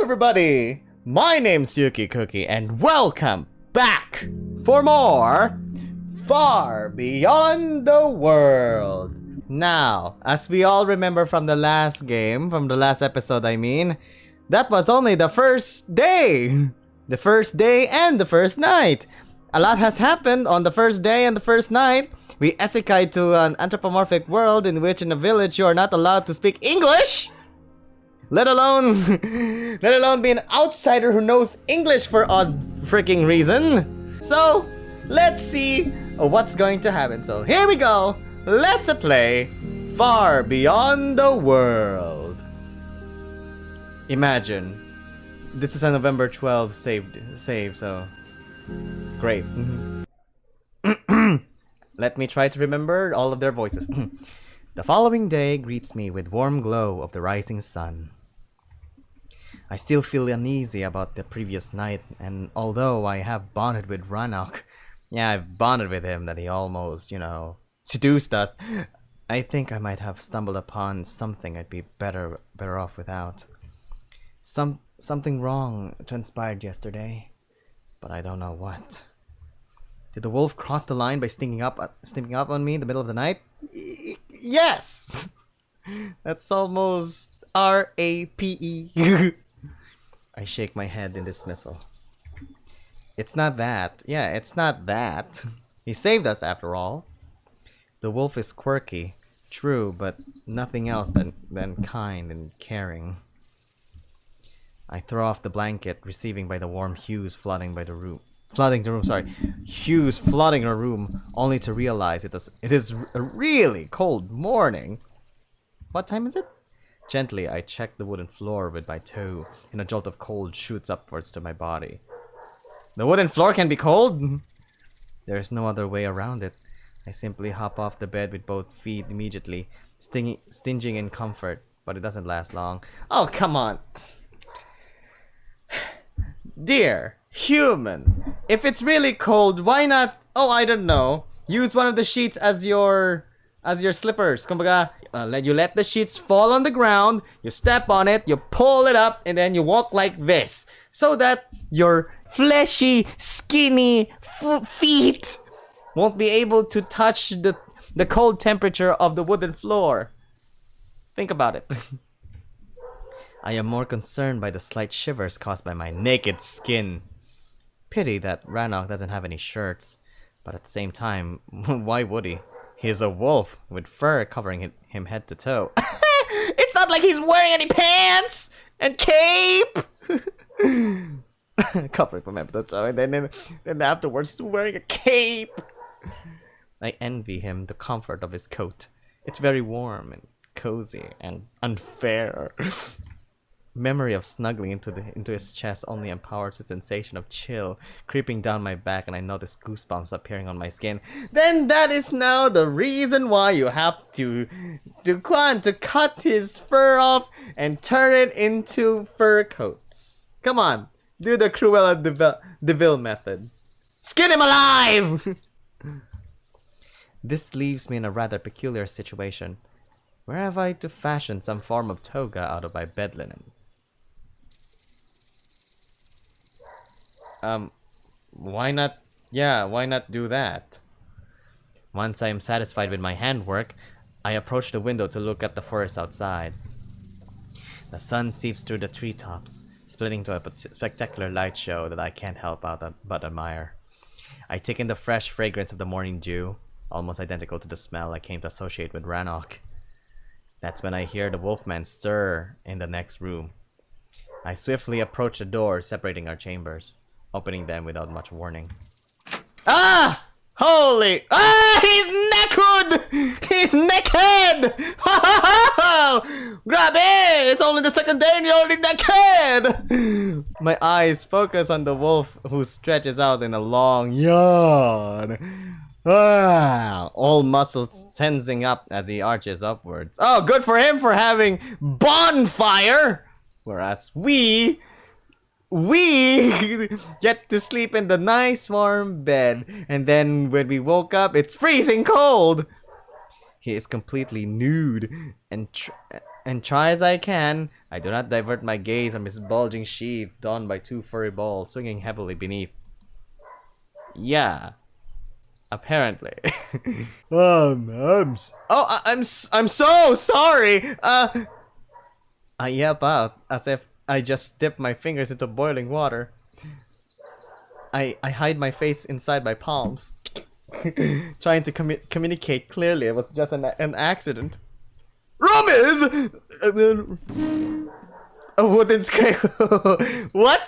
everybody! My name's Yuki Cookie and welcome back for more Far Beyond the World. Now, as we all remember from the last game, from the last episode I mean, that was only the first day! The first day and the first night! A lot has happened on the first day and the first night. We isekai to an anthropomorphic world in which in a village you are not allowed to speak English! Let alone be an outsider who knows English for odd freaking reason. So, let's see what's going to happen. So, here we go. Let's play Far Beyond the World. Imagine. This is a November 12 save, so great. Let me try to remember all of their voices. The following day greets me with warm glow of the rising sun. I still feel uneasy about the previous night, and although I have bonded with Ranok, I've bonded with him that he almost, seduced us, I think I might have stumbled upon something I'd be better off without. Something wrong transpired yesterday, but I don't know what. Did the wolf cross the line by sneaking up on me in the middle of the night? Yes! That's almost R-A-P-E. I shake my head in dismissal. It's not that. Yeah, it's not that. He saved us after all. The wolf is quirky, true, but nothing else than kind and caring. I throw off the blanket, receiving by the warm hues flooding the room, only to realize it is a really cold morning. What time is it? Gently, I check the wooden floor with my toe, and a jolt of cold shoots upwards to my body. The wooden floor can be cold? There is no other way around it. I simply hop off the bed with both feet immediately, stinging in comfort, but it doesn't last long. Oh, come on! Dear human, if it's really cold, why not, I don't know, use one of the sheets as your slippers. Kumbaga, you let the sheets fall on the ground, you step on it, you pull it up, and then you walk like this, so that your fleshy, skinny feet won't be able to touch the cold temperature of the wooden floor. Think about it. I am more concerned by the slight shivers caused by my naked skin. Pity that Ranok doesn't have any shirts, but at the same time, why would he? He is a wolf with fur covering him head to toe. It's not like he's wearing any pants and cape. Covering from head to toe, and then afterwards he's wearing a cape. I envy him the comfort of his coat. It's very warm and cozy and unfair. Memory of snuggling into his chest only empowers the sensation of chill creeping down my back, and I notice goosebumps appearing on my skin. Then that is now the reason why you have to cut his fur off and turn it into fur coats. Come on, do the Cruella de Vil method. Skin him alive! This leaves me in a rather peculiar situation. Where have I to fashion some form of toga out of my bed linen? Why not do that? Once I am satisfied with my handwork, I approach the window to look at the forest outside. The sun seeps through the treetops, splitting to a spectacular light show that I can't help but admire. I take in the fresh fragrance of the morning dew, almost identical to the smell I came to associate with Ranok. That's when I hear the wolfman stir in the next room. I swiftly approach the door separating our chambers, opening them without much warning. Ah! Holy! Ah! He's naked! He's naked! Grab it! It's only the second day and you're already naked! My eyes focus on the wolf who stretches out in a long yawn. Ah, all muscles tensing up as he arches upwards. Oh, good for him for having bonfire! Whereas we get to sleep in the nice warm bed, and then when we woke up, it's freezing cold. He is completely nude and And try as I can, I do not divert my gaze from his bulging sheath donned by two furry balls swinging heavily beneath. Yeah, apparently. I'm so sorry. I yelp out as if I just dipped my fingers into boiling water. I hide my face inside my palms, trying to communicate clearly. It was just an accident. Ramiz! A wooden scrape. What?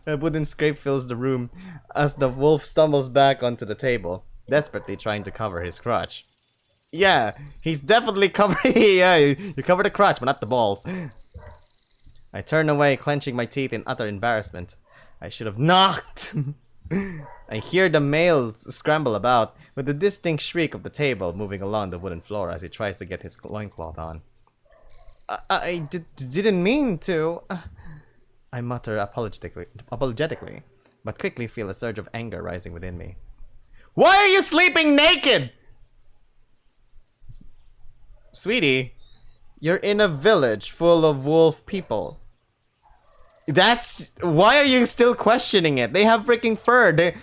A wooden scrape fills the room as the wolf stumbles back onto the table, desperately trying to cover his crotch. Yeah, he's definitely covering. Yeah, you cover the crotch, but not the balls. I turn away, clenching my teeth in utter embarrassment. I should have knocked. I hear the males scramble about, with the distinct shriek of the table moving along the wooden floor as he tries to get his loincloth on. I didn't mean to. I mutter apologetically, but quickly feel a surge of anger rising within me. Why are you sleeping naked? Sweetie, you're in a village full of wolf people. That's why are you still questioning it? They have freaking fur.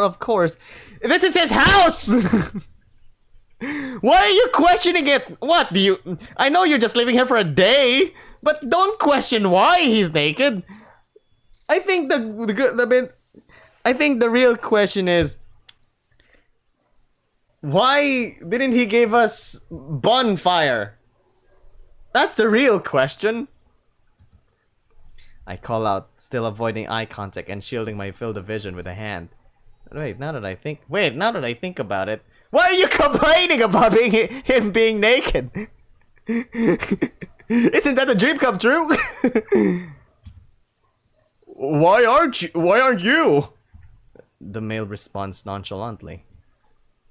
Of course, this is his house. Why are you questioning it? What do you? I know you're just living here for a day, but don't question why he's naked. I think I think the real question is, why didn't he give us bonfire? That's the real question. I call out, still avoiding eye contact and shielding my field of vision with a hand. Wait, now that I think about it, why are you complaining about him being naked? Isn't that a dream come true? Why aren't you? The male responds nonchalantly.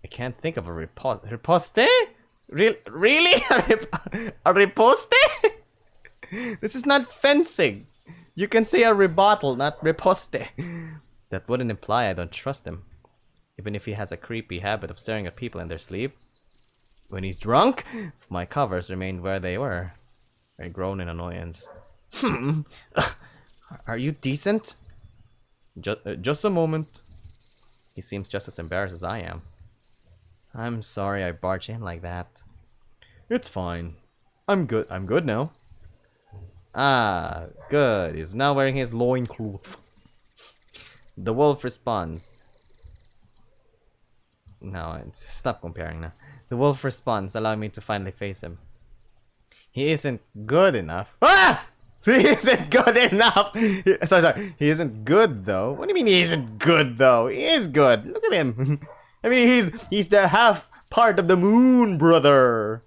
I can't think of a riposte? Really? A riposte? This is not fencing. You can say a rebuttal, not riposte. That wouldn't imply I don't trust him. Even if he has a creepy habit of staring at people in their sleep. When he's drunk, my covers remained where they were. I groan in annoyance. Are you decent? Just a moment. He seems just as embarrassed as I am. I'm sorry I barged in like that. It's fine. I'm good now. Ah, good. He's now wearing his loincloth. The wolf responds. No, stop comparing now. The wolf responds, allowing me to finally face him. He isn't good enough. Ah! He isn't good enough! Sorry. He isn't good, though. What do you mean he isn't good, though? He is good. Look at him. I mean, he's the half part of the moon, brother.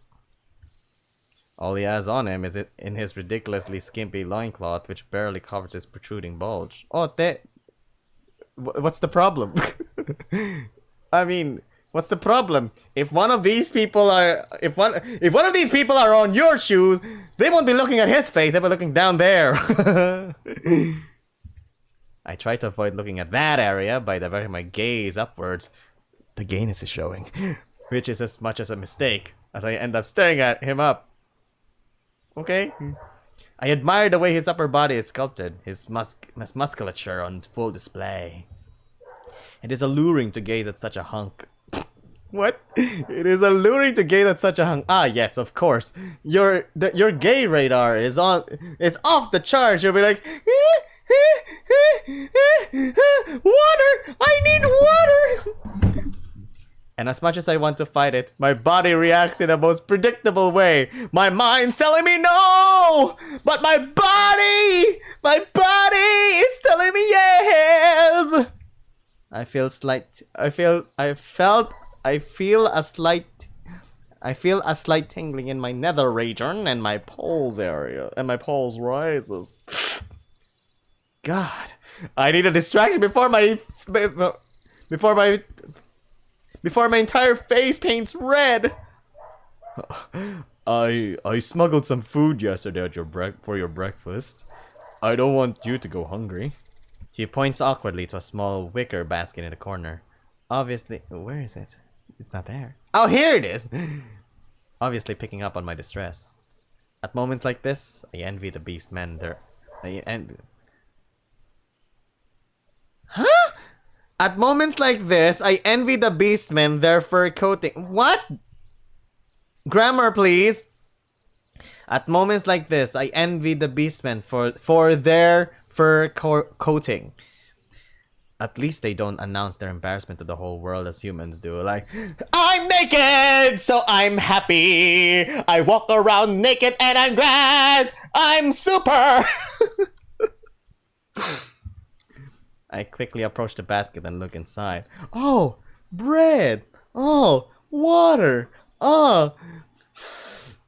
All he has on him is in his ridiculously skimpy loincloth, which barely covers his protruding bulge. Oh, what's the problem? I mean, what's the problem? If one of these people are on your shoes, they won't be looking at his face. They'll be looking down there. I try to avoid looking at that area by diverting my gaze upwards. The gayness is showing, which is as much as a mistake, as I end up staring at him up. Okay. I admire the way his upper body is sculpted, his musculature on full display. It is alluring to gaze at such a hunk. What? It is alluring to gaze at such a hunk. Ah, yes, of course. Your gay radar is off the charts. You'll be like, water! I need water! And as much as I want to fight it, my body reacts in the most predictable way. My mind's telling me no! But my body is telling me yes! I feel a slight tingling in my nether region and my pulse area, and my pulse rises. God, I need a distraction before my entire face paints red. I smuggled some food yesterday at for your breakfast. I don't want you to go hungry. He points awkwardly to a small wicker basket in the corner. Obviously, where is it? It's not there. Oh, here it is! Obviously picking up on my distress. At moments like this, I envy the beast men. Huh? At moments like this, I envy the beastmen their fur coating. What? Grammar, please. At moments like this, I envy the beastmen for their fur coating. At least they don't announce their embarrassment to the whole world as humans do. Like, I'm naked, so I'm happy. I walk around naked and I'm glad. I'm super. I quickly approach the basket and look inside. Oh, bread. Oh, water. Oh,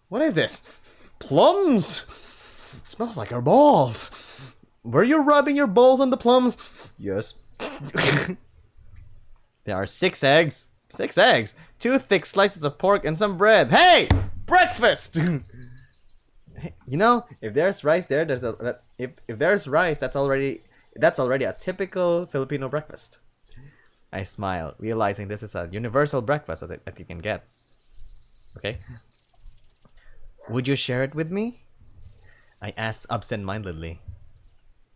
what is this? Plums. Smells like our balls. Were you rubbing your balls on the plums? Yes. There are 6 eggs. 6 eggs. 2 thick slices of pork and some bread. Hey! Breakfast! You know, if there's rice there, if there's rice, that's already a typical Filipino breakfast. I smile, realizing this is a universal breakfast that you can get. Okay. Would you share it with me? I asked absent-mindedly.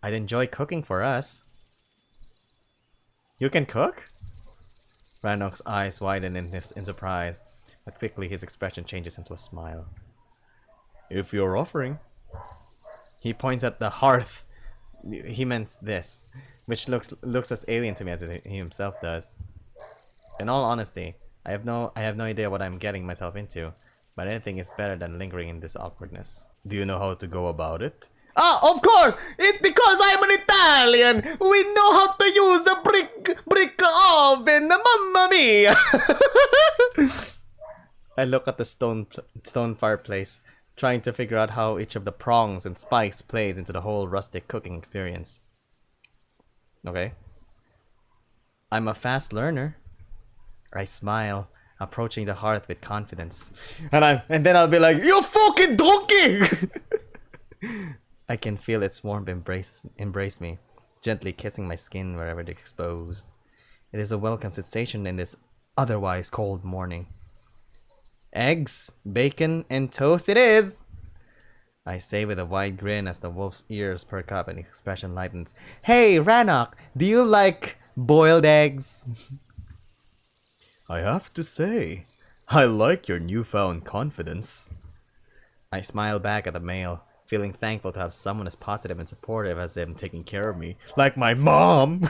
I'd enjoy cooking for us. You can cook? Rannoch's eyes widen in surprise, but quickly his expression changes into a smile. If you're offering. He points at the hearth. He meant this, which looks as alien to me as he himself does. In all honesty, I have no idea what I'm getting myself into, but anything is better than lingering in this awkwardness. Do you know how to go about it? Ah, of course! It's because I'm an Italian! We know how to use the brick oven! Mamma mia! I look at the stone fireplace, trying to figure out how each of the prongs and spikes plays into the whole rustic cooking experience. Okay. I'm a fast learner. I smile, approaching the hearth with confidence. And then I'll be like, you fucking donkey! I can feel its warmth embrace me, gently kissing my skin wherever it's exposed. It is a welcome sensation in this otherwise cold morning. Eggs, bacon, and toast it is! I say with a wide grin as the wolf's ears perk up and his expression lightens. Hey, Rannoch, do you like boiled eggs? I have to say, I like your newfound confidence. I smile back at the male, feeling thankful to have someone as positive and supportive as him taking care of me, like my mom.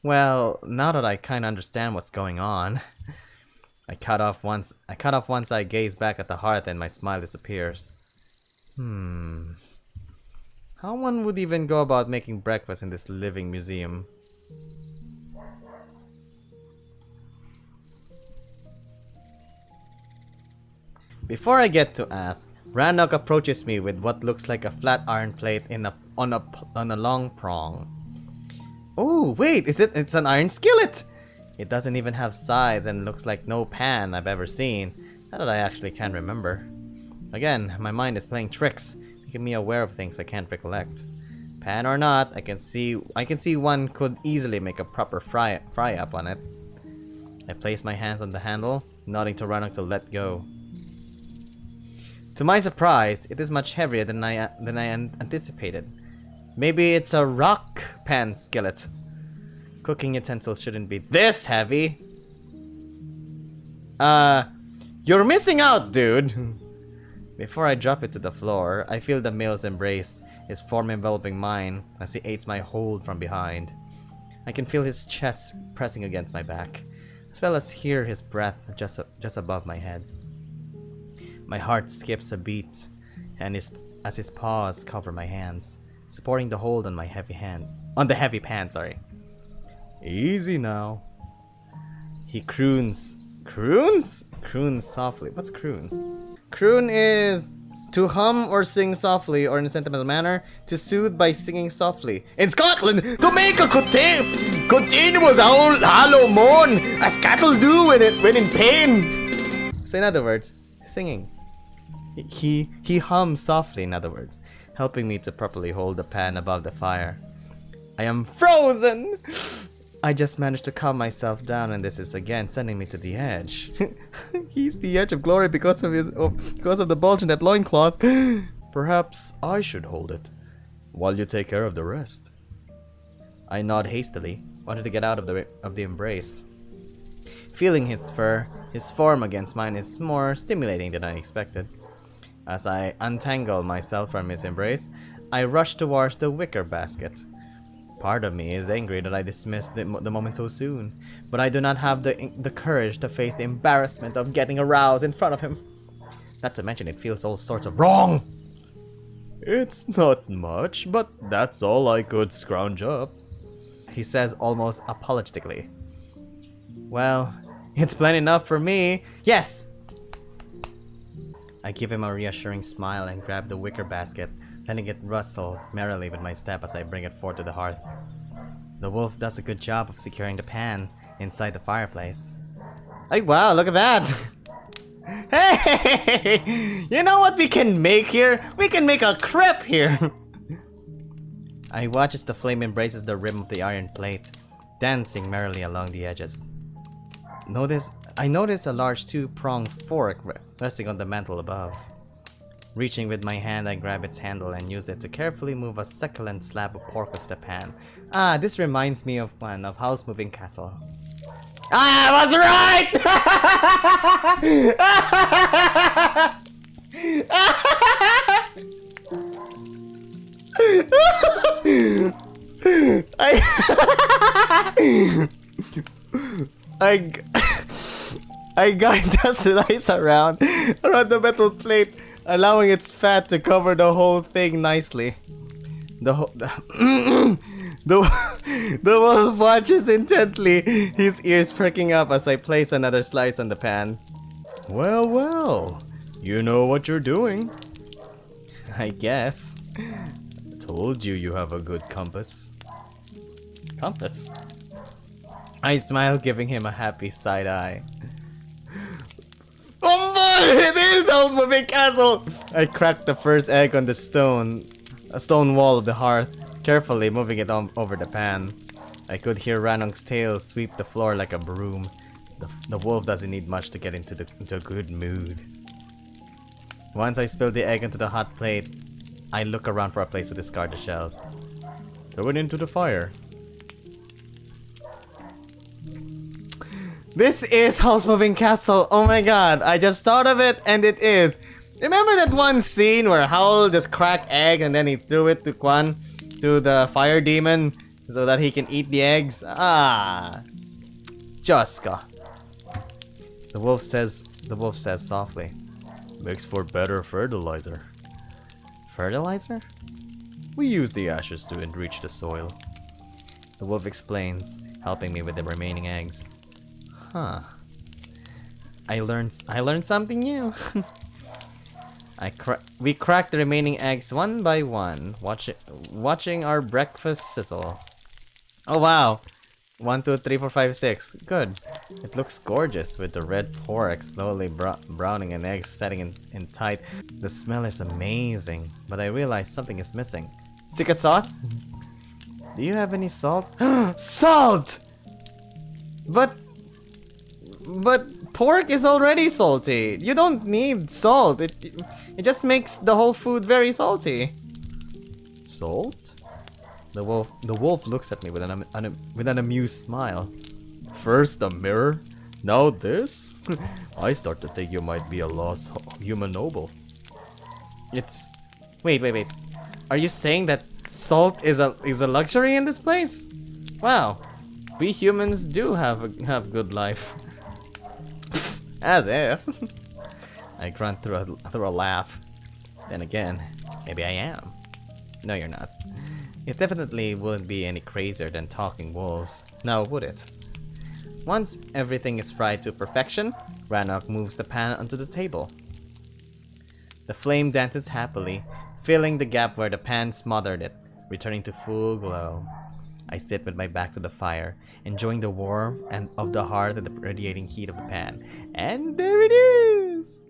Well, now that I kind of understand what's going on, I cut off once I gaze back at the hearth and my smile disappears. How one would even go about making breakfast in this living museum? Before I get to ask, Rannoch approaches me with what looks like a flat iron plate on a long prong. Oh, wait, it's an iron skillet! It doesn't even have sides and looks like no pan I've ever seen. Not that I actually can remember. Again, my mind is playing tricks, making me aware of things I can't recollect. Pan or not, I can see one could easily make a proper fry up on it. I place my hands on the handle, nodding to Rannoch to let go. To my surprise, it is much heavier than I anticipated. Maybe it's a rock pan skillet. Cooking utensils shouldn't be this heavy. You're missing out, dude. Before I drop it to the floor, I feel the male's embrace, his form enveloping mine as he aids my hold from behind. I can feel his chest pressing against my back, as well as hear his breath just above my head. My heart skips a beat, and as his paws cover my hands, supporting the hold on the heavy pan. Easy now. He croons. Croons? Croons softly. What's croon? Croon is to hum or sing softly or in a sentimental manner, to soothe by singing softly. In Scotland, to make a continuous hollow moan, as cattle do when in pain. So in other words, singing. He hums softly, in other words, helping me to properly hold the pan above the fire. I am frozen! I just managed to calm myself down, and this is again sending me to the edge. He's the edge of glory because of the bulge in that loincloth. Perhaps I should hold it, while you take care of the rest. I nod hastily, wanted to get out of the embrace. Feeling his fur, his form against mine is more stimulating than I expected. As I untangle myself from his embrace, I rush towards the wicker basket. Part of me is angry that I dismissed the moment so soon, but I do not have the courage to face the embarrassment of getting aroused in front of him. Not to mention it feels all sorts of wrong. It's not much, but that's all I could scrounge up, he says almost apologetically. Well, it's plenty enough for me. Yes! I give him a reassuring smile and grab the wicker basket, letting it rustle merrily with my step as I bring it forth to the hearth. The wolf does a good job of securing the pan inside the fireplace. Hey, wow, look at that! Hey! You know what we can make here? We can make a crepe here! I watch as the flame embraces the rim of the iron plate, dancing merrily along the edges. I notice a large two-pronged fork resting on the mantel above. Reaching with my hand, I grab its handle and use it to carefully move a succulent slab of pork into the pan. Ah, this reminds me of House Moving Castle. I was right! I guide the slice around the metal plate, allowing its fat to cover the whole thing nicely. The wolf watches intently, his ears perking up as I place another slice on the pan. Well, well, you know what you're doing. I guess. Told you have a good compass. Compass? I smile, giving him a happy side eye. Oh boy, it is House Moving Castle! I cracked the first egg on the stone wall of the hearth, carefully moving it over the pan. I could hear Ranong's tail sweep the floor like a broom. The wolf doesn't need much to get into a good mood. Once I spill the egg into the hot plate, I look around for a place to discard the shells. Throw it into the fire. This is House Moving Castle. Oh my god, I just thought of it and it is. Remember that one scene where Howl just cracked egg and then he threw it to the fire demon so that he can eat the eggs? Ah, Juska. The wolf says softly. Makes for better fertilizer. Fertilizer? We use the ashes to enrich the soil. The wolf explains, helping me with the remaining eggs. Huh. I learned something new. We cracked the remaining eggs one by one, watching our breakfast sizzle. Oh wow. 1, 2, 3, 4, 5, 6. Good. It looks gorgeous with the red pork slowly browning and eggs setting in tight. The smell is amazing, but I realize something is missing. Secret sauce? Do you have any salt? Salt! But pork is already salty. You don't need salt. It just makes the whole food very salty. Salt? The wolf looks at me with an amused smile. First a mirror, now this? I start to think you might be a lost human noble. Wait. Are you saying that salt is a luxury in this place? Wow. We humans do have good life. As if. I grunt through a laugh. Then again, maybe I am. No, you're not. It definitely wouldn't be any crazier than talking wolves, now would it? Once everything is fried to perfection, Ranok moves the pan onto the table. The flame dances happily, filling the gap where the pan smothered it, returning to full glow. I sit with my back to the fire, enjoying the warmth of the hearth and the radiating heat of the pan. And there it is!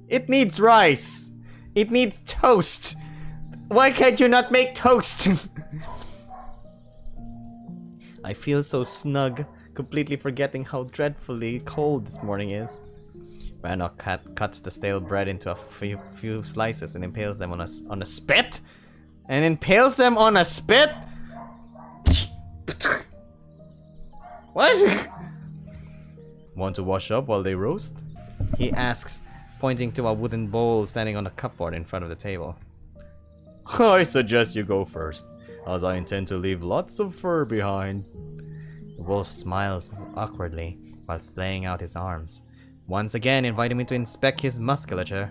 It needs rice! It needs toast! Why can't you not make toast? I feel so snug, completely forgetting how dreadfully cold this morning is. Rannoch cuts the stale bread into a few slices and impales them on a spit? And impales them on a spit? What? Want to wash up while they roast? He asks, pointing to a wooden bowl standing on a cupboard in front of the table. I suggest you go first, as I intend to leave lots of fur behind. The wolf smiles awkwardly while splaying out his arms, once again inviting me to inspect his musculature.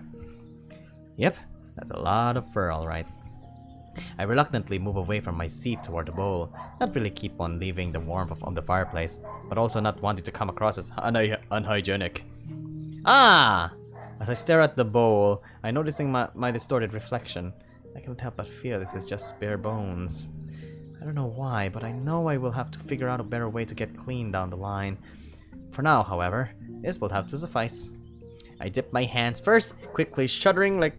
Yep, that's a lot of fur, alright. I reluctantly move away from my seat toward the bowl, not really keep on leaving the warmth of the fireplace, but also not wanting to come across as unhygienic. Ah! As I stare at the bowl, I noticing my distorted reflection. I can't help but feel this is just bare bones. I don't know why, but I know I will have to figure out a better way to get clean down the line. For now, however, this will have to suffice. I dip my hands first, quickly shuddering like...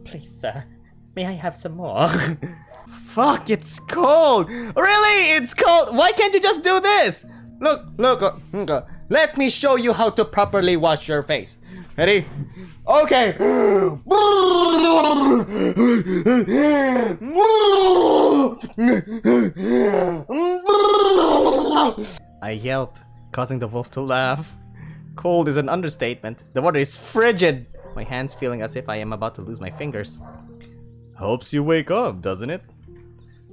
Please, sir, may I have some more? Fuck, it's cold! Really? It's cold? Why can't you just do this? Look, let me show you how to properly wash your face. Ready? Okay. I yelp, causing the wolf to laugh. Cold is an understatement. The water is frigid. My hands feeling as if I am about to lose my fingers. Helps you wake up, doesn't it?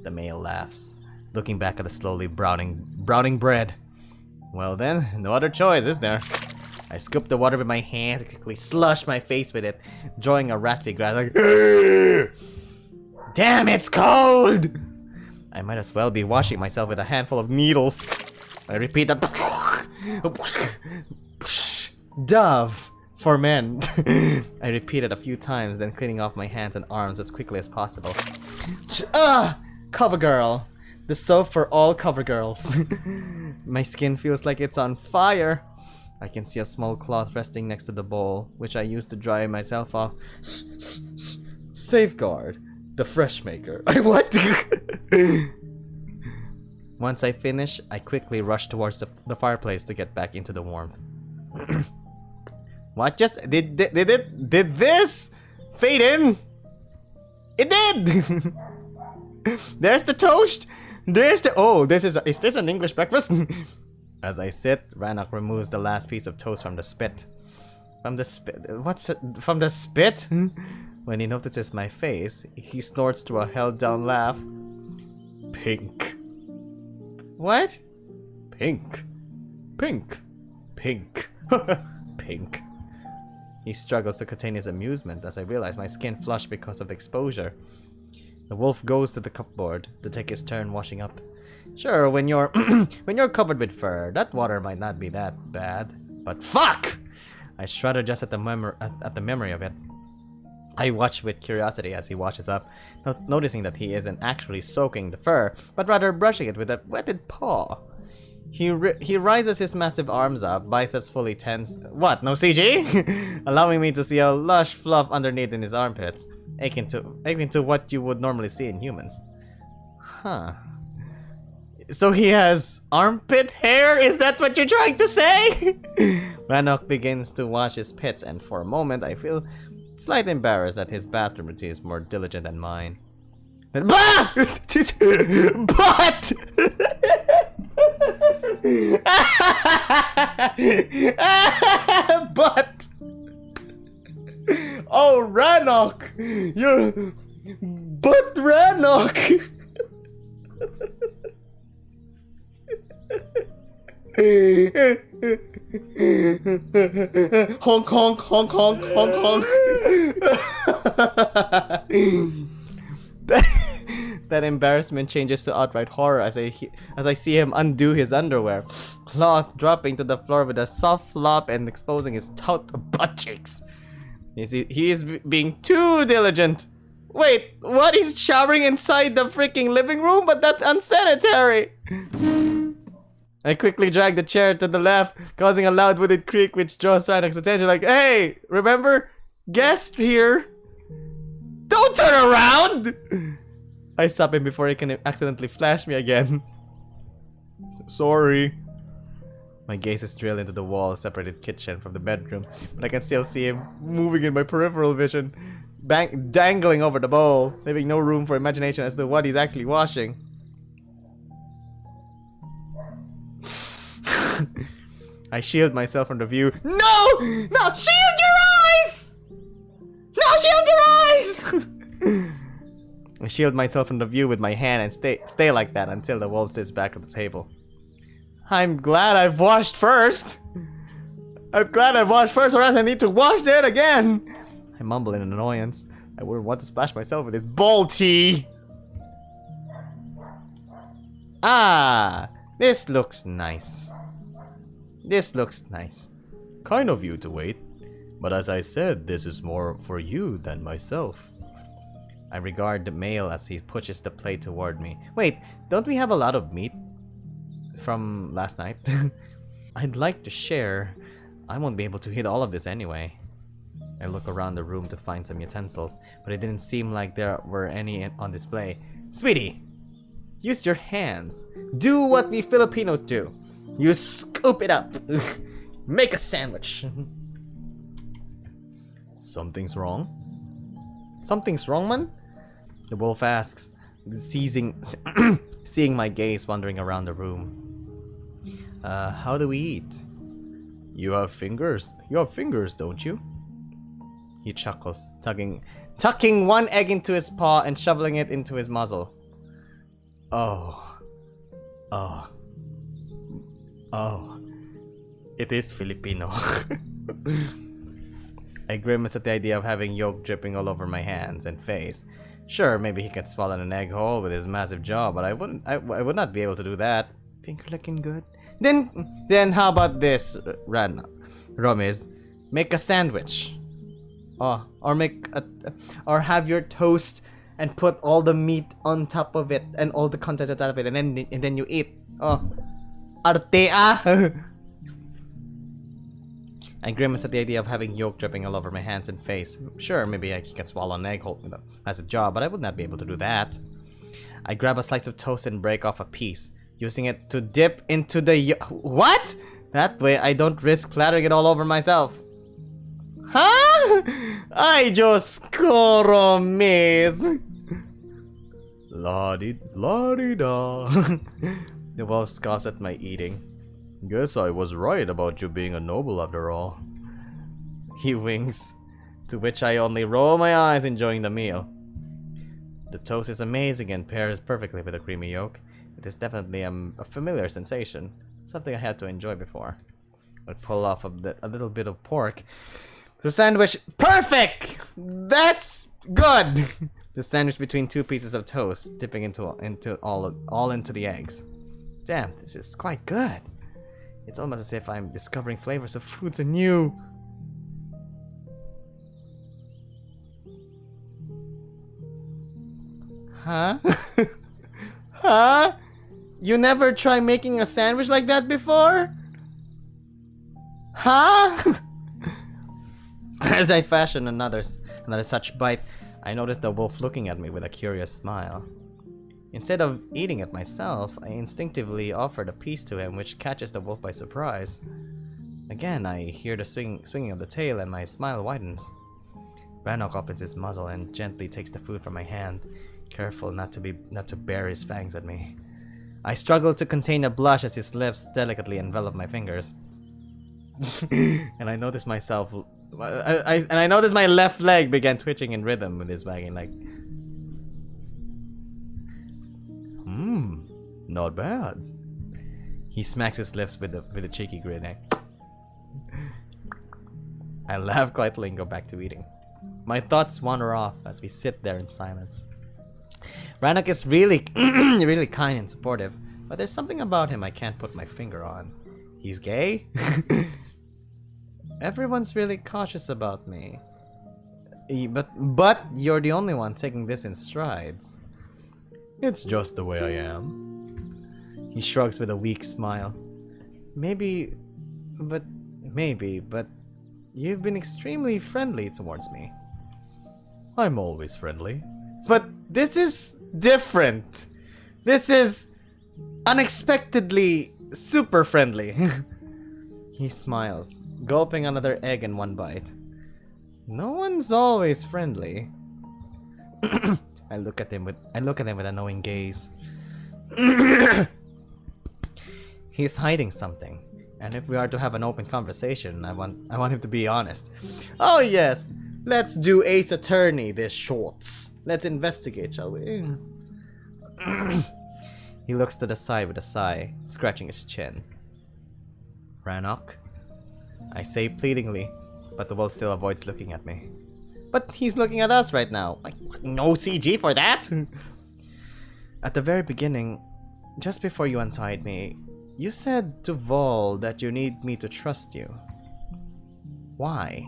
The male laughs, looking back at the slowly browning bread. Well then, no other choice, is there? I scoop the water with my hands and quickly slush my face with it, drawing a raspy grass like... Damn, it's cold! I might as well be washing myself with a handful of needles. I repeat that... Dove for men. I repeat it a few times, then cleaning off my hands and arms as quickly as possible. Cover girl. The soap for all cover girls. My skin feels like it's on fire. I can see a small cloth resting next to the bowl, which I use to dry myself off. Safeguard, the fresh maker. What? Once I finish, I quickly rush towards the fireplace to get back into the warmth. What just did this fade in? It did. There's the toast. There's the is this an English breakfast? As I sit, Rannoch removes the last piece of toast from the spit. From the spit? When he notices my face, he snorts through a held-down laugh. Pink. What? Pink. Pink. Pink. Pink. He struggles to contain his amusement as I realize my skin flushed because of the exposure. The wolf goes to the cupboard to take his turn washing up. Sure, when you're when you're covered with fur, that water might not be that bad. But fuck! I shudder just at the memory of it. I watch with curiosity as he washes up, noticing that he isn't actually soaking the fur, but rather brushing it with a wetted paw. He rises his massive arms up, biceps fully tense. What, no CG? Allowing me to see a lush fluff underneath in his armpits, akin to what you would normally see in humans. Huh. So he has armpit hair? Is that what you're trying to say? Rannoch begins to wash his pits, and for a moment I feel slightly embarrassed that his bathroom routine is more diligent than mine. But but oh, Rannoch, you're but Rannoch. Honk honk honk honk honk honk. That embarrassment changes to outright horror as I see him undo his underwear, cloth dropping to the floor with a soft flop and exposing his taut butt cheeks. He is being too diligent. Wait, what? He's showering inside the freaking living room? But that's unsanitary. I quickly drag the chair to the left, causing a loud wooden creak which draws Rannoch's attention like, hey, remember? Guest here. Don't turn around! I stop him before he can accidentally flash me again. Sorry. My gaze is drilled into the wall, separated kitchen from the bedroom, but I can still see him moving in my peripheral vision, dangling over the bowl, leaving no room for imagination as to what he's actually washing. I shield myself from the view. No! No! Shield your eyes! No! Shield your eyes! I shield myself from the view with my hand and stay like that until the wolf sits back at the table. I'm glad I've washed first. I'm glad I've washed first, or else I need to wash it again. I mumble in annoyance. I wouldn't want to splash myself with this bowl tea. Ah, this looks nice. This looks nice. Kind of you to wait, but as I said, this is more for you than myself. I regard the male as he pushes the plate toward me. Wait, don't we have a lot of meat from last night? I'd like to share. I won't be able to eat all of this anyway. I look around the room to find some utensils, but it didn't seem like there were any on display. Sweetie, use your hands. Do what we Filipinos do. You scoop it up. Make a sandwich. Something's wrong? Something's wrong, man? The wolf asks, seeing my gaze wandering around the room. How do we eat? You have fingers. You have fingers, don't you? He chuckles, tucking one egg into his paw and shoveling it into his muzzle. Oh. Oh. Oh. It is Filipino. I grimace at the idea of having yolk dripping all over my hands and face. Sure, maybe he could swallow an egg whole with his massive jaw, but I would not be able to do that. Finger looking good. Then how about this, Romiz? Make a sandwich. Oh, or have your toast and put all the meat on top of it and all the contents on top of it, and then you eat. Oh, artea. I grimace at the idea of having yolk dripping all over my hands and face. Sure, maybe he can swallow an egg whole with a massive jaw, but I would not be able to do that. I grab a slice of toast and break off a piece, using it to dip into the what? That way I don't risk plattering it all over myself. Huh? I just coro miss. La-di-da. The wolf scoffs at my eating. Guess I was right about you being a noble after all. He winks, to which I only roll my eyes, enjoying the meal. The toast is amazing and pairs perfectly with the creamy yolk. It is definitely a familiar sensation, something I had to enjoy before. I pull off a little bit of pork. The sandwich, perfect! That's good! The sandwich between two pieces of toast, dipping into all into the eggs. Damn, this is quite good. It's almost as if I'm discovering flavors of foods anew. Huh? Huh? You never tried making a sandwich like that before? Huh? As I fashion another such bite, I notice the wolf looking at me with a curious smile. Instead of eating it myself, I instinctively offered a piece to him, which catches the wolf by surprise. Again, I hear the swinging of the tail and my smile widens. Rannoch opens his muzzle and gently takes the food from my hand, careful not to bare his fangs at me. I struggle to contain a blush as his lips delicately envelop my fingers. And I notice myself, I notice my left leg began twitching in rhythm with his wagging leg. Not bad. He smacks his lips with a cheeky grin. I laugh quietly and go back to eating. My thoughts wander off as we sit there in silence. Rannoch is really, really kind and supportive, but there's something about him I can't put my finger on. He's gay? Everyone's really cautious about me. But you're the only one taking this in strides. It's just the way I am. He shrugs with a weak smile. Maybe, but you've been extremely friendly towards me. I'm always friendly. But this is different. This is unexpectedly super friendly. He smiles, gulping another egg in one bite. No one's always friendly. I look at him with a knowing gaze. He's hiding something, and if we are to have an open conversation, I want him to be honest. Oh yes, let's do Ace Attorney this shorts. Let's investigate, shall we? He looks to the side with a sigh, scratching his chin. Rannoch? I say pleadingly, but the wolf still avoids looking at me. But he's looking at us right now. No CG for that? At the very beginning, just before you untied me, you said to Vol that you need me to trust you. Why?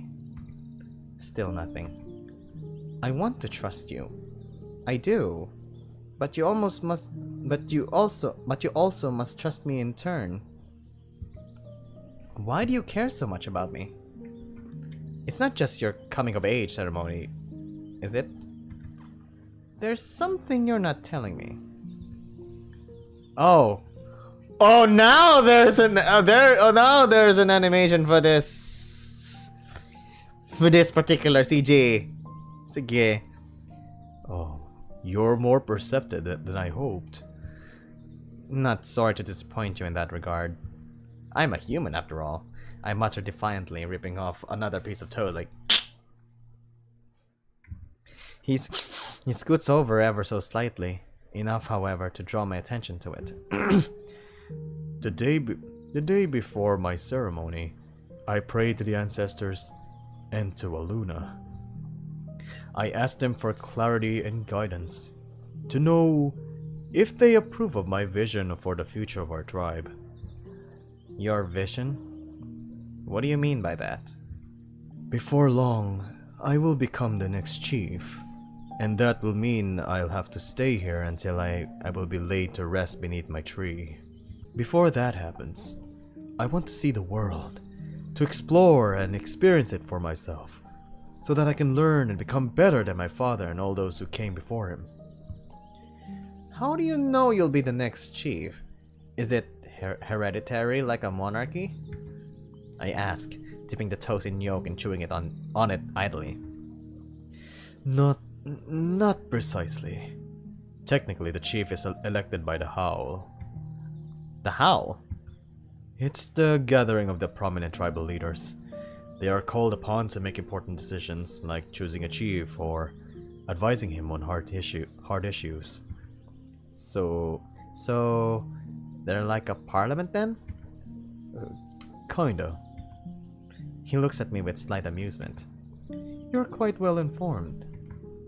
Still nothing. I want to trust you. I do. But you also must trust me in turn. Why do you care so much about me? It's not just your coming of age ceremony, is it? There's something you're not telling me. Oh. Oh, now there's an there's an animation for this particular CG. Sige. Oh, you're more perceptive than I hoped. Not sorry to disappoint you in that regard. I'm a human after all. I mutter defiantly, ripping off another piece of toad like... He scoots over ever so slightly. Enough, however, to draw my attention to it. The day before my ceremony, I prayed to the ancestors and to Aluna. I asked them for clarity and guidance, to know if they approve of my vision for the future of our tribe. Your vision? What do you mean by that? Before long, I will become the next chief, and that will mean I'll have to stay here until I will be laid to rest beneath my tree. Before that happens, I want to see the world, to explore and experience it for myself, so that I can learn and become better than my father and all those who came before him. How do you know you'll be the next chief? Is it hereditary like a monarchy? I ask, dipping the toast in yolk and chewing it on it idly. Not precisely. Technically, the chief is elected by the Howl. The Howl? It's the gathering of the prominent tribal leaders. They are called upon to make important decisions, like choosing a chief or advising him on hard issues. So they're like a parliament then? Kinda. He looks at me with slight amusement. You're quite well informed.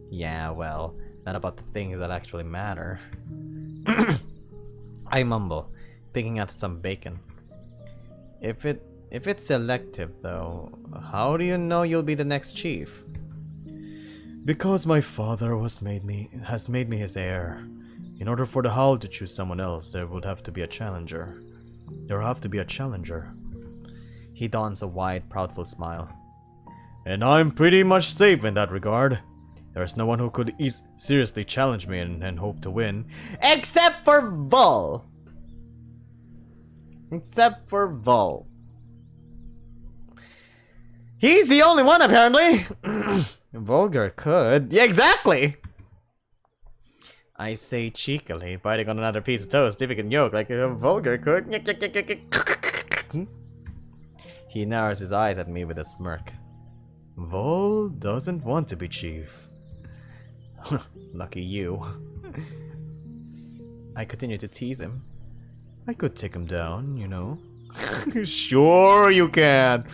Yeah, well, not about the things that actually matter. I mumble, picking out some bacon. If it's selective, though, how do you know you'll be the next chief? Because my father has made me his heir. In order for the Howl to choose someone else, there would have to be a challenger. He dons a wide, proudful smile. And I'm pretty much safe in that regard. There's no one who could seriously challenge me and hope to win. Except for Vol! He's the only one, apparently! Vulgar could. Yeah, exactly! I say cheekily, biting on another piece of toast, dipping in yolk like a Vulgar could. He narrows his eyes at me with a smirk. Vol doesn't want to be chief. Lucky you. I continue to tease him. I could take him down, you know. Sure you can.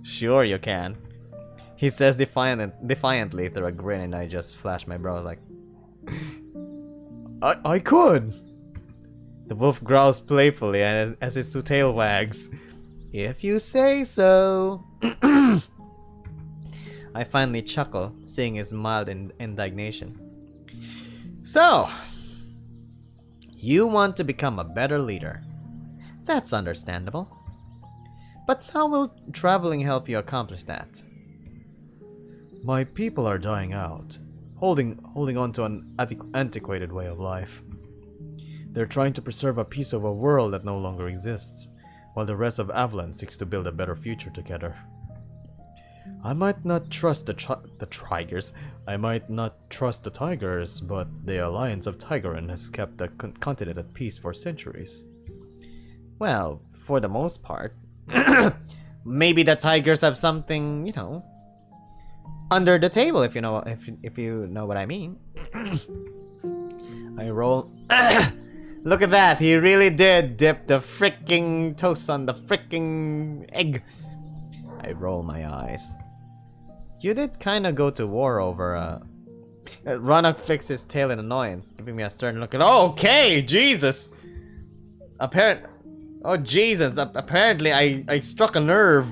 Sure you can. He says defiantly through a grin, and I just flash my brows like, I could. The wolf growls playfully as his tail wags. If you say so. I finally chuckle, seeing his mild indignation. So, you want to become a better leader. That's understandable. But how will traveling help you accomplish that? My people are dying out, holding on to an antiquated way of life. They're trying to preserve a piece of a world that no longer exists, while the rest of Avalon seeks to build a better future together. I might not trust the Tigers. I might not trust the Tigers, but the Alliance of Tigeran has kept the continent at peace for centuries. Well, for the most part. Maybe the Tigers have something, you know, under the table, if you know what I mean. I roll. Look at that! He really did dip the freaking toast on the freaking egg. I roll my eyes. You did kind of go to war over. Ronak flicks his tail in annoyance, giving me a stern look. Oh, okay, Jesus. Oh Jesus! Apparently, I struck a nerve.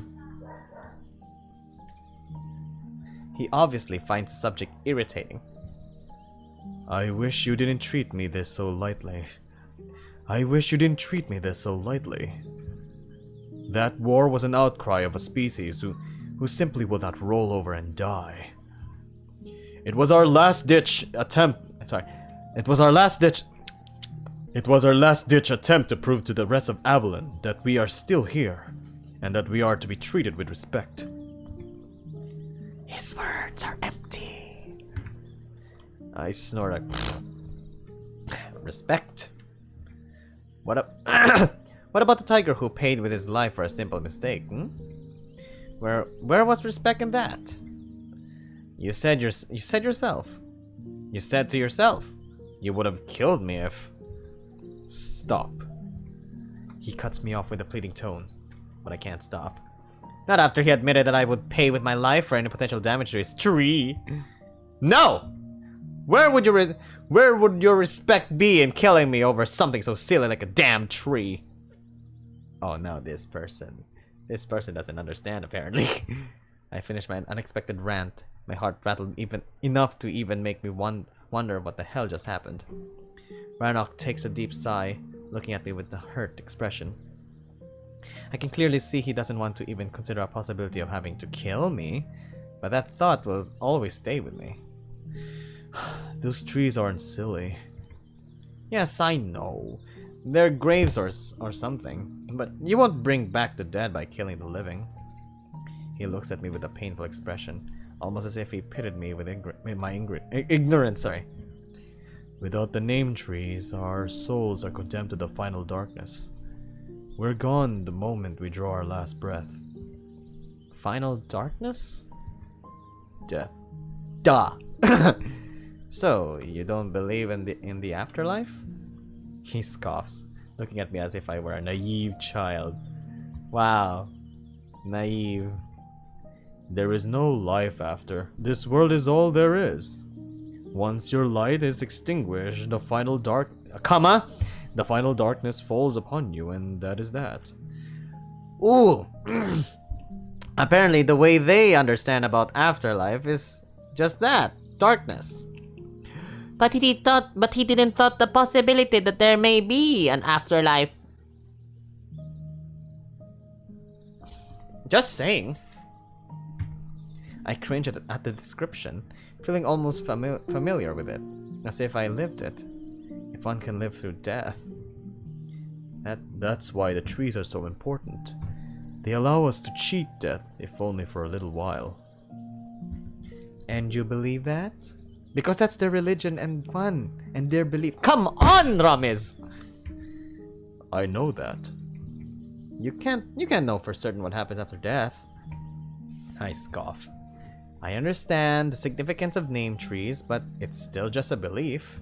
He obviously finds the subject irritating. I wish you didn't treat me this so lightly. I wish you didn't treat me this so lightly. That war was an outcry of a species who simply will not roll over and die. It was our last-ditch attempt. It was our last-ditch attempt to prove to the rest of Avalon that we are still here, and that we are to be treated with respect. His words are empty. I snort a respect. What about the tiger who paid with his life for a simple mistake? Where was respect in that? You said yourself. You said to yourself, you would have killed me if. Stop. He cuts me off with a pleading tone, but I can't stop. Not after he admitted that I would pay with my life for any potential damage to his tree. No! Where would your respect be in killing me over something so silly like a damn tree? Oh no, this person doesn't understand apparently. I finished my unexpected rant. My heart rattled even enough to even make me wonder what the hell just happened. Rannoch takes a deep sigh, looking at me with a hurt expression. I can clearly see he doesn't want to even consider a possibility of having to kill me, but that thought will always stay with me. Those trees aren't silly. Yes, I know. They're graves or something, but you won't bring back the dead by killing the living. He looks at me with a painful expression, almost as if he pitied me with my ignorance. Without the name trees, our souls are condemned to the final darkness. We're gone the moment we draw our last breath. Final darkness? Death. Duh! So, you don't believe in the afterlife? He scoffs, looking at me as if I were a naive child. Wow. Naive. There is no life after. This world is all there is. Once your light is extinguished, the final darkness falls upon you, and that is that. Ooh. Apparently the way they understand about afterlife is just that, darkness. But he didn't thought the possibility that there may be an afterlife. Just saying. I cringe at the description, feeling almost familiar with it, as if I lived it. If one can live through death. That's why the trees are so important. They allow us to cheat death, if only for a little while. And you believe that? Because that's their religion and their belief. Come on, Ramiz! I know that. You can't know for certain what happens after death. I scoff. I understand the significance of name trees, but it's still just a belief.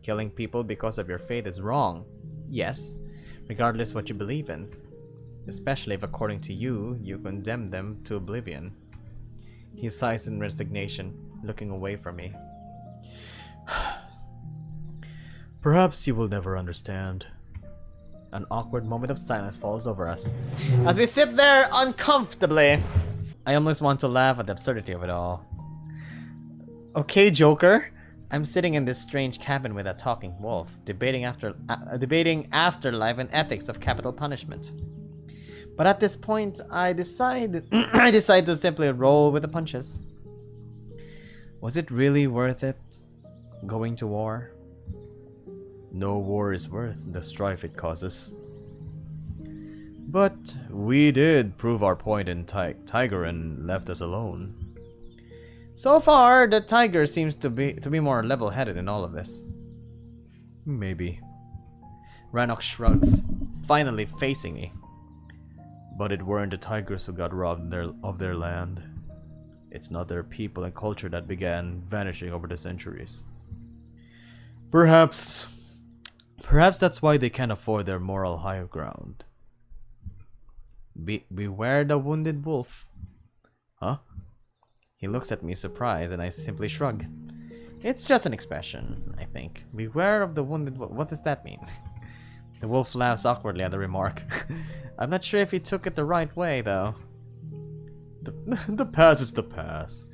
Killing people because of your faith is wrong. Yes, regardless what you believe in. Especially if according to you condemn them to oblivion. He sighs in resignation, looking away from me. Perhaps you will never understand. An awkward moment of silence falls over us, as we sit there uncomfortably. I almost want to laugh at the absurdity of it all. Okay, Joker. I'm sitting in this strange cabin with a talking wolf, debating afterlife and ethics of capital punishment. But at this point, I decide to simply roll with the punches. Was it really worth it, going to war? No war is worth the strife it causes. But we did prove our point in Tiger and left us alone. So far, the Tiger seems to be more level-headed in all of this. Maybe. Rannoch shrugs, finally facing me. But it weren't the Tigers who got robbed of their land. It's not their people and culture that began vanishing over the centuries. Perhaps that's why they can't afford their moral high ground. Beware the wounded wolf. Huh? He looks at me surprised and I simply shrug. It's just an expression, I think. Beware of the wounded wolf. What does that mean? The wolf laughs awkwardly at the remark. I'm not sure if he took it the right way, though. The past is the past.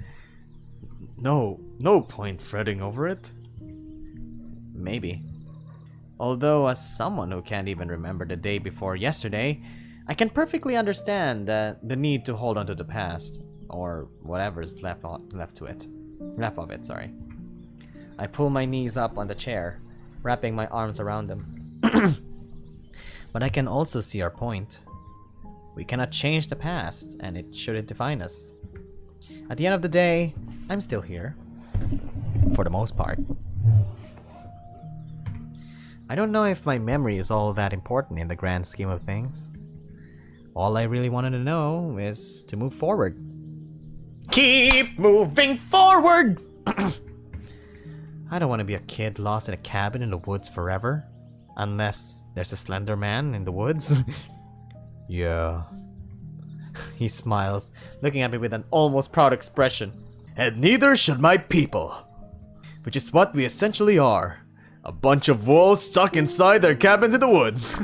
No point fretting over it. Maybe. Although, as someone who can't even remember the day before yesterday, I can perfectly understand the need to hold on to the past, or whatever's left of it, sorry. I pull my knees up on the chair, wrapping my arms around them. But I can also see our point. We cannot change the past, and it shouldn't define us. At the end of the day, I'm still here. For the most part. I don't know if my memory is all that important in the grand scheme of things. All I really wanted to know is to move forward. Keep moving forward! I don't want to be a kid lost in a cabin in the woods forever. Unless there's a slender man in the woods. Yeah. He smiles, looking at me with an almost proud expression. And neither should my people. Which is what we essentially are. A bunch of wolves stuck inside their cabins in the woods.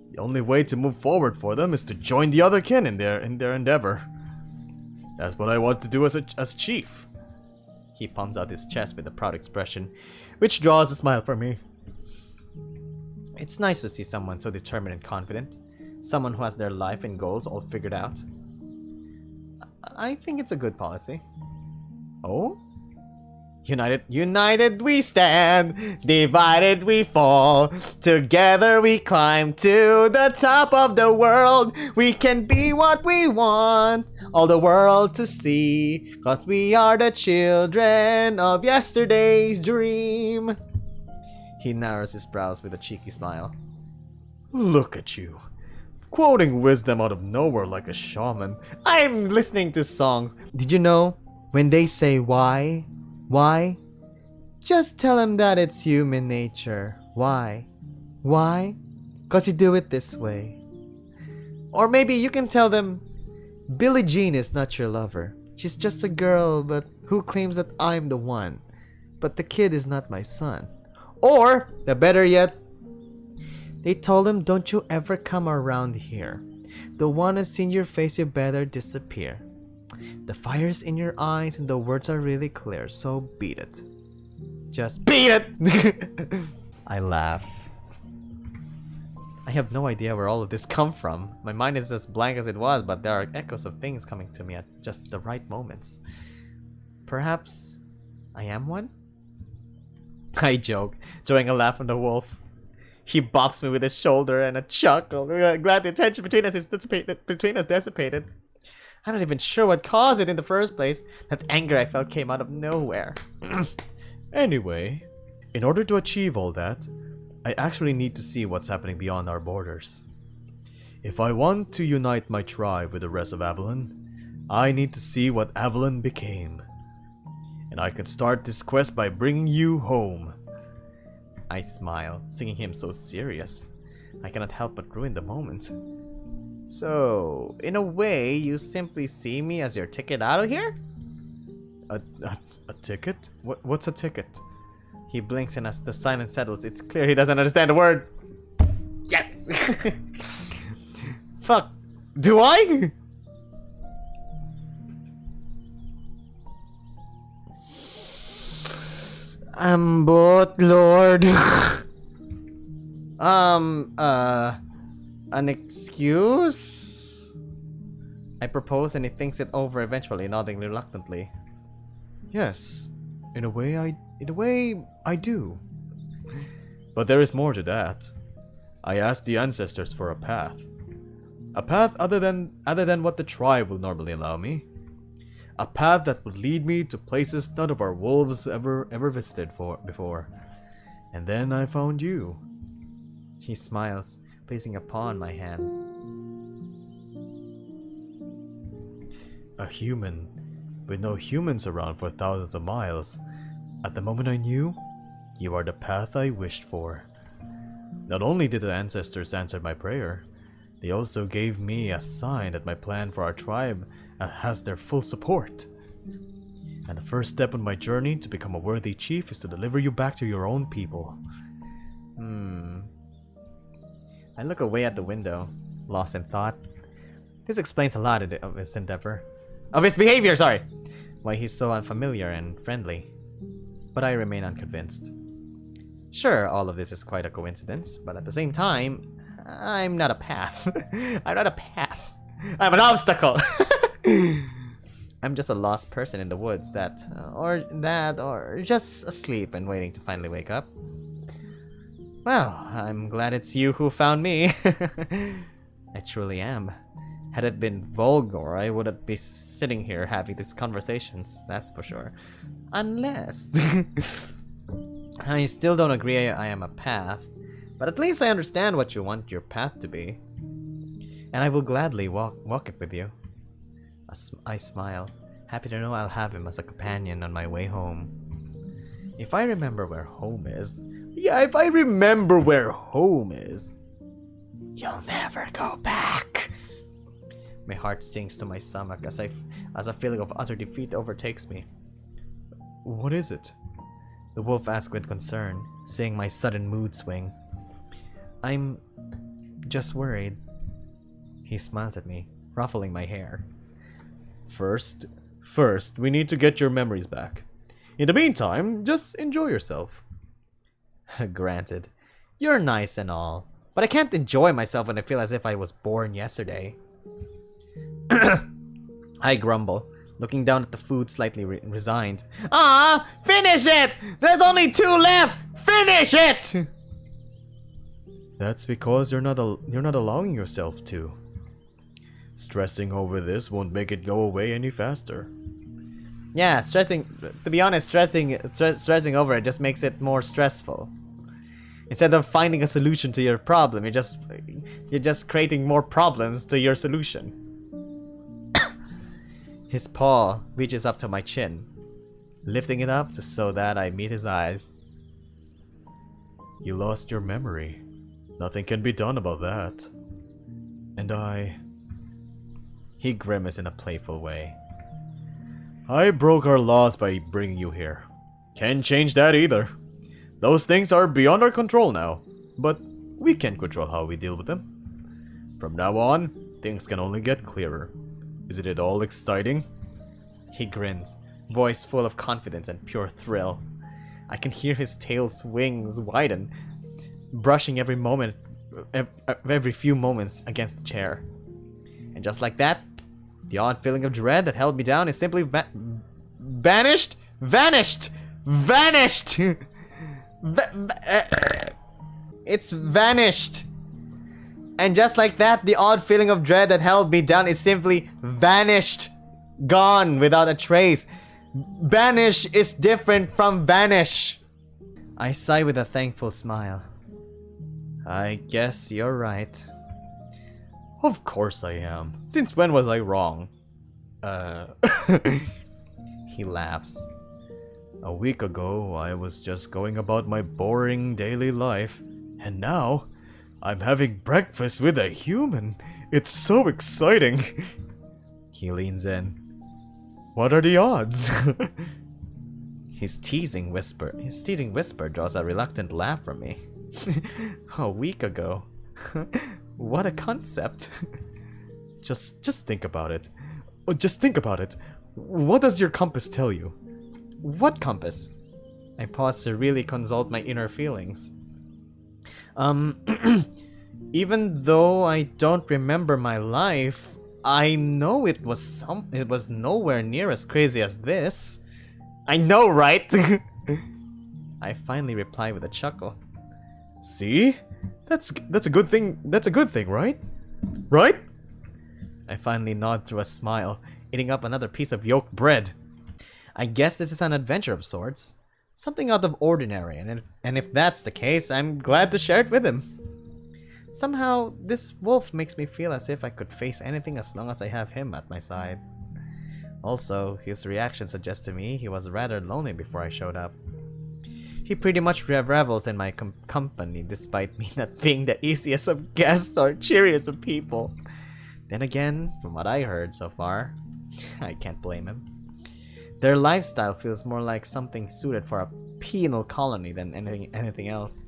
The only way to move forward for them is to join the other kin in their endeavor. That's what I want to do as chief. He pumps out his chest with a proud expression, which draws a smile from me. It's nice to see someone so determined and confident. Someone who has their life and goals all figured out. I think it's a good policy. Oh? United we stand, divided we fall. Together we climb to the top of the world. We can be what we want, all the world to see. 'Cause we are the children of yesterday's dream. He narrows his brows with a cheeky smile. Look at you, quoting wisdom out of nowhere like a shaman. I'm listening to songs. Did you know, when they say why? Just tell them that it's human nature. Why? 'Cause you do it this way. Or maybe you can tell them, Billie Jean is not your lover. She's just a girl, but who claims that I'm the one? But the kid is not my son. Or, the better yet, they told him, don't you ever come around here. The one has seen your face, you better disappear. The fire's in your eyes and the words are really clear, so beat it. Just beat it! I laugh. I have no idea where all of this come from. My mind is as blank as it was, but there are echoes of things coming to me at just the right moments. Perhaps I am one? I joke, throwing a laugh on the wolf. He bops me with his shoulder and a chuckle. Glad the tension between us dissipated. I'm not even sure what caused it in the first place. That anger I felt came out of nowhere. Anyway, in order to achieve all that, I actually need to see what's happening beyond our borders. If I want to unite my tribe with the rest of Avalon, I need to see what Avalon became. And I can start this quest by bringing you home. I smile, seeing him so serious. I cannot help but ruin the moment. So, in a way, you simply see me as your ticket out of here? A ticket? What's a ticket? He blinks, and as the silence settles, it's clear he doesn't understand a word. Yes! Fuck. Do I? I'm both, Lord. An excuse? I propose and he thinks it over eventually, nodding reluctantly. Yes, in a way I do. But there is more to that. I asked the ancestors for a path. A path other than what the tribe will normally allow me. A path that would lead me to places none of our wolves ever visited before. And then I found you. He smiles, placing a paw on my hand. A human, with no humans around for thousands of miles. At the moment I knew, you are the path I wished for. Not only did the ancestors answer my prayer, they also gave me a sign that my plan for our tribe has their full support. And the first step on my journey to become a worthy chief is to deliver you back to your own people. I look away at the window, lost in thought. This explains a lot of his endeavor. Of his behavior, sorry! Why he's so unfamiliar and friendly. But I remain unconvinced. Sure, all of this is quite a coincidence, but at the same time, I'm not a path. I'm not a path. I'm an obstacle! I'm just a lost person in the woods or just asleep and waiting to finally wake up. Well, I'm glad it's you who found me. I truly am. Had it been Volgor, I wouldn't be sitting here having these conversations, that's for sure. Unless... I still don't agree I am a path, but at least I understand what you want your path to be. And I will gladly walk it with you. I smile, happy to know I'll have him as a companion on my way home. If I remember where home is... Yeah, if I remember where home is... You'll never go back! My heart sinks to my stomach as a feeling of utter defeat overtakes me. What is it? The wolf asked with concern, seeing my sudden mood swing. I'm just worried. He smiles at me, ruffling my hair. First, we need to get your memories back. In the meantime, just enjoy yourself. Granted. You're nice and all, but I can't enjoy myself when I feel as if I was born yesterday. I grumble, looking down at the food slightly resigned. Ah, finish it! There's only 2 left! Finish it! That's because you're not allowing yourself to. Stressing over this won't make it go away any faster. Yeah, to be honest, stressing over it just makes it more stressful. Instead of finding a solution to your problem, you're just creating more problems to your solution. His paw reaches up to my chin, lifting it up so that I meet his eyes. You lost your memory. Nothing can be done about that. And He grimaced in a playful way. I broke our laws by bringing you here. Can't change that either. Those things are beyond our control now, but we can control how we deal with them. From now on, things can only get clearer. Isn't it all exciting? He grins, voice full of confidence and pure thrill. I can hear his tail's wings widen, brushing every few moments against the chair. And just like that, the odd feeling of dread that held me down is simply vanished! It's vanished! And just like that, the odd feeling of dread that held me down is simply vanished. Gone without a trace. Banish is different from vanish. I sigh with a thankful smile. I guess you're right. Of course I am. Since when was I wrong? He laughs. A week ago, I was just going about my boring daily life, and now I'm having breakfast with a human. It's so exciting. He leans in. What are the odds? His teasing whisper draws a reluctant laugh from me. A week ago. What a concept. Just think about it. Just think about it. What does your compass tell you? What compass? I pause to really consult my inner feelings. Even though I don't remember my life, I know it was nowhere near as crazy as this. I know, right? I finally replied with a chuckle. See? That's a good thing. That's a good thing, right? Right? I finally nod through a smile, eating up another piece of yolk bread. I guess this is an adventure of sorts. Something out of ordinary, and if that's the case, I'm glad to share it with him. Somehow, this wolf makes me feel as if I could face anything as long as I have him at my side. Also, his reaction suggests to me he was rather lonely before I showed up. He pretty much revels in my company despite me not being the easiest of guests or cheeriest of people. Then again, from what I heard so far, I can't blame him. Their lifestyle feels more like something suited for a penal colony than anything else.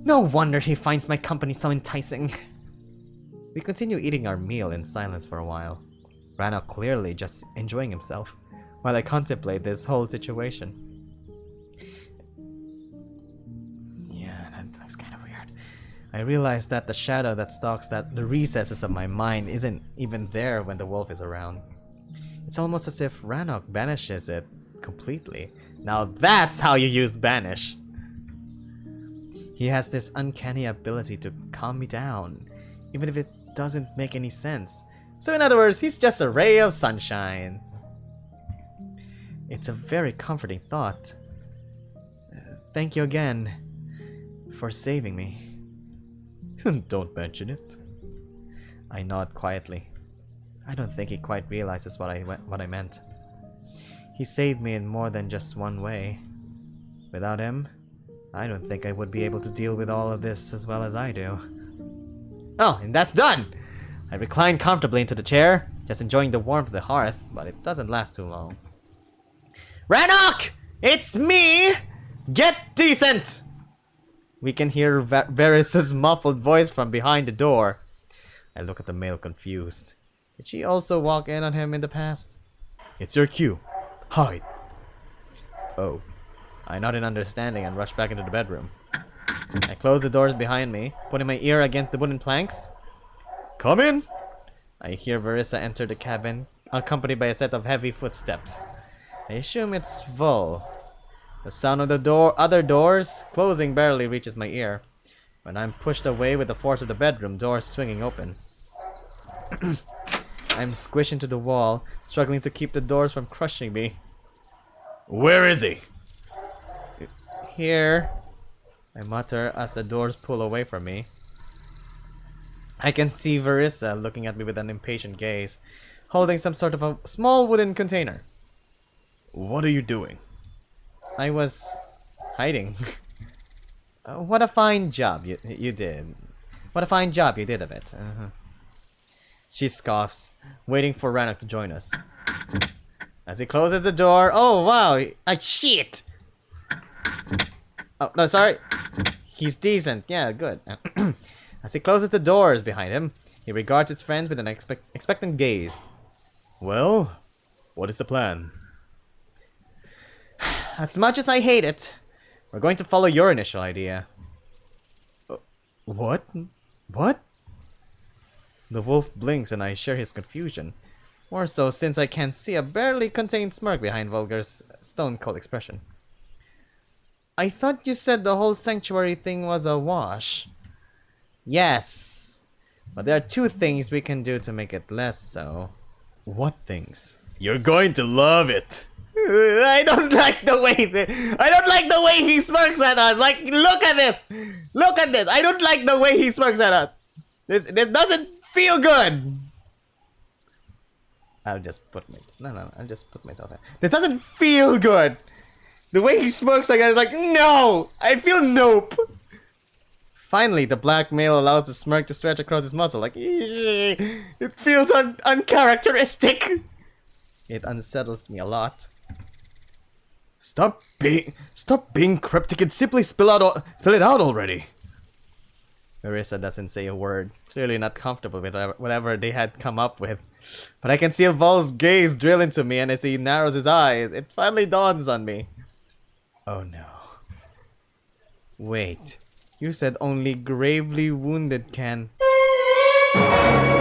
No wonder he finds my company so enticing. We continue eating our meal in silence for a while. Ranok clearly just enjoying himself, while I contemplate this whole situation. Yeah, that looks kind of weird. I realize that the shadow that stalks the recesses of my mind isn't even there when the wolf is around. It's almost as if Ranok banishes it completely. Now that's how you use banish! He has this uncanny ability to calm me down, even if it doesn't make any sense. So in other words, he's just a ray of sunshine. It's a very comforting thought. Thank you again for saving me. Don't mention it. I nod quietly. I don't think he quite realizes what I meant. He saved me in more than just one way. Without him, I don't think I would be able to deal with all of this as well as I do. Oh, and that's done! I recline comfortably into the chair, just enjoying the warmth of the hearth, but it doesn't last too long. Ranok! It's me! Get decent! We can hear Varys' muffled voice from behind the door. I look at the male confused. Did she also walk in on him in the past? It's your cue. Hide. Oh. I nod in understanding and rush back into the bedroom. I close the doors behind me, putting my ear against the wooden planks. Come in! I hear Verissa enter the cabin, accompanied by a set of heavy footsteps. I assume it's Vol. The sound of the other doors closing barely reaches my ear, when I'm pushed away with the force of the bedroom door swinging open. I'm squished into the wall, struggling to keep the doors from crushing me. Where is he? Here, I mutter as the doors pull away from me. I can see Verissa looking at me with an impatient gaze, holding some sort of a small wooden container. What are you doing? I was hiding. What a fine job you did. What a fine job you did of it. She scoffs, waiting for Ranok to join us. As he closes the door, oh wow, shit! Oh, no, sorry. He's decent, yeah, good. As he closes the doors behind him, he regards his friends with an expectant gaze. Well, what is the plan? As much as I hate it, we're going to follow your initial idea. What? What? The wolf blinks and I share his confusion. More so since I can see a barely contained smirk behind Volgar's stone-cold expression. I thought you said the whole sanctuary thing was a wash. Yes, but there are two things we can do to make it less so. What things? You're going to love it. I don't like the way he smirks at us. Like, look at this. Look at this. I don't like the way he smirks at us. This doesn't feel good. I'll just put myself in. This doesn't feel good. The way he smirks like that is like, no! I feel nope! Finally, the black male allows the smirk to stretch across his muzzle like, it feels uncharacteristic! It unsettles me a lot. Stop being cryptic and simply spill it out already. Marissa doesn't say a word, clearly not comfortable with whatever they had come up with. But I can see Vol's gaze drill into me, and as he narrows his eyes, it finally dawns on me. Oh no. Wait, you said only gravely wounded can...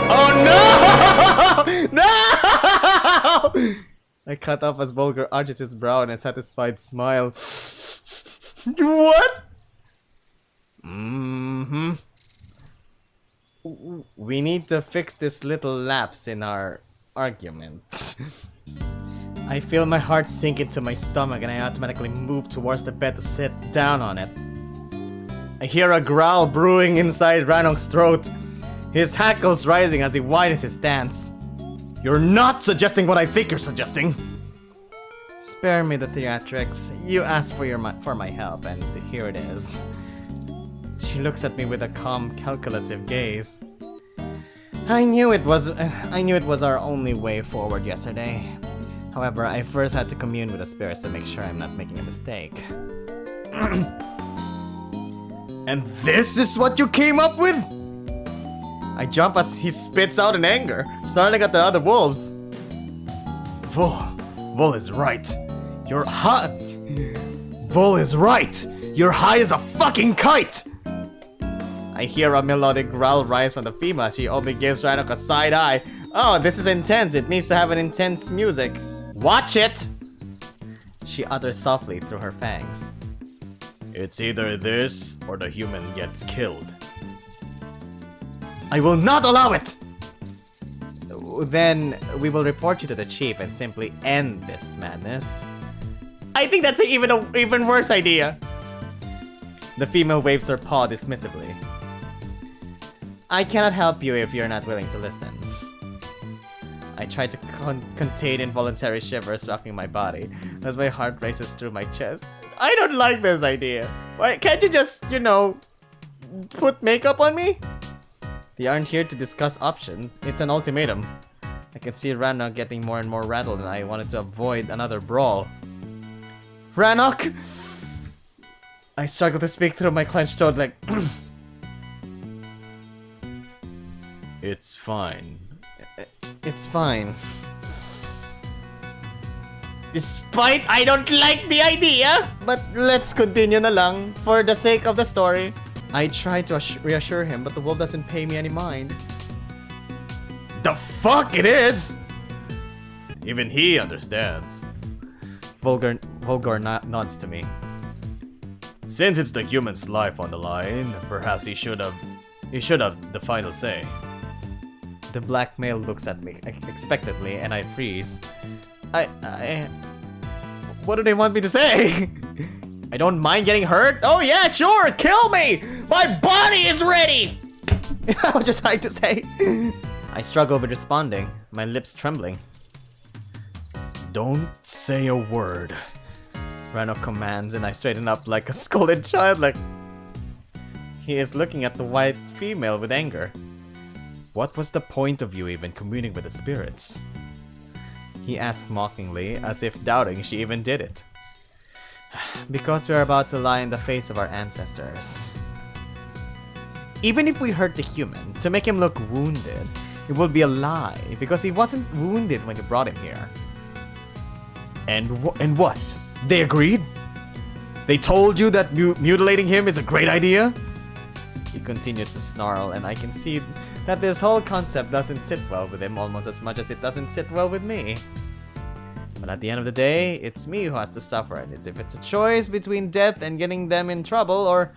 Oh no! No! I cut off as Volgar arches his brow in a satisfied smile. What? Mm-hmm. We need to fix this little lapse in our argument. I feel my heart sink into my stomach and I automatically move towards the bed to sit down on it. I hear a growl brewing inside Ranok's throat, his hackles rising as he widens his stance. You're not suggesting what I think you're suggesting! Spare me the theatrics. You asked for my help, and here it is. She looks at me with a calm, calculative gaze. I knew it was our only way forward yesterday. However, I first had to commune with the spirits to make sure I'm not making a mistake. And this is what you came up with? I jump as he spits out in anger, snarling at the other wolves. Vol is right. You're high. Vol is right. You're high as a fucking kite. I hear a melodic growl rise from the female. She only gives Ranok a side eye. Oh, this is intense. It needs to have an intense music. Watch it! She utters softly through her fangs. It's either this or the human gets killed. I will not allow it! Then we will report you to the chief and simply end this madness. I think that's an even worse idea. The female waves her paw dismissively. I cannot help you if you're not willing to listen. I try to contain involuntary shivers rocking my body as my heart races through my chest. I don't like this idea. Why can't you just, put makeup on me? They aren't here to discuss options. It's an ultimatum. I can see Ranok getting more and more rattled and I wanted to avoid another brawl. Ranok! I struggle to speak through my clenched throat like... It's fine. It's fine. Despite I don't like the idea, but let's continue na lang for the sake of the story. I try to reassure him, but the wolf doesn't pay me any mind. The fuck it is! Even he understands. Volgar nods to me. Since it's the human's life on the line, perhaps he should have the final say. The black male looks at me expectantly and I freeze. What do they want me to say? I don't mind getting hurt. Oh yeah, sure, kill me! My body is ready! Is that what you're trying to say? I struggle with responding, my lips trembling. Don't say a word. Ranok commands and I straighten up like a scolded child like... He is looking at the white female with anger. What was the point of you even communing with the spirits? He asked mockingly, as if doubting she even did it. Because we are about to lie in the face of our ancestors. Even if we hurt the human, to make him look wounded, it will be a lie, because he wasn't wounded when you brought him here. And what? They agreed? They told you that mutilating him is a great idea? He continues to snarl, and I can see that this whole concept doesn't sit well with him almost as much as it doesn't sit well with me. But at the end of the day, it's me who has to suffer, and if it's a choice between death and getting them in trouble, or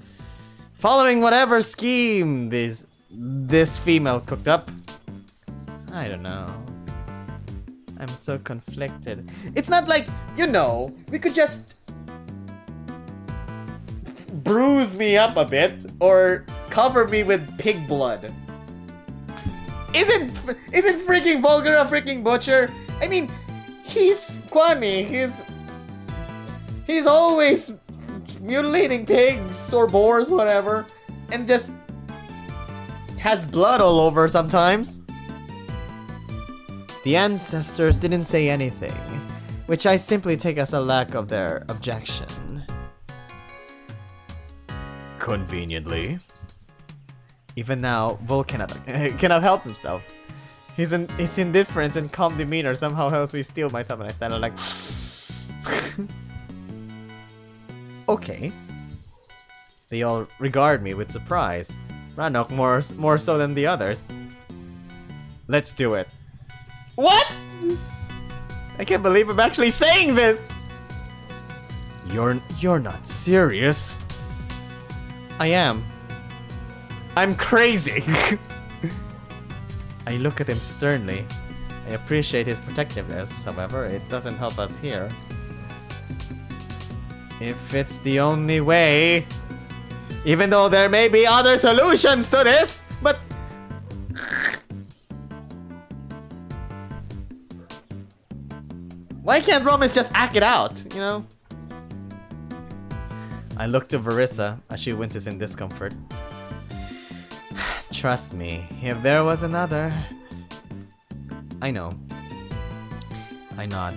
following whatever scheme this female cooked up, I don't know. I'm so conflicted. It's not like, we could just bruise me up a bit or cover me with pig blood. Isn't freaking Volgar a freaking butcher? I mean, he's funny. He's always mutilating pigs or boars, whatever, and just has blood all over sometimes. The ancestors didn't say anything, which I simply take as a lack of their objection. Conveniently. Even now, Vol cannot help himself. His indifference and calm demeanor somehow helps me steel myself, and I stand there like... Okay. They all regard me with surprise. Ranok more so than the others. Let's do it. What? I can't believe I'm actually saying this! You're not serious. I am. I'm crazy! I look at him sternly. I appreciate his protectiveness, however, it doesn't help us here. If it's the only way, even though there may be other solutions to this, but... Why can't Romans just act it out, you know? I look to Verissa as she winces in discomfort. Trust me, if there was another... I know. I nod.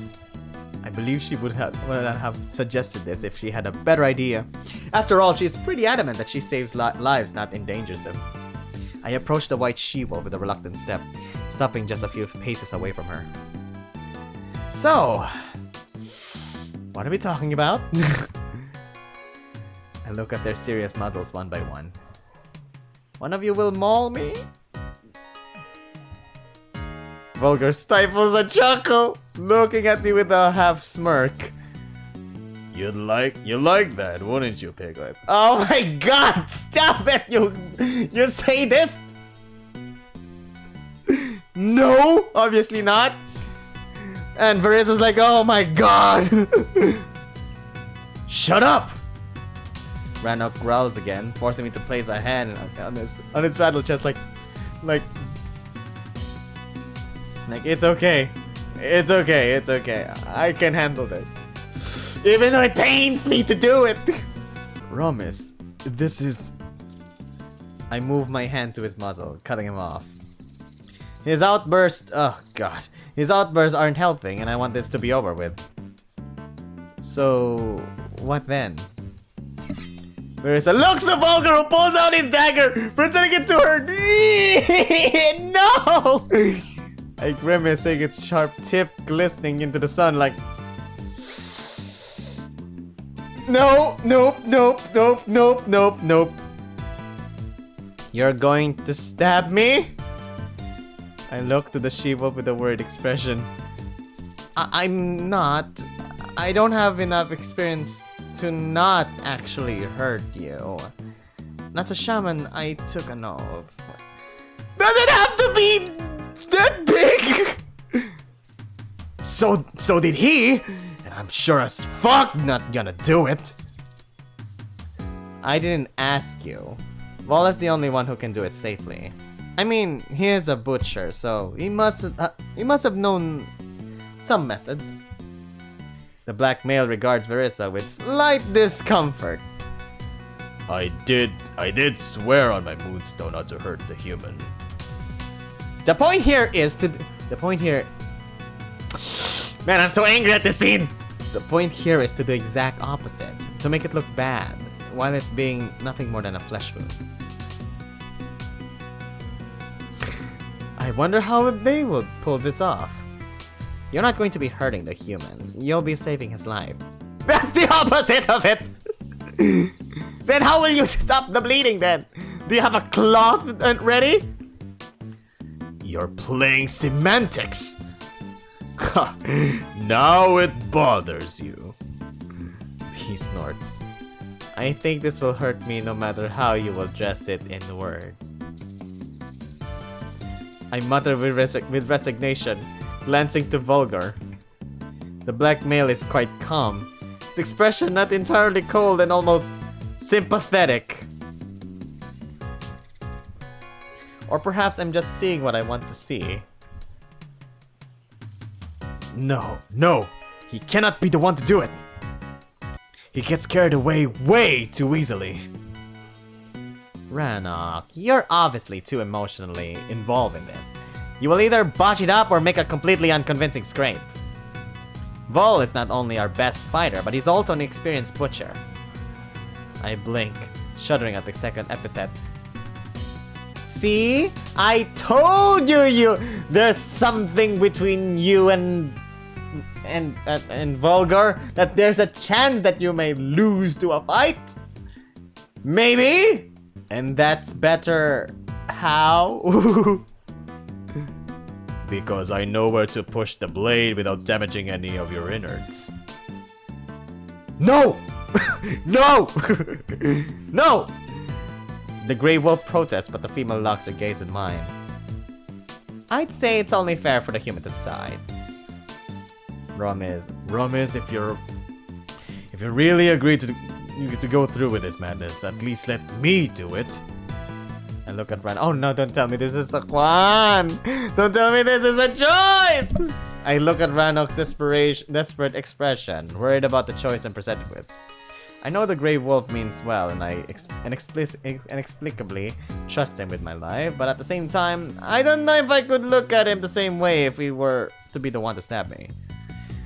I believe she would not have suggested this if she had a better idea. After all, she is pretty adamant that she saves lives, not endangers them. I approach the white she-wolf with a reluctant step, stopping just a few paces away from her. So, what are we talking about? I look at their serious muzzles one by one. One of you will maul me? Vulgar stifles a chuckle, looking at me with a half smirk. You like that, wouldn't you, Piglet? Oh my god! Stop it! You say this? No! Obviously not! And Verissa's like, oh my god! Shut up! Rannoch growls again, forcing me to place a hand on his rattle chest like it's okay. It's okay, it's okay. I can handle this. Even though it pains me to do it! Ramis, this is... I move my hand to his muzzle, cutting him off. His outburst... Oh god. His outbursts aren't helping, and I want this to be over with. So... what then? Verissa looks so vulgar who pulls out his dagger, pretending it to her. No! I grimace, seeing its sharp tip glistening into the sun like... Nope. You're going to stab me? I look to the she-wolf with a worried expression. I'm not. I don't have enough experience to not actually hurt you. As a shaman, I took an oath. Does it have to be that big? So did he, and I'm sure as fuck not gonna do it. I didn't ask you. Vol is the only one who can do it safely. I mean, he is a butcher, so he must have known some methods. The black male regards Verissa with slight discomfort. I did swear on my moonstone not to hurt the human. The point here is to... Man, I'm so angry at this scene! The point here is to do the exact opposite. To make it look bad, while it being nothing more than a flesh wound. I wonder how they will pull this off. You're not going to be hurting the human. You'll be saving his life. That's the opposite of it! Then how will you stop the bleeding then? Do you have a cloth ready? You're playing semantics! Now it bothers you. He snorts. I think this will hurt me no matter how you will dress it in words. I mutter with resignation, glancing to Vulgar. The black male is quite calm, its expression not entirely cold and almost sympathetic. Or perhaps I'm just seeing what I want to see. No, he cannot be the one to do it. He gets carried away way too easily. Rannoch, you're obviously too emotionally involved in this. You will either botch it up or make a completely unconvincing scrape. Vol is not only our best fighter, but he's also an experienced butcher. I blink, shuddering at the second epithet. See? I told you there's something between you and Vulgar, that there's a chance that you may lose to a fight. Maybe? And that's better how? Because I know where to push the blade without damaging any of your innards. No! No! No! The Grey Wolf protests, but the female locks her gaze with mine. I'd say it's only fair for the human to decide. Romiz, if you really agree to go through with this madness, at least let me do it. I look at Ran. Oh no, don't tell me this is a Kwan! Don't tell me this is a choice! I look at Ranok's desperate expression, worried about the choice I'm presented with. I know the Grey Wolf means well, and I inexplicably trust him with my life, but at the same time, I don't know if I could look at him the same way if he were to be the one to stab me.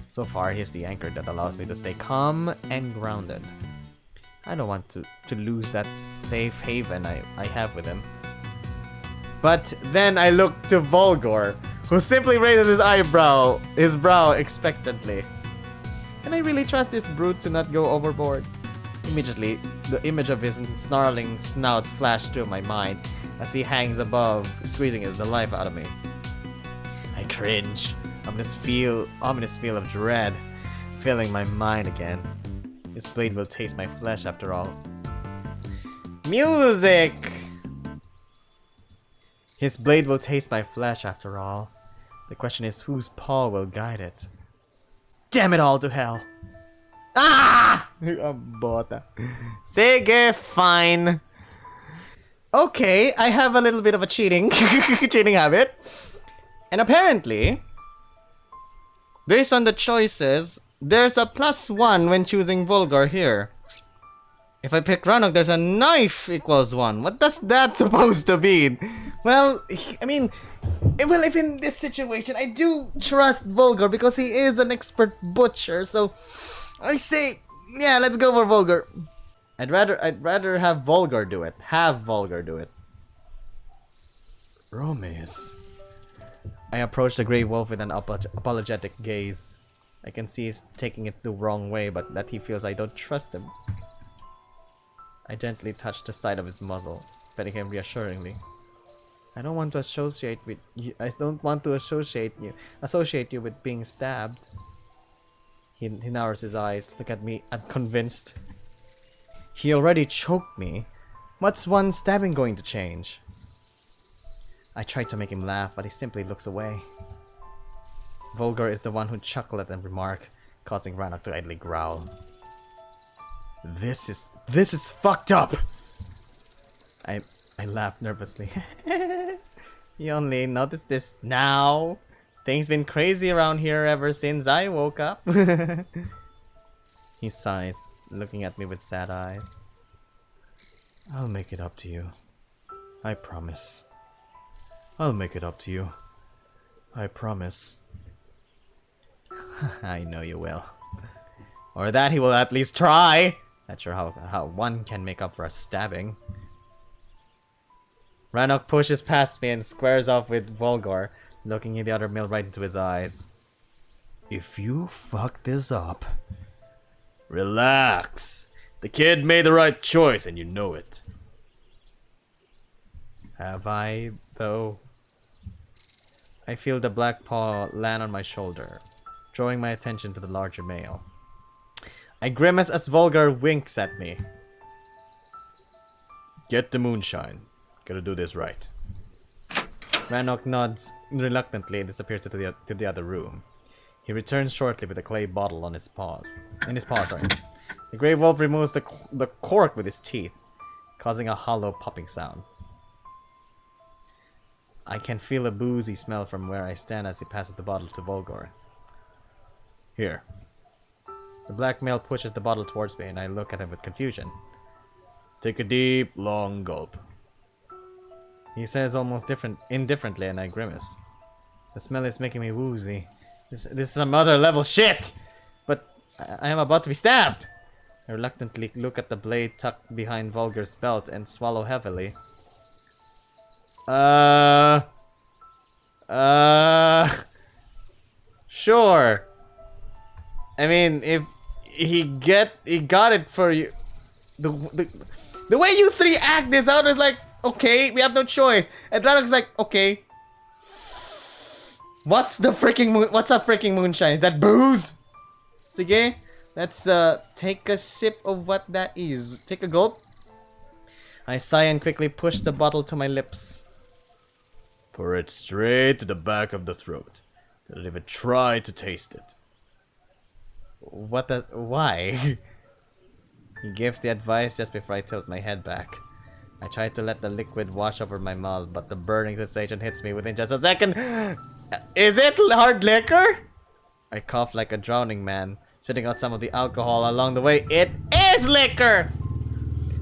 So far, he's the anchor that allows me to stay calm and grounded. I don't want to lose that safe haven I have with him. But then I look to Volgor, who simply raises his brow expectantly. Can I really trust this brute to not go overboard? Immediately, the image of his snarling snout flashed through my mind as he hangs above, squeezing the life out of me. I cringe. Ominous feel of dread filling my mind again. His blade will taste my flesh after all. Music! His blade will taste my flesh after all. The question is whose paw will guide it. Damn it all to hell! Ah! Bota. Sige, fine. Okay, I have a little bit of a cheating habit. And apparently, based on the choices, there's a +1 when choosing Volgar here. If I pick Ranok, there's a knife equals 1. What does that supposed to mean? Well, I mean, if in this situation, I do trust Volgar because he is an expert butcher, so I say, yeah, let's go for Volgar. I'd rather have Volgar do it. Romiz. I approach the Grey Wolf with an apologetic gaze. I can see he's taking it the wrong way, but that he feels I don't trust him. I gently touch the side of his muzzle, petting him reassuringly. I don't want to associate you with being stabbed. He narrows his eyes, look at me, unconvinced. He already choked me. What's one stabbing going to change? I try to make him laugh, but he simply looks away. Volgar is the one who chuckled at the remark, causing Ranok to idly growl. This is fucked up! I laugh nervously. You only noticed this now? Things been crazy around here ever since I woke up. He sighs, looking at me with sad eyes. I'll make it up to you. I promise. I'll make it up to you. I promise. I know you will. Or that he will at least try. Not sure how one can make up for a stabbing. Ranok pushes past me and squares off with Volgar, looking the other male right into his eyes. If you fuck this up... Relax. The kid made the right choice and you know it. Have I, though? I feel the black paw land on my shoulder, drawing my attention to the larger male. I grimace as Volgar winks at me. Get the moonshine. Gotta do this right. Ranok nods reluctantly and disappears to the other room. He returns shortly with a clay bottle on his paws. The Grey Wolf removes the cork with his teeth, causing a hollow popping sound. I can feel a boozy smell from where I stand as he passes the bottle to Volgar. Here. The black male pushes the bottle towards me and I look at him with confusion. Take a deep, long gulp. He says almost indifferently and I grimace. The smell is making me woozy. This is some other level shit! But I am about to be stabbed! I reluctantly look at the blade tucked behind Volgar's belt and swallow heavily. Sure. I mean, if he got it for you. The way you three act this out is like, okay, we have no choice. And Ranok's like, okay. What's the freaking moon? What's a freaking moonshine? Is that booze? Sige, let's take a sip of what that is. Take a gulp. I sigh and quickly push the bottle to my lips. Pour it straight to the back of the throat. Don't even try to taste it. What the? Why? He gives the advice just before I tilt my head back. I try to let the liquid wash over my mouth, but the burning sensation hits me within just a second. Is it hard liquor? I cough like a drowning man, spitting out some of the alcohol along the way. It is liquor!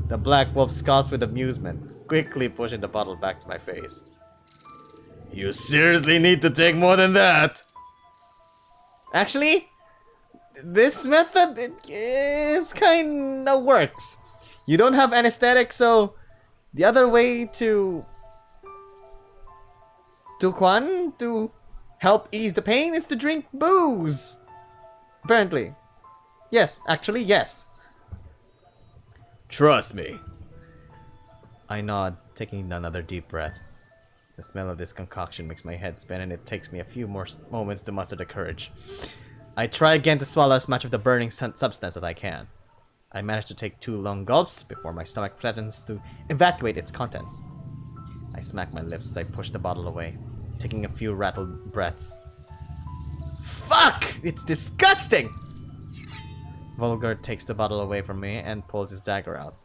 The black wolf scoffs with amusement, quickly pushing the bottle back to my face. You seriously need to take more than that! Actually, this method is kinda works. You don't have anesthetic, so the other way to help ease the pain is to drink booze. Apparently. Yes, actually, yes. Trust me. I nod, taking another deep breath. The smell of this concoction makes my head spin, and it takes me a few more moments to muster the courage. I try again to swallow as much of the burning substance as I can. I manage to take 2 long gulps before my stomach threatens to evacuate its contents. I smack my lips as I push the bottle away, taking a few rattled breaths. Fuck! It's disgusting! Volgar takes the bottle away from me and pulls his dagger out.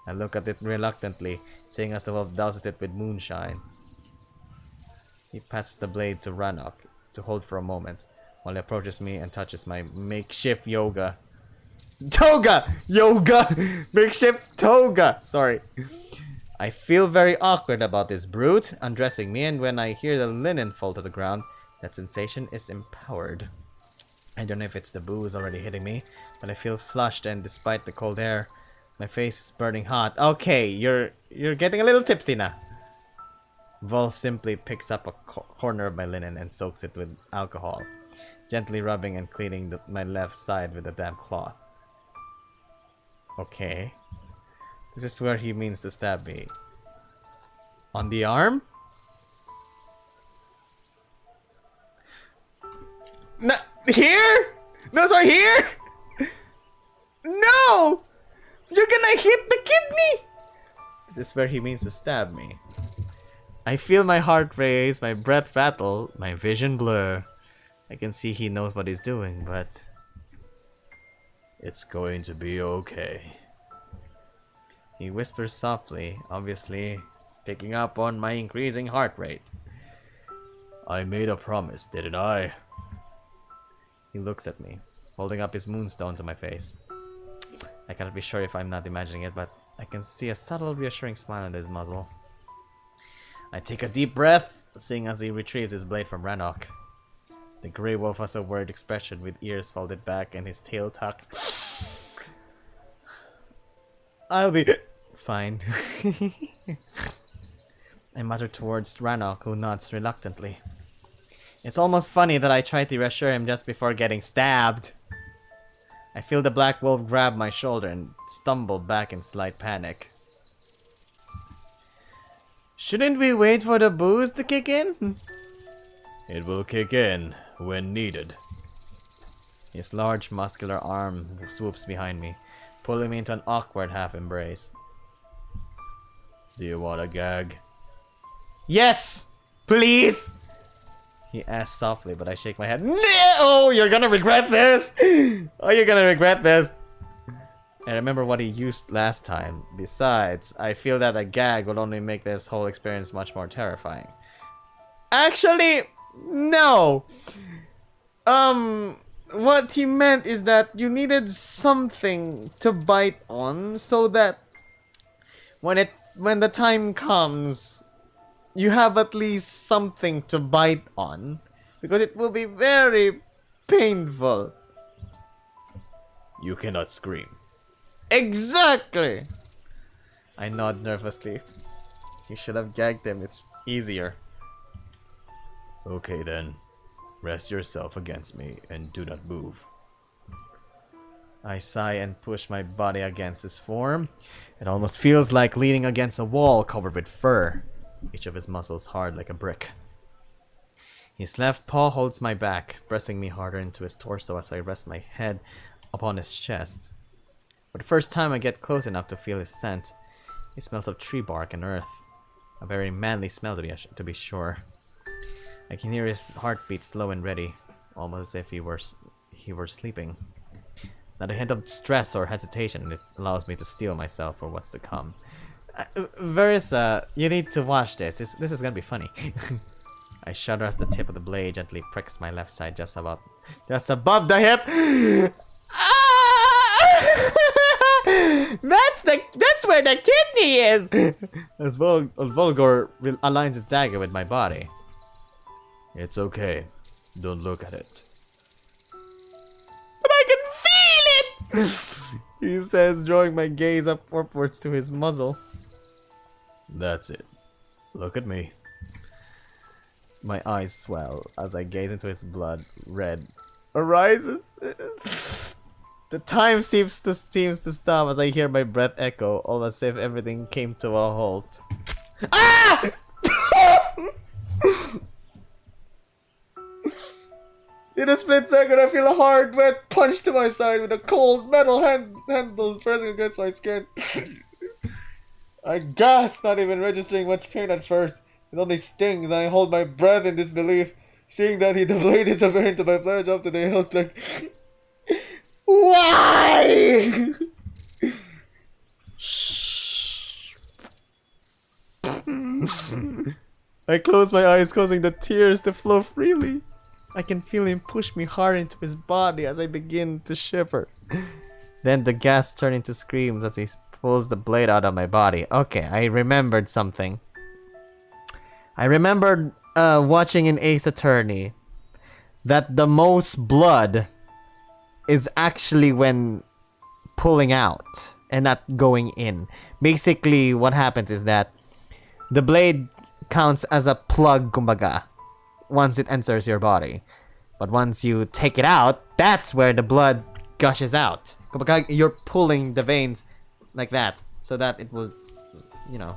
I look at it reluctantly, seeing as the wolf douses it with moonshine. He passes the blade to Ranok to hold for a moment, while he approaches me and touches my makeshift yoga. Toga! Yoga! Makeshift toga! Sorry. I feel very awkward about this brute undressing me, and when I hear the linen fall to the ground, that sensation is empowered. I don't know if it's the booze already hitting me, but I feel flushed, and despite the cold air, my face is burning hot. Okay, you're getting a little tipsy now. Vol simply picks up a corner of my linen and soaks it with alcohol, gently rubbing and cleaning my left side with a damp cloth. Okay. This is where he means to stab me. On the arm? No, here? No, sorry, here? No! You're gonna hit the kidney! This is where he means to stab me. I feel my heart race, my breath rattle, my vision blur. I can see he knows what he's doing, but it's going to be okay. He whispers softly, obviously picking up on my increasing heart rate. I made a promise, didn't I? He looks at me, holding up his moonstone to my face. I cannot be sure if I'm not imagining it, but I can see a subtle, reassuring smile on his muzzle. I take a deep breath, seeing as he retrieves his blade from Ranok. The grey wolf has a worried expression with ears folded back and his tail tucked. I'll be fine. I mutter towards Ranok, who nods reluctantly. It's almost funny that I try to reassure him just before getting stabbed. I feel the black wolf grab my shoulder and stumble back in slight panic. Shouldn't we wait for the booze to kick in? It will kick in when needed. His large muscular arm swoops behind me, pulling me into an awkward half embrace. Do you want a gag? Yes! Please! He asks softly, but I shake my head. No! Oh, you're gonna regret this! Oh, you're gonna regret this! I remember what he used last time. Besides, I feel that a gag would only make this whole experience much more terrifying. Actually, no! What he meant is that you needed something to bite on so that when the time comes, you have at least something to bite on, because it will be very painful. You cannot scream. Exactly! I nod nervously. You should have gagged him, it's easier. Okay then. Rest yourself against me and do not move. I sigh and push my body against his form. It almost feels like leaning against a wall covered with fur, each of his muscles hard like a brick. His left paw holds my back, pressing me harder into his torso as I rest my head upon his chest. For the first time I get close enough to feel his scent. It smells of tree bark and earth. A very manly smell to be sure. I can hear his heartbeat slow and ready, almost as if he were sleeping. Not a hint of stress or hesitation. It allows me to steel myself for what's to come. Verissa, you need to watch this. This is gonna be funny. I shudder as the tip of the blade gently pricks my left side just above the hip. Ah! That's where the kidney is. As Volgor aligns his dagger with my body. It's okay. Don't look at it. But I can feel it! He says, drawing my gaze upwards to his muzzle. That's it. Look at me. My eyes swell as I gaze into his blood. Red arises. The time seems to stop as I hear my breath echo, almost as if everything came to a halt. Ah! In a split second, I feel a hard, wet punch to my side with a cold metal handle pressing against my skin. I gasp, not even registering much pain at first. It only stings, and I hold my breath in disbelief. Seeing that he deflated the vein to my flesh up to the hilt, like, why? Shh. I close my eyes, causing the tears to flow freely. I can feel him push me hard into his body as I begin to shiver. Then the gasps turn into screams as he pulls the blade out of my body. Okay, I remembered something. I remembered watching in Ace Attorney that the most blood is actually when pulling out and not going in. Basically, what happens is that the blade counts as a plug, kumbaga, once it enters your body. But once you take it out, that's where the blood gushes out. Kumbaga, you're pulling the veins like that so that it will, you know.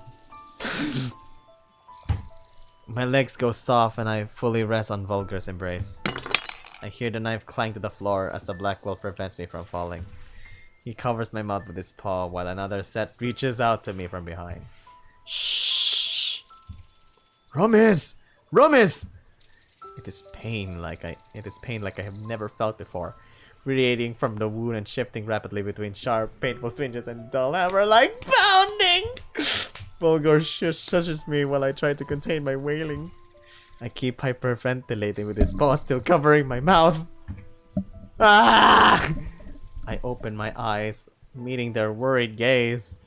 My legs go soft and I fully rest on Vulgar's embrace. I hear the knife clang to the floor as the black wolf prevents me from falling. He covers my mouth with his paw while another set reaches out to me from behind. Shh! Romis! Romis! It is pain like I have never felt before, radiating from the wound and shifting rapidly between sharp, painful twinges and dull hammer-like pounding. Bulgur shushes me while I try to contain my wailing. I keep hyperventilating with his paw still covering my mouth. Ah! I open my eyes, meeting their worried gazes.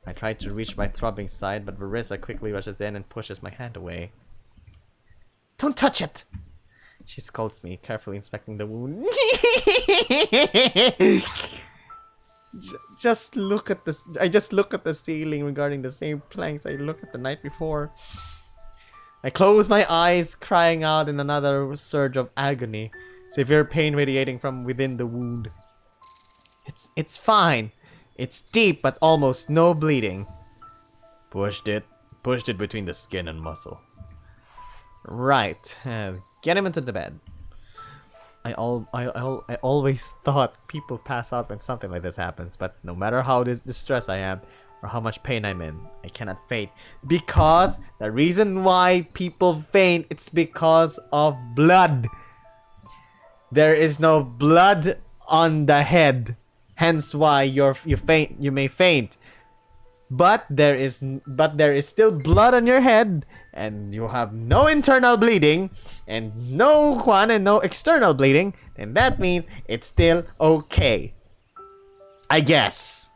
I try to reach my throbbing side, but Verissa quickly rushes in and pushes my hand away. Don't touch it! She scolds me, carefully inspecting the wound. Just look at this. I just look at the ceiling regarding the same planks I looked at the night before. I close my eyes, crying out in another surge of agony, severe pain radiating from within the wound. It's fine. It's deep, but almost no bleeding. Pushed it between the skin and muscle. Right. Get him into the bed. I always thought people pass out when something like this happens, but no matter how distressed I am or how much pain I'm in, I cannot faint. Because the reason why people faint, it's because of blood. There is no blood on the head, hence why you may faint. But there is still blood on your head, and you have no internal bleeding, and no external bleeding, and that means it's still okay. I guess.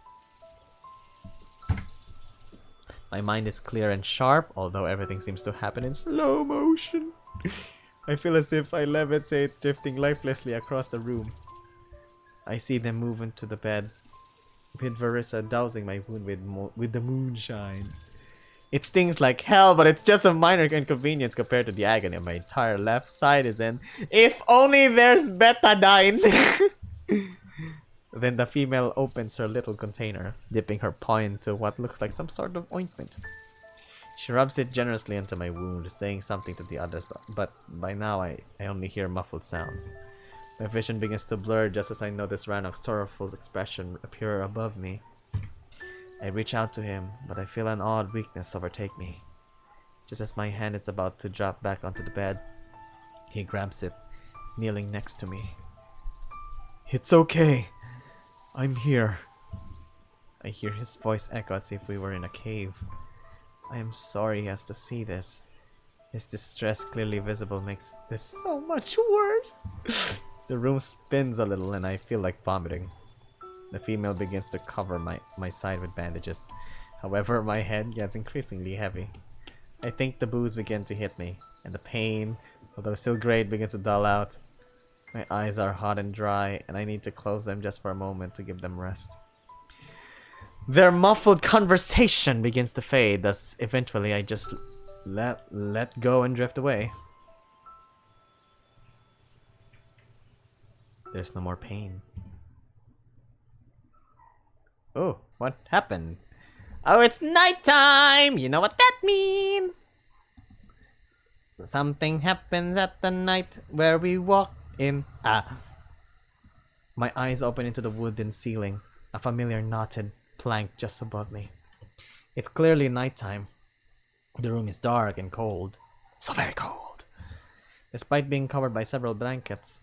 My mind is clear and sharp, although everything seems to happen in slow motion. I feel as if I levitate, drifting lifelessly across the room. I see them move into the bed, with Verissa dousing my wound with the moonshine. It stings like hell, but it's just a minor inconvenience compared to the agony my entire left side is in. If only there's betadine! Then the female opens her little container, dipping her paw into what looks like some sort of ointment. She rubs it generously into my wound, saying something to the others, but by now I only hear muffled sounds. My vision begins to blur just as I notice Rannoch's sorrowful expression appear above me. I reach out to him, but I feel an odd weakness overtake me. Just as my hand is about to drop back onto the bed, he grabs it, kneeling next to me. It's okay. I'm here. I hear his voice echo as if we were in a cave. I am sorry he has to see this. His distress, clearly visible, makes this so much worse. The room spins a little and I feel like vomiting. The female begins to cover my side with bandages. However, my head gets increasingly heavy. I think the booze begin to hit me, and the pain, although still great, begins to dull out. My eyes are hot and dry, and I need to close them just for a moment to give them rest. Their muffled conversation begins to fade, thus eventually I just let go and drift away. There's no more pain. Oh, what happened? Oh, it's nighttime! You know what that means! Something happens at the night where we walk in. My eyes open into the wooden ceiling, a familiar knotted plank just above me. It's clearly nighttime. The room is dark and cold. So very cold. Despite being covered by several blankets,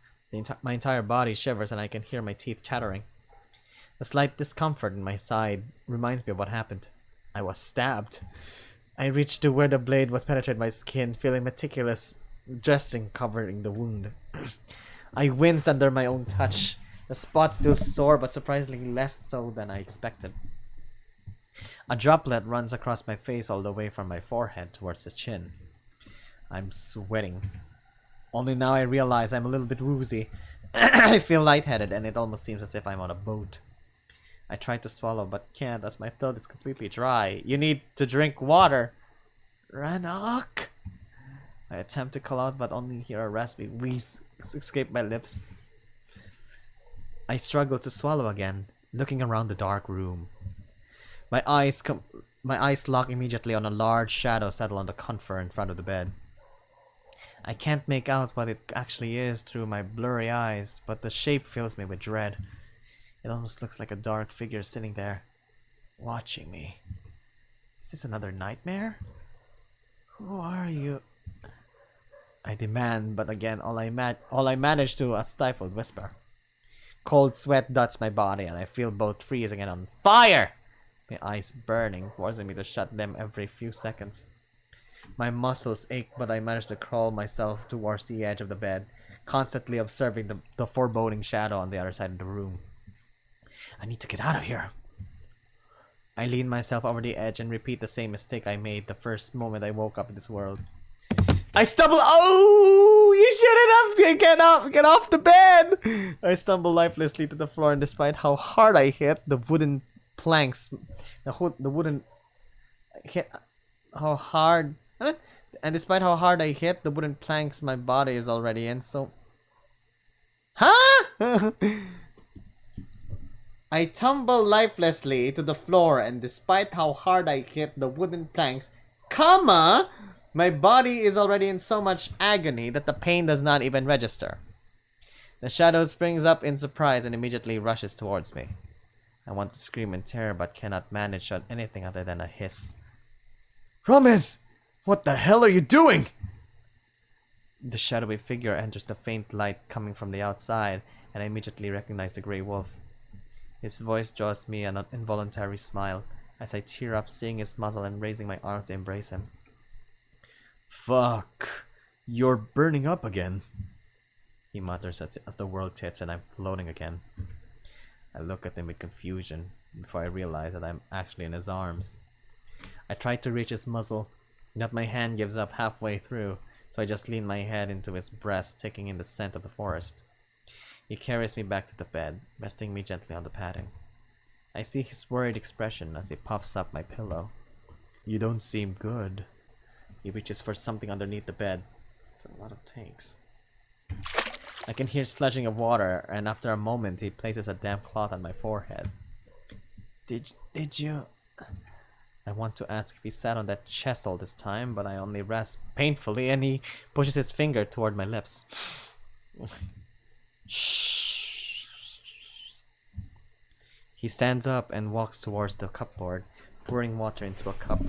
my entire body shivers and I can hear my teeth chattering. A slight discomfort in my side reminds me of what happened. I was stabbed. I reached to where the blade was penetrating my skin, feeling meticulous dressing covering the wound. I wince under my own touch. The spot still sore, but surprisingly less so than I expected. A droplet runs across my face all the way from my forehead towards the chin. I'm sweating. Only now I realize I'm a little bit woozy. I feel lightheaded and it almost seems as if I'm on a boat. I try to swallow but can't as my throat is completely dry. You need to drink water. Rannoch! I attempt to call out but only hear a raspy wheeze escape my lips. I struggle to swallow again, looking around the dark room. My eyes lock immediately on a large shadow settle on the comforter in front of the bed. I can't make out what it actually is through my blurry eyes, but the shape fills me with dread. It almost looks like a dark figure sitting there, watching me. Is this another nightmare? Who are you? I demand, but again, all I manage to a stifled whisper. Cold sweat dots my body, and I feel both freezing and on fire. My eyes burning, forcing me to shut them every few seconds. My muscles ache, but I manage to crawl myself towards the edge of the bed, constantly observing the foreboding shadow on the other side of the room. I need to get out of here. I lean myself over the edge and repeat the same mistake I made the first moment I woke up in this world. I stumble. Oh, you shouldn't have get off the bed. I stumble lifelessly to the floor, and despite how hard I hit the wooden planks, and despite how hard I hit the wooden planks, my body is already in. So, I tumble lifelessly to the floor, and despite how hard I hit the wooden planks, my body is already in so much agony that the pain does not even register. The shadow springs up in surprise and immediately rushes towards me. I want to scream in terror but cannot manage on anything other than a hiss. Rames! What the hell are you doing? The shadowy figure enters the faint light coming from the outside, and I immediately recognize the Grey Wolf. His voice draws me an involuntary smile as I tear up seeing his muzzle and raising my arms to embrace him. Fuck. You're burning up again. He mutters as the world tips and I'm floating again. I look at him with confusion before I realize that I'm actually in his arms. I try to reach his muzzle, but my hand gives up halfway through, so I just lean my head into his breast, taking in the scent of the forest. He carries me back to the bed, resting me gently on the padding. I see his worried expression as he puffs up my pillow. You don't seem good. He reaches for something underneath the bed. It's a lot of takes. I can hear slushing of water, and after a moment he places a damp cloth on my forehead. Did you... I want to ask if he sat on that chest all this time, but I only rasp painfully and he pushes his finger toward my lips. Shh. He stands up and walks towards the cupboard, pouring water into a cup.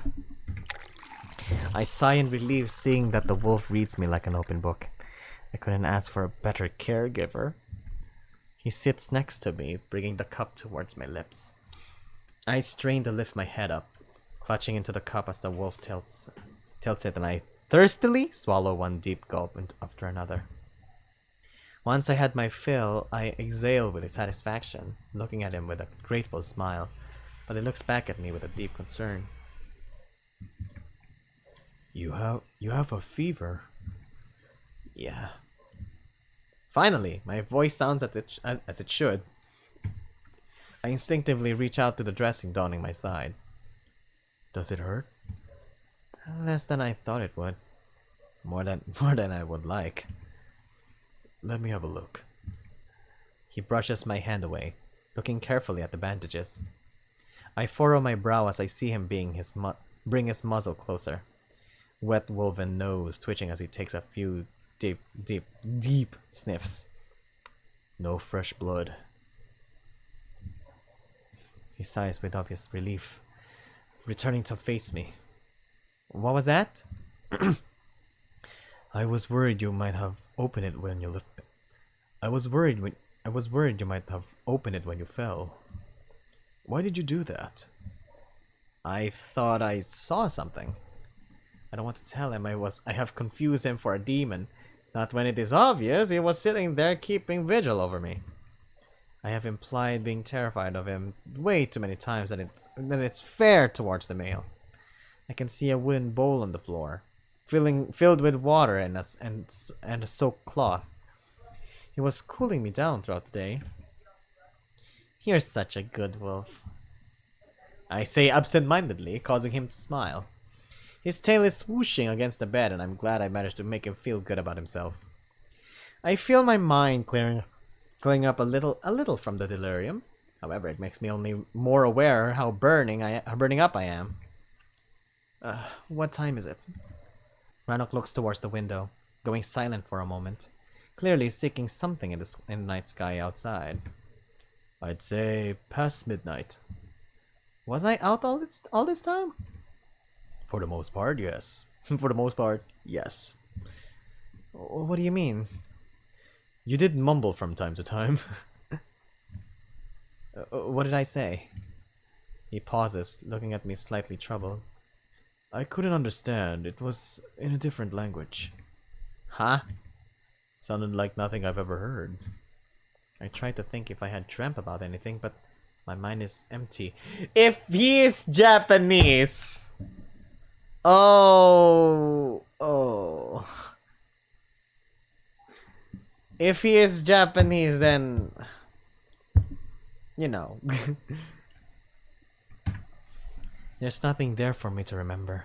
I sigh in relief seeing that the wolf reads me like an open book. I couldn't ask for a better caregiver. He sits next to me, bringing the cup towards my lips. I strain to lift my head up, clutching into the cup as the wolf tilts it, and I thirstily swallow one deep gulp after another. Once I had my fill, I exhale with satisfaction, looking at him with a grateful smile, but he looks back at me with a deep concern. You have a fever. Yeah. Finally, my voice sounds as it should. I instinctively reach out to the dressing donning my side. Does it hurt? Less than I thought it would. More than I would like. Let me have a look. He brushes my hand away, looking carefully at the bandages. I furrow my brow as I see him bring his muzzle closer. Wet woven nose twitching as he takes a few deep sniffs. No fresh blood. He sighs with obvious relief, returning to face me. What was that? I was worried you might have opened it when you left. I was worried you might have opened it when you fell. Why did you do that? I thought I saw something. I don't want to tell him I have confused him for a demon. Not when it is obvious he was sitting there keeping vigil over me. I have implied being terrified of him way too many times that it's fair towards the male. I can see a wooden bowl on the floor, filled with water and a soaked cloth. He was cooling me down throughout the day. You're such a good wolf, I say absent-mindedly, causing him to smile. His tail is swooshing against the bed, and I'm glad I managed to make him feel good about himself. I feel my mind clearing up a little from the delirium. However, it makes me only more aware how burning up I am. What time is it? Rannoch looks towards the window, going silent for a moment, clearly seeking something in the night sky outside. I'd say past midnight. Was I out all this time? For the most part, yes. For the most part, yes. What do you mean? You did mumble from time to time. What did I say? He pauses, looking at me slightly troubled. I couldn't understand. It was in a different language. Huh? Sounded like nothing I've ever heard. I tried to think if I had dreamt about anything, but my mind is empty. If he is Japanese! Oh. If he is Japanese, then... You know. There's nothing there for me to remember,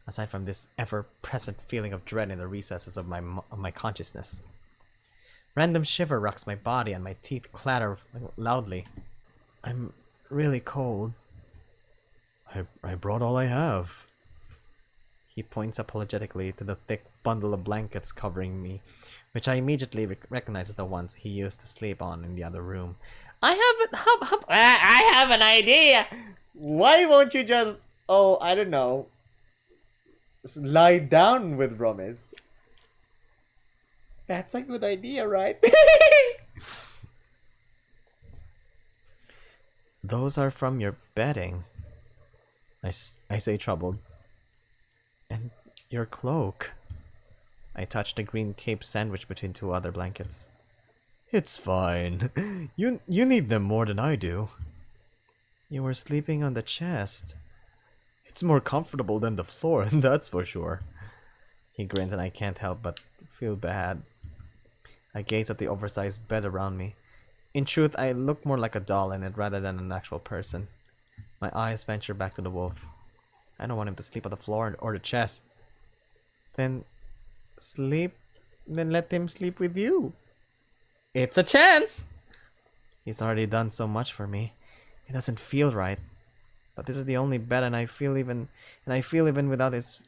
aside from this ever-present feeling of dread in the recesses of my consciousness. Random shiver rocks my body and my teeth clatter loudly. I'm really cold. I brought all I have. He points apologetically to the thick bundle of blankets covering me, which I immediately recognize as the ones he used to sleep on in the other room. I have an idea! Why won't you just, I don't know, lie down with Romis? That's a good idea, right? Those are from your bedding, I say troubled. And your cloak. I touch the green cape sandwiched between two other blankets. It's fine. You need them more than I do. You were sleeping on the chest. It's more comfortable than the floor, that's for sure. He grins and I can't help but feel bad. I gaze at the oversized bed around me. In truth, I look more like a doll in it rather than an actual person. My eyes venture back to the wolf. I don't want him to sleep on the floor or the chest. Then let him sleep with you. It's a chance! He's already done so much for me. It doesn't feel right. But this is the only bed, and I feel even without his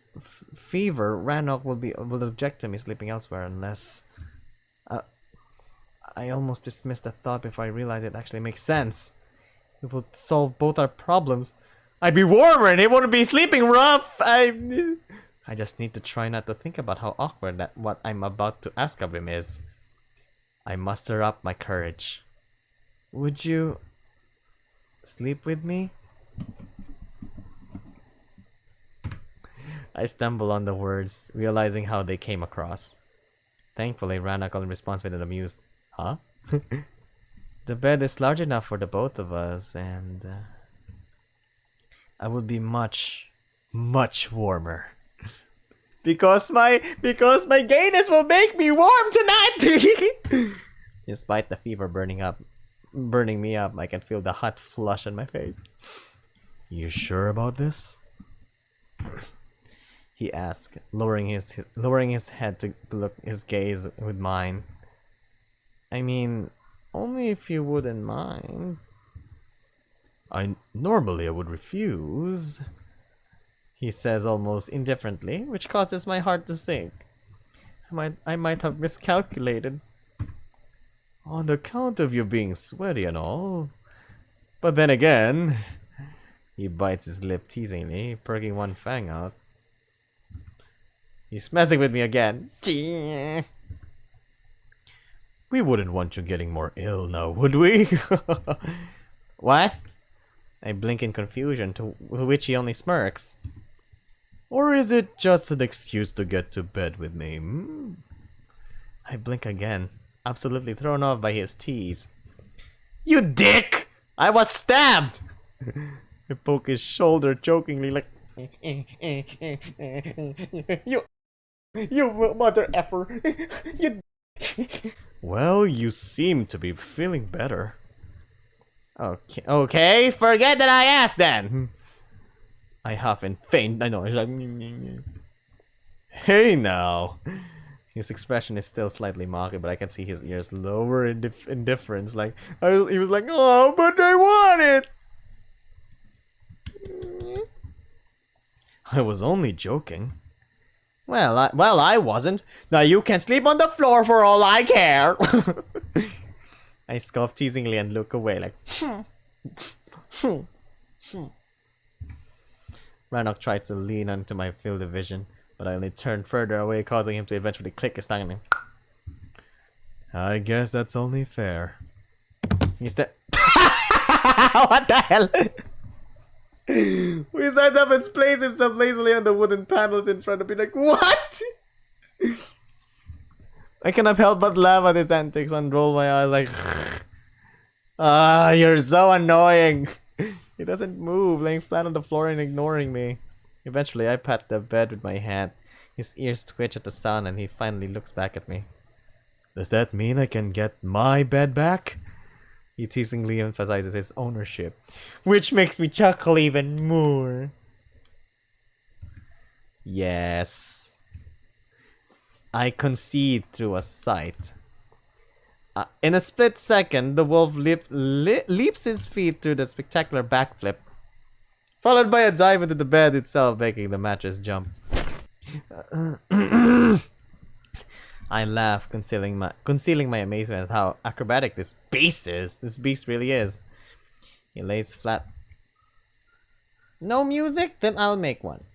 fever, Rannoch will object to me sleeping elsewhere unless. I almost dismissed the thought before I realized it actually makes sense. It would solve both our problems. I'd be warmer and he wouldn't be sleeping rough. I just need to try not to think about how awkward that what I'm about to ask of him is. I muster up my courage. Would you sleep with me? I stumble on the words, realizing how they came across. Thankfully, Rannoch only responds with an amused, huh? The bed is large enough for the both of us, and I would be much, much warmer. Because my gayness will make me warm tonight! Despite the fever burning me up, I can feel the hot flush on my face. You sure about this? He asked, lowering his head to look his gaze with mine. I mean, only if you wouldn't mind. Normally I would refuse, he says almost indifferently, which causes my heart to sink. I might have miscalculated. On the count of you being sweaty and all. But then again, he bites his lip teasingly, perking one fang out. He's messing with me again. We wouldn't want you getting more ill now, would we? What? I blink in confusion, to which he only smirks. Or is it just an excuse to get to bed with me? I blink again, absolutely thrown off by his tease. You dick! I was stabbed! I poke his shoulder jokingly like... You mother effer! You... Well, you seem to be feeling better. Okay, forget that I asked then! I huff and faint. I know, he's like... Hey now! His expression is still slightly mocking, but I can see his ears lower in indifference. Like, he was like, oh, but I want it! I was only joking. Well, I wasn't. Now you can sleep on the floor for all I care. I scoff teasingly and look away like. Rannoch tries to lean onto my field of vision, but I only turn further away, causing him to eventually click his tongue at me. I guess that's only fair. He's the. What the hell? He stands up and sprays himself lazily on the wooden panels in front of me like, what? I cannot help but laugh at his antics and roll my eyes like, you're so annoying. He doesn't move, laying flat on the floor and ignoring me. Eventually, I pat the bed with my hand. His ears twitch at the sound and he finally looks back at me. Does that mean I can get my bed back? He teasingly emphasizes his ownership, which makes me chuckle even more. Yes. I concede through a sight. In a split second, the wolf leaps his feet through the spectacular backflip, followed by a dive into the bed itself, making the mattress jump. I laugh, concealing my amazement at how acrobatic this beast is. This beast really is. He lays flat. No music? Then I'll make one.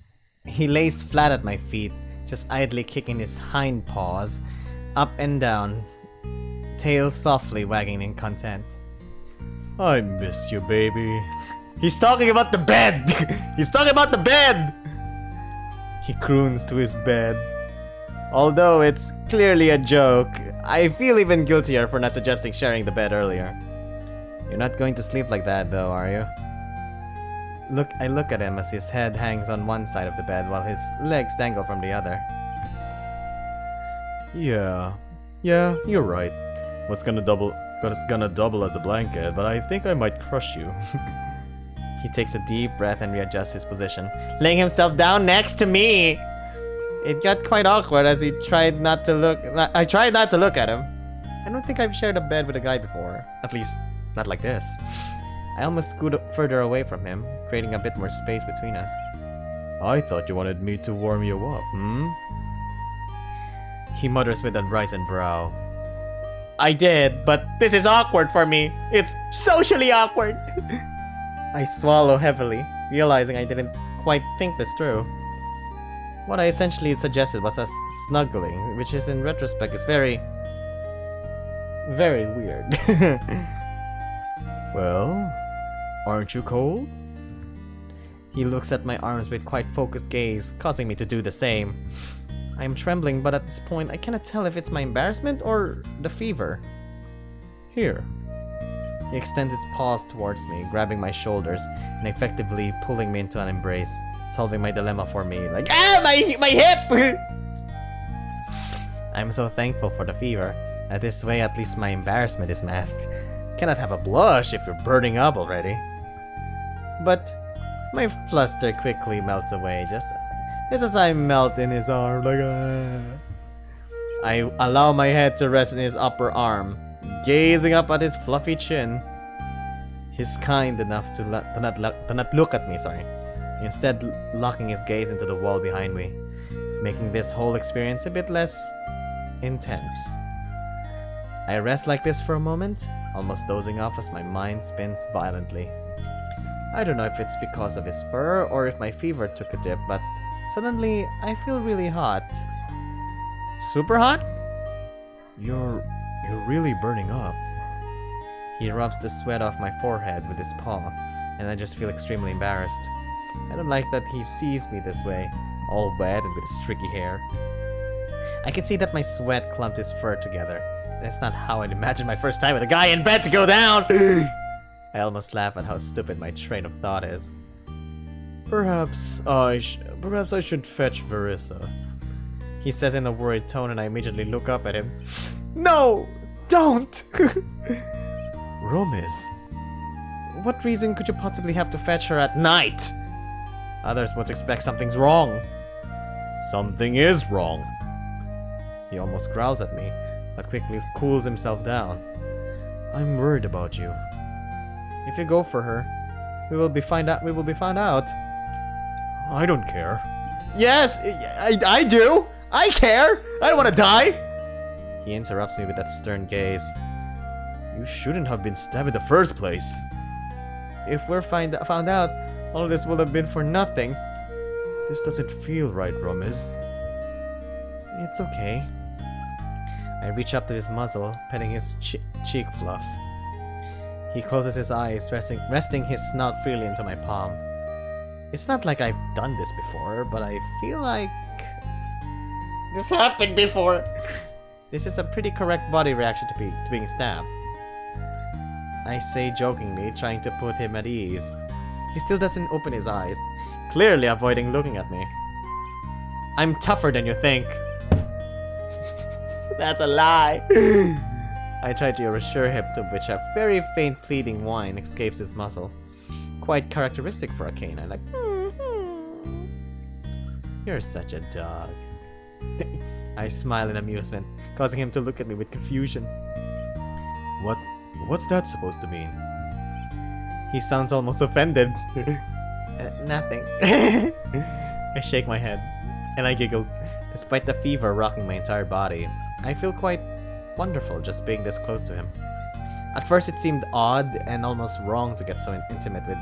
He lays flat at my feet, just idly kicking his hind paws up and down, tail softly wagging in content. I miss you, baby. He's talking about the bed! He's talking about the bed! He croons to his bed. Although it's clearly a joke, I feel even guiltier for not suggesting sharing the bed earlier. You're not going to sleep like that though, are you? I look at him as his head hangs on one side of the bed while his legs dangle from the other. Yeah, you're right. Was gonna double as a blanket, but I think I might crush you. He takes a deep breath and readjusts his position, laying himself down next to me. It got quite awkward as I tried not to look at him. I don't think I've shared a bed with a guy before. At least, not like this. I almost scoot further away from him, creating a bit more space between us. I thought you wanted me to warm you up, hmm? He mutters with a rising brow. I did, but this is awkward for me. It's socially awkward. I swallow heavily, realizing I didn't quite think this through. What I essentially suggested was us snuggling, which is in retrospect is very weird. Well, aren't you cold? He looks at my arms with quite focused gaze, causing me to do the same. I am trembling, but at this point I cannot tell if it's my embarrassment or the fever. Here. He extends his paws towards me, grabbing my shoulders and effectively pulling me into an embrace, solving my dilemma for me. Like, my hip! I'm so thankful for the fever. This way at least my embarrassment is masked. Cannot have a blush if you're burning up already. But my fluster quickly melts away, just as I melt in his arm. I allow my head to rest in his upper arm, gazing up at his fluffy chin. He's kind enough to not look at me, instead locking his gaze into the wall behind me, making this whole experience a bit less intense. I rest like this for a moment, almost dozing off as my mind spins violently. I don't know if it's because of his fur or if my fever took a dip, but suddenly I feel really hot. Super hot? You're really burning up. He rubs the sweat off my forehead with his paw, and I just feel extremely embarrassed. I don't like that he sees me this way, all wet and with streaky hair. I can see that my sweat clumped his fur together. That's not how I'd imagine my first time with a guy in bed to go down! I almost laugh at how stupid my train of thought is. Perhaps I should fetch Verissa. He says in a worried tone, and I immediately look up at him. No! Don't! Romis. What reason could you possibly have to fetch her at night? Others would expect something's wrong. Something is wrong. He almost growls at me, but quickly cools himself down. I'm worried about you. If you go for her, we will be found out. I don't care. Yes, I do. I care. I don't want to die. He interrupts me with that stern gaze. You shouldn't have been stabbed in the first place. If we're found out, all this will have been for nothing. This doesn't feel right, Romis. It's okay. I reach up to his muzzle, petting his cheek fluff. He closes his eyes, resting his snout freely into my palm. It's not like I've done this before, but I feel like this happened before. This is a pretty correct body reaction to being stabbed. I say jokingly, trying to put him at ease. He still doesn't open his eyes, clearly avoiding looking at me. I'm tougher than you think. That's a lie. I try to reassure him, to which a very faint pleading whine escapes his muzzle. Quite characteristic for a canine, like, You're such a dog. I smile in amusement, causing him to look at me with confusion. What's that supposed to mean? He sounds almost offended. Nothing. I shake my head, and I giggle. Despite the fever rocking my entire body, I feel quite wonderful just being this close to him. At first it seemed odd and almost wrong to get so intimate with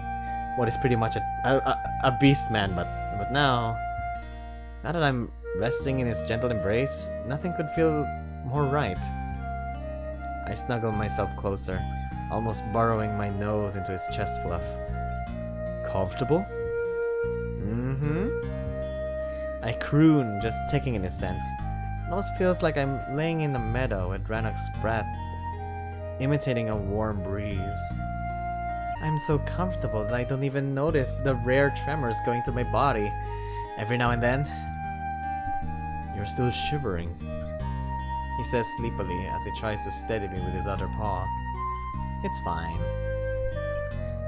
what is pretty much a beast man, but now that I'm resting in his gentle embrace, nothing could feel more right. I snuggle myself closer, almost burrowing my nose into his chest fluff. Comfortable? Mm-hmm. I croon, just taking in his scent. It almost feels like I'm laying in a meadow with Rannoch's breath, imitating a warm breeze. I'm so comfortable that I don't even notice the rare tremors going through my body every now and then. You're still shivering, he says sleepily as he tries to steady me with his other paw. It's fine.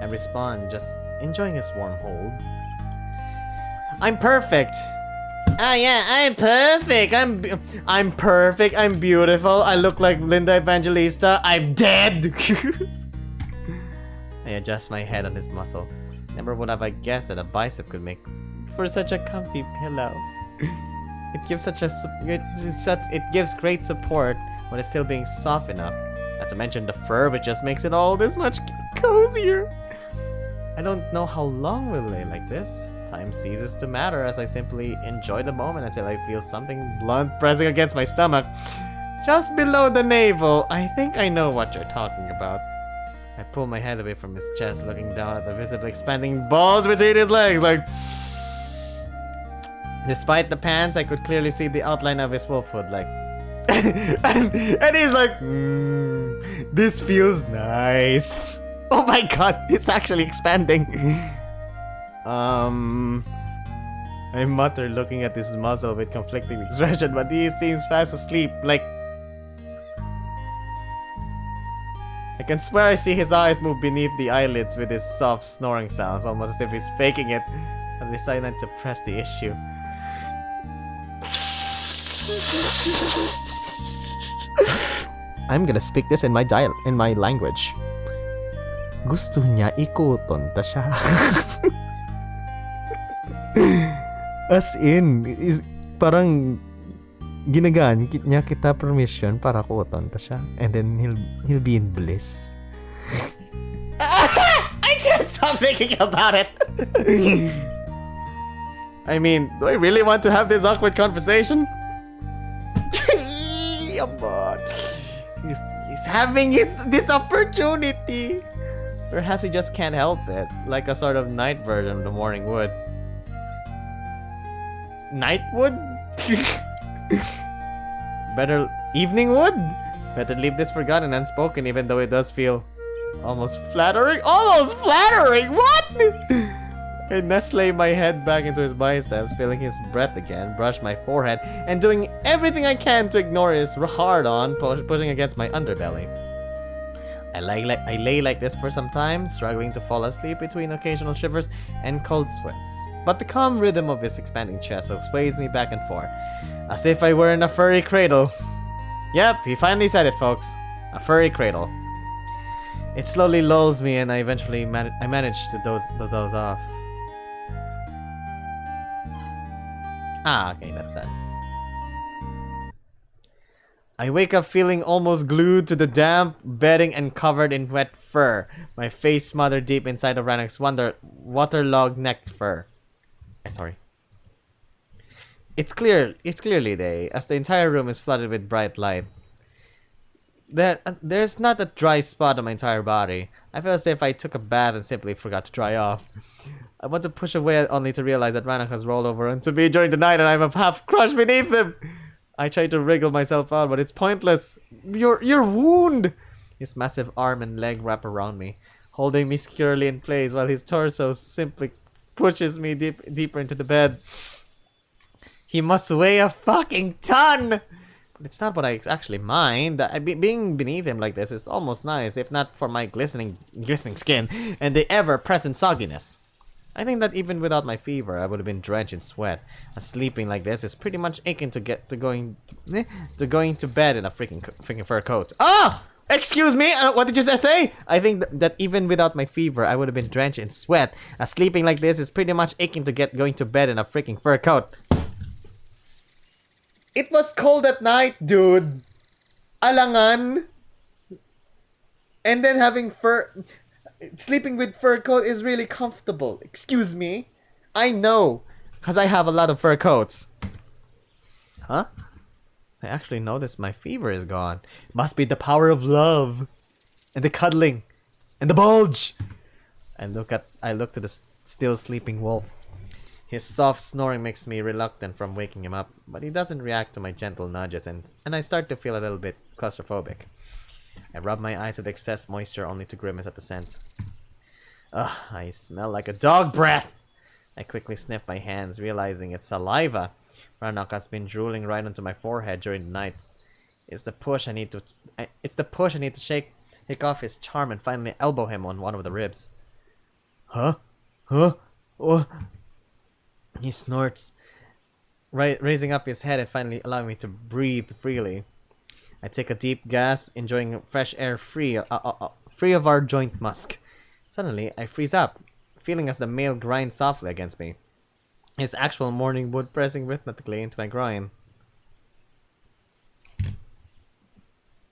I respond, just enjoying his warm hold. I'm perfect! Ah yeah, I'm perfect! I'm perfect, I'm beautiful, I look like Linda Evangelista, I'm dead! I I adjust my head on his muscle. Never would have I guessed that a bicep could make for such a comfy pillow. It gives it gives great support when it's still being soft enough. Not to mention the fur, which just makes it all this much cozier. I don't know how long we'll lay like this. Time ceases to matter as I simply enjoy the moment until I feel something blunt pressing against my stomach. Just below the navel. I think I know what you're talking about. I pull my head away from his chest, looking down at the visibly expanding balls between his legs, like... Despite the pants, I could clearly see the outline of his wolf hood, like... and he's like... this feels nice. Oh my god, it's actually expanding. I mutter, looking at his muzzle with conflicting expression, but he seems fast asleep, like... I can swear I see his eyes move beneath the eyelids with his soft snoring sounds, almost as if he's faking it. I decide not to press the issue. I'm gonna speak this in my language. Gusto niya ikuton ta siya. As in, parang ginagaan niya kita permission para kuton ta siya, and then he'll be in bliss. I can't stop thinking about it. I mean, do I really want to have this awkward conversation? Come on. He's having this opportunity. Perhaps he just can't help it, like a sort of night version of the morning wood. Night wood? Better evening wood? Better leave this forgotten and unspoken, even though it does feel almost flattering. Almost flattering? What? I nestle my head back into his biceps, feeling his breath again, brush my forehead, and doing everything I can to ignore his hard-on pushing against my underbelly. I lay like this for some time, struggling to fall asleep between occasional shivers and cold sweats. But the calm rhythm of his expanding chest sways me back and forth, as if I were in a furry cradle. Yep, he finally said it, folks. A furry cradle. It slowly lulls me, and I eventually manage to doze off. Ah, okay, that's that. I wake up feeling almost glued to the damp bedding and covered in wet fur, my face smothered deep inside of Rannoch's waterlogged neck fur. Sorry. It's clearly day, as the entire room is flooded with bright light. There's not a dry spot on my entire body. I feel as if I took a bath and simply forgot to dry off. I want to push away only to realize that Rannoch has rolled over onto me during the night and I'm half crushed beneath him. I try to wriggle myself out, but it's pointless. Your wound! His massive arm and leg wrap around me, holding me securely in place while his torso simply pushes me deeper into the bed. He must weigh a fucking ton! But it's not what I actually mind. Being beneath him like this is almost nice, if not for my glistening skin and the ever-present sogginess. I think that even without my fever, I would have been drenched in sweat. Sleeping like this is pretty much akin to going to bed in a freaking fur coat. Ah! Excuse me? What did you say? I think that even without my fever, I would have been drenched in sweat. Sleeping like this is pretty much akin to going to bed in a freaking fur coat. It was cold at night, dude. Alangan. And then sleeping with fur coat is really comfortable. Excuse me? I know, because I have a lot of fur coats. Huh? I actually noticed my fever is gone. Must be the power of love. And the cuddling. And the bulge. I look to the still sleeping wolf. His soft snoring makes me reluctant from waking him up, but he doesn't react to my gentle nudges, and I start to feel a little bit claustrophobic. I rub my eyes with excess moisture only to grimace at the scent. Ugh, I smell like a dog breath! I quickly sniff my hands, realizing it's saliva. Rannoch has been drooling right onto my forehead during the night. It's the push I need to shake off his charm and finally elbow him on one of the ribs. Huh? Huh? Oh. He snorts, raising up his head and finally allowing me to breathe freely. I take a deep gas, enjoying fresh air free of our joint musk. Suddenly, I freeze up, feeling as the male grinds softly against me, his actual morning wood pressing rhythmically into my groin.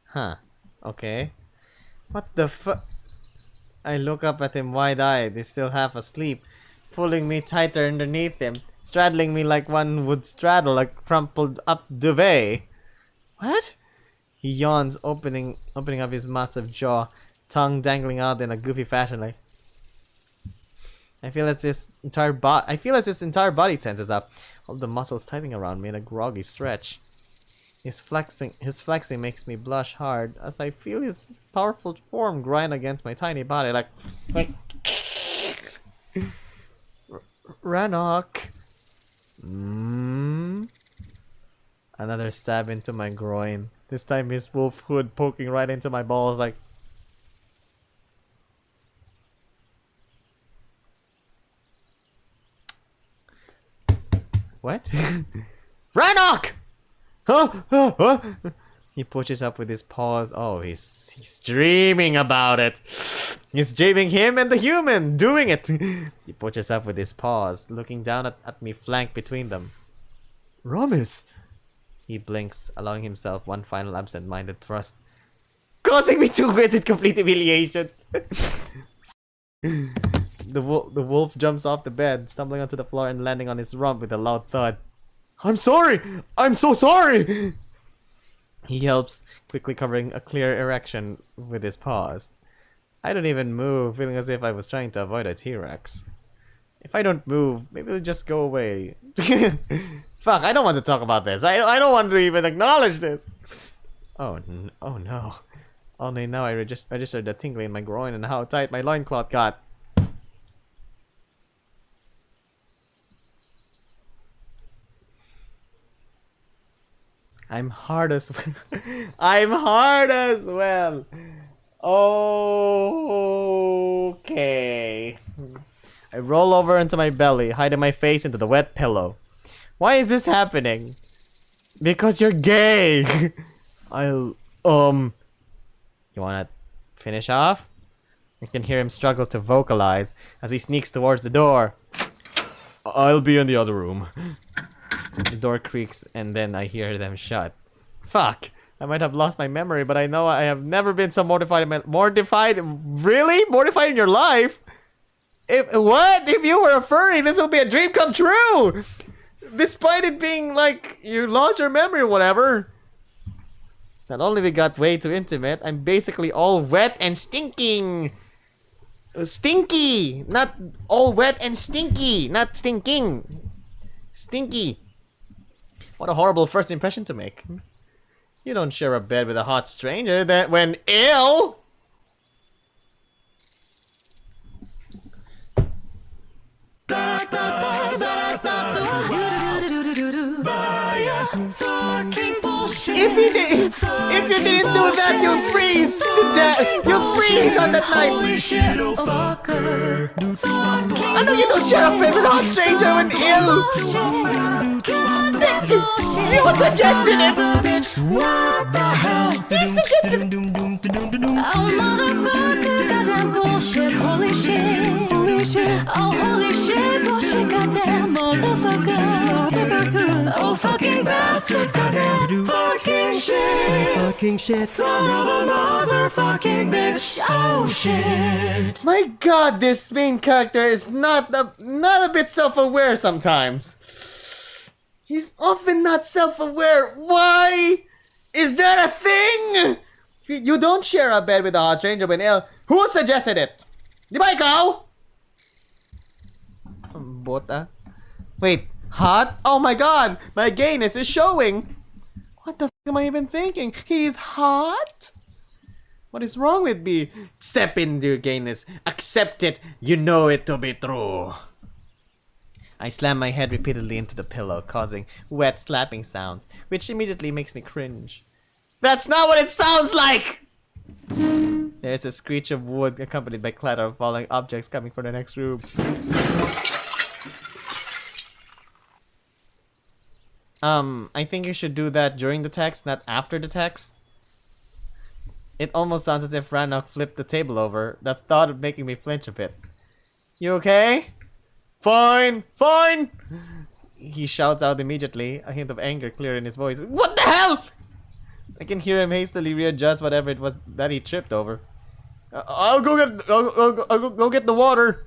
Huh. Okay. What the fu- I look up at him wide-eyed. He's still half asleep, pulling me tighter underneath him, straddling me like one would straddle a crumpled-up duvet. What? He yawns, opening up his massive jaw, tongue dangling out in a goofy fashion. Like I feel as his entire body tenses up, all the muscles tightening around me in a groggy stretch. His flexing makes me blush hard as I feel his powerful form grind against my tiny body like Rannoch. Another stab into my groin. This time his wolf hood poking right into my balls like what? Rannoch! Huh? He pushes up with his paws. Oh, he's dreaming about it. He's dreaming him and the human doing it. He pushes up with his paws, looking down at me flanked between them. Ramis! He blinks, allowing himself one final absent-minded thrust, causing me to quit in complete humiliation. The wolf jumps off the bed, stumbling onto the floor and landing on his rump with a loud thud. I'm sorry! I'm so sorry! He helps, quickly covering a clear erection with his paws. I don't even move, feeling as if I was trying to avoid a T-Rex. If I don't move, maybe it'll just go away. Fuck, I don't want to talk about this. I don't want to even acknowledge this. Oh no. Only now I registered the tingling in my groin and how tight my loincloth got. I'm hard as well. Okay. I roll over into my belly, hiding my face into the wet pillow. Why is this happening? Because you're gay. You wanna finish off? I can hear him struggle to vocalize as he sneaks towards the door. I'll be in the other room. The door creaks and then I hear them shut. Fuck! I might have lost my memory, but I know I have never been so mortified. Really? Mortified in your life? If you were a furry, this would be a dream come true! Despite it being like you lost your memory or whatever. Not only we got way too intimate, I'm basically all wet and stinking. Stinky! Not all wet and stinky! Not stinking! Stinky! What a horrible first impression to make. You don't share a bed with a hot stranger that when ill! If you didn't do that, you'll freeze to death. You'll freeze on that night. I know you don't share a bed with a hot stranger when ill. You suggested it. What the hell? He suggested. Oh motherfucker, goddamn bullshit, holy shit, oh holy shit, bullshit, goddamn motherfucker, oh fucking bastard, goddamn fucking shit, son of a motherfucking bitch, oh shit. My god, this main character is not a bit self-aware sometimes. He's often not self-aware. Why? Is that a thing? You don't share a bed with a hot stranger when ill. Who suggested it? Di ba ikaw? Bota? Wait, hot? Oh my god, my gayness is showing. What the f am I even thinking? He's hot? What is wrong with me? Step into your gayness. Accept it. You know it to be true. I slam my head repeatedly into the pillow, causing wet slapping sounds, which immediately makes me cringe. That's not what it sounds like! There's a screech of wood accompanied by clatter of falling objects coming from the next room. I think you should do that during the text, not after the text. It almost sounds as if Rannoch flipped the table over. The thought of making me flinch a bit. You okay? Fine! Fine! He shouts out immediately, a hint of anger clear in his voice. What the hell? I can hear him hastily readjust whatever it was that he tripped over. I'll go get the water.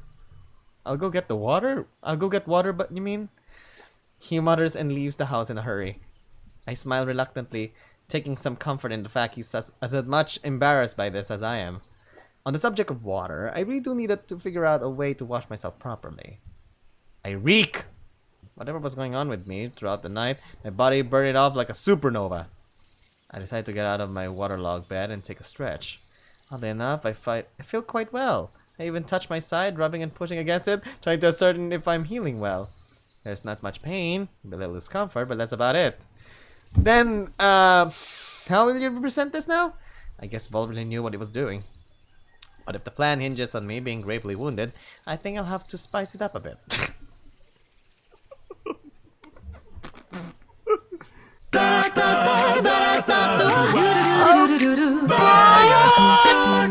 I'll go get the water? I'll go get water, but you mean? He mutters and leaves the house in a hurry. I smile reluctantly, taking some comfort in the fact he's as much embarrassed by this as I am. On the subject of water, I really do need to figure out a way to wash myself properly. I reek! Whatever was going on with me throughout the night, my body burned it off like a supernova. I decide to get out of my waterlogged bed and take a stretch. Oddly enough, I feel quite well. I even touch my side, rubbing and pushing against it, trying to ascertain if I'm healing well. There's not much pain, a little discomfort, but that's about it. Then, how will you represent this now? I guess Wolverine knew what he was doing. But if the plan hinges on me being gravely wounded, I think I'll have to spice it up a bit.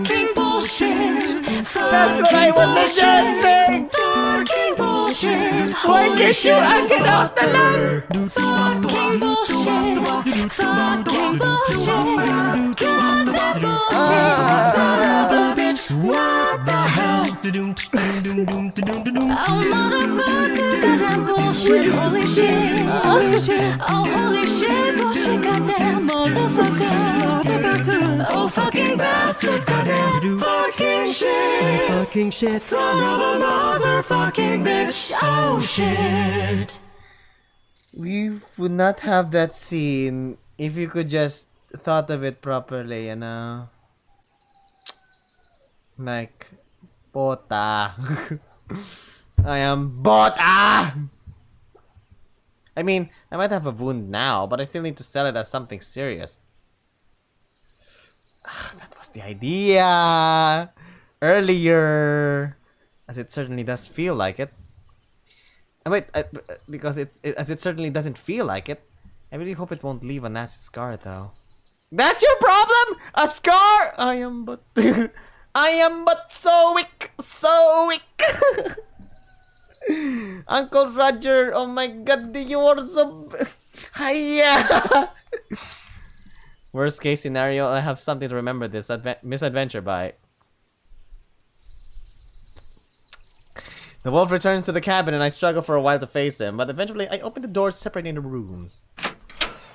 Fucking bullshit. That's what I was suggesting! Fucking bullshit. Why can't you acting out the line? Fucking bullshit. Fucking bullshit. Goddamn bullshit. Son of a bitch. What the hell? Oh motherfucker, goddamn bullshit. Holy shit. Oh holy shit. Bullshit. Goddamn motherfucker. Oh fucking bastard. Goddamn fucking shit. Fucking shit. Son of a motherfucking bitch. Oh shit. We would not have that scene if you could just thought of it properly, you know? Like, bota. I am bota! I mean, I might have a wound now, but I still need to sell it as something serious. That was the idea! Earlier! As it certainly does feel like it. Wait, because as it certainly doesn't feel like it. I really hope it won't leave a nasty scar, though. That's your problem? A scar? I am but so weak, so weak. Uncle Roger, oh my god, you are so... Hiya! Worst case scenario, I have something to remember this misadventure by. The wolf returns to the cabin and I struggle for a while to face him, but eventually I open the doors separating the rooms.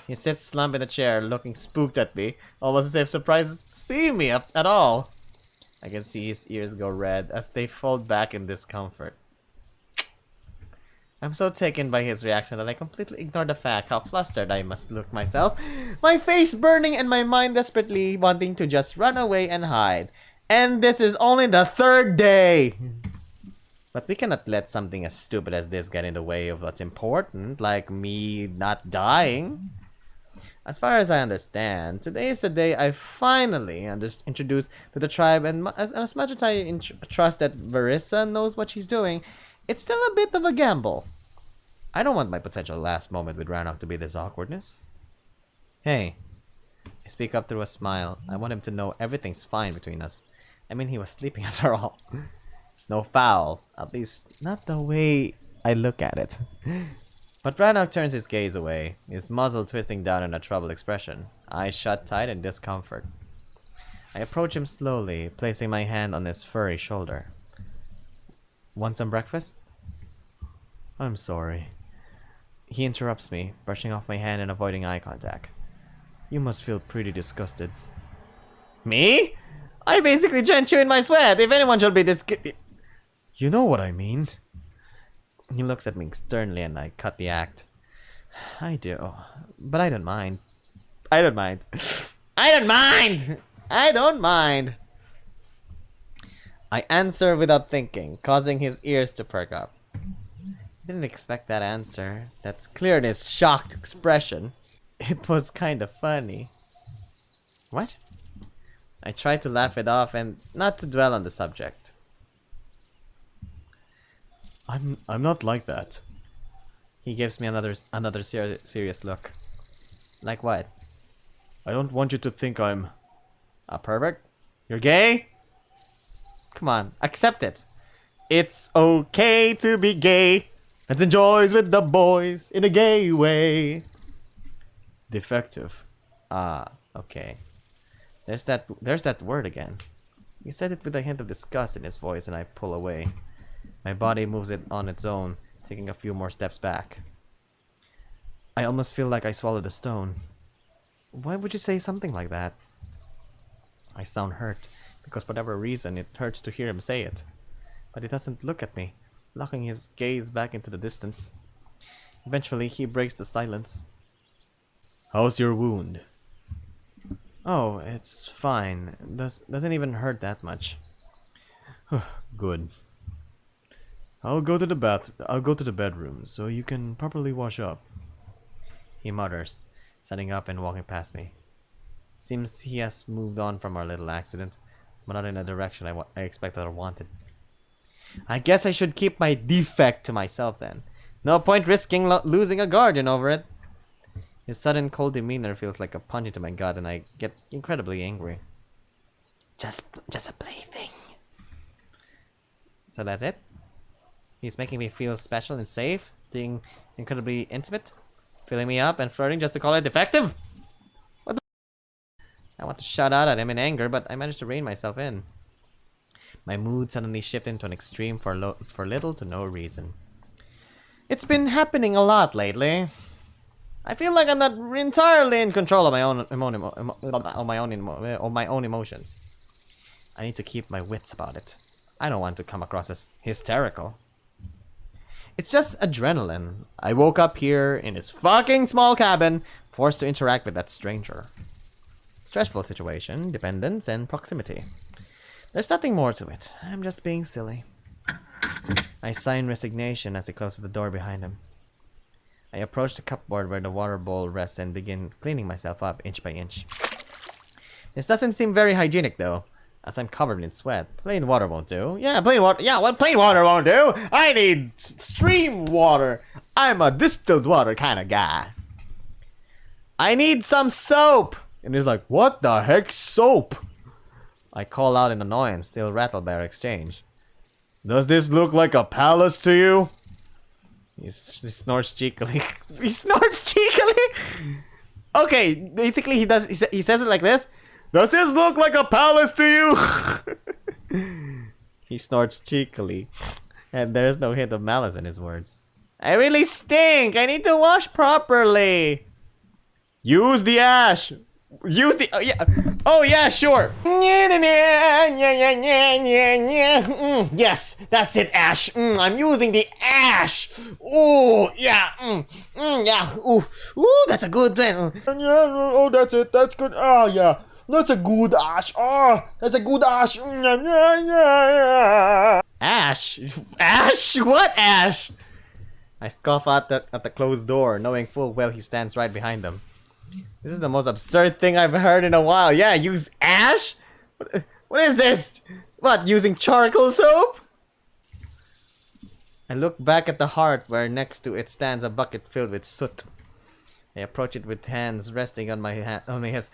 He sits slumped in a chair, looking spooked at me, almost as if surprised to see me at all. I can see his ears go red as they fold back in discomfort. I'm so taken by his reaction that I completely ignore the fact how flustered I must look myself, my face burning and my mind desperately wanting to just run away and hide. And this is only the third day! But we cannot let something as stupid as this get in the way of what's important, like me not dying. As far as I understand, today is the day I finally introduced to the tribe, and as much as I trust that Verissa knows what she's doing, it's still a bit of a gamble. I don't want my potential last moment with Rannoch to be this awkwardness. Hey, I speak up through a smile. I want him to know everything's fine between us. I mean, he was sleeping after all. No foul, at least not the way I look at it. But Rannoch turns his gaze away, his muzzle twisting down in a troubled expression, eyes shut tight in discomfort. I approach him slowly, placing my hand on his furry shoulder. Want some breakfast? I'm sorry. He interrupts me, brushing off my hand and avoiding eye contact. You must feel pretty disgusted. Me? I basically drenched you in my sweat. If anyone should be You know what I mean. He looks at me sternly and I cut the act. I do, but I don't mind. I don't mind. I don't mind! I don't mind! I answer without thinking, causing his ears to perk up. Didn't expect that answer. That's clear in his shocked expression. It was kind of funny. What? I tried to laugh it off and not to dwell on the subject. I'm not like that. He gives me another serious look. Like what? I don't want you to think I'm A pervert? You're gay? Come on, accept it. It's okay to be gay. Let's enjoy with the boys in a gay way. Defective. Ah, okay. There's that word again. He said it with a hint of disgust in his voice, and I pull away. My body moves it on its own, taking a few more steps back. I almost feel like I swallowed a stone. Why would you say something like that? I sound hurt, because for whatever reason it hurts to hear him say it. But he doesn't look at me, locking his gaze back into the distance. Eventually, he breaks the silence. How's your wound? Oh, it's fine. Doesn't even hurt that much. Good. I'll go to the bedroom so you can properly wash up. He mutters, standing up and walking past me. Seems he has moved on from our little accident, but not in a direction I expected or wanted. I guess I should keep my defect to myself then. No point risking losing a guardian over it. His sudden cold demeanor feels like a punch into my gut, and I get incredibly angry. Just a plaything. So that's it? He's making me feel special and safe, being incredibly intimate, filling me up and flirting just to call it defective? What the I want to shout out at him in anger, but I managed to rein myself in. My mood suddenly shifted into an extreme for little to no reason. It's been happening a lot lately. I feel like I'm not entirely in control of my own emotions. I need to keep my wits about it. I don't want to come across as hysterical. It's just adrenaline. I woke up here in this fucking small cabin, forced to interact with that stranger. Stressful situation, dependence, and proximity. There's nothing more to it. I'm just being silly. I sigh in resignation as he closes the door behind him. I approach the cupboard where the water bowl rests and begin cleaning myself up inch by inch. This doesn't seem very hygienic though, as I'm covered in sweat. Plain water won't do. Yeah, plain water. Yeah, what plain water won't do? I need stream water. I'm a distilled water kind of guy. I need some soap. And he's like, what the heck soap? I call out in annoyance, still rattled by our exchange. Does this look like a palace to you? He snorts cheekily. He snorts cheekily? Okay, basically he says it like this. Does this look like a palace to you? He snorts cheekily. And there's no hint of malice in his words. I really stink! I need to wash properly! Use the ash! Use the... Oh yeah, sure! Yes, that's it, Ash! I'm using the ash! Oh, yeah! Yeah! Ooh, that's a good thing! Oh, that's it. That's good. Oh, yeah. That's a good ash. Oh, that's a good ash. Ash? Ash? What Ash? I scoff at the closed door, knowing full well he stands right behind them. This is the most absurd thing I've heard in a while. Yeah, use ash? What is this? What, using charcoal soap? I look back at the hearth where next to it stands a bucket filled with soot. I approach it with hands resting on my hips.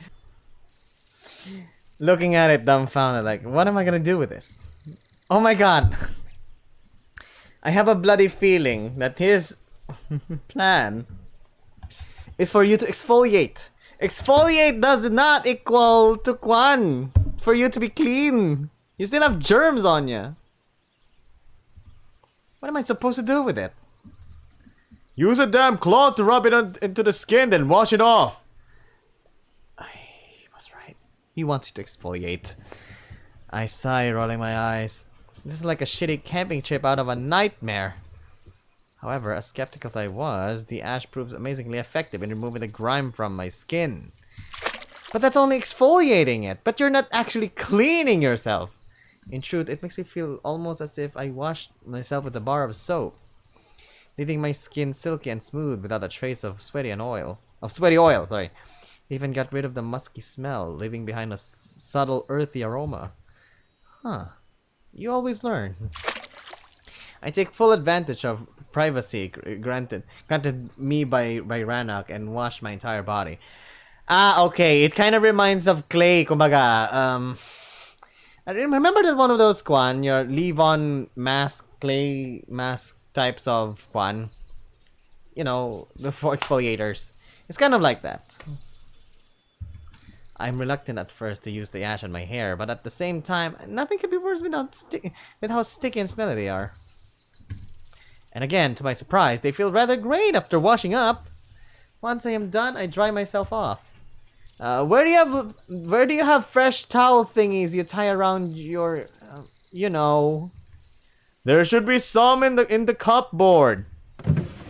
Looking at it dumbfounded, like, what am I gonna do with this? Oh my god. I have a bloody feeling that his plan is for you to exfoliate. Exfoliate does not equal to kwan. For you to be clean. You still have germs on you. What am I supposed to do with it? Use a damn cloth to rub it into the skin, then wash it off. He was right. He wants you to exfoliate. I sigh, rolling my eyes. This is like a shitty camping trip out of a nightmare. However, as skeptical as I was, the ash proves amazingly effective in removing the grime from my skin. But that's only exfoliating it, but you're not actually cleaning yourself. In truth, it makes me feel almost as if I washed myself with a bar of soap, leaving my skin silky and smooth without a trace of sweaty oil. It even got rid of the musky smell, leaving behind a subtle earthy aroma. Huh. You always learn. I take full advantage of privacy granted me by Rannoch and wash my entire body. Okay. It kind of reminds of clay, kumbaga. I remember that one of those kwan, your leave-on mask, clay mask types of kwan. You know, the exfoliators. It's kind of like that. I'm reluctant at first to use the ash on my hair, but at the same time, nothing can be worse with how sticky and smelly they are. And again, to my surprise, they feel rather great after washing up. Once I am done, I dry myself off. Where do you have fresh towel thingies you tie around your, you know? There should be some in the cupboard.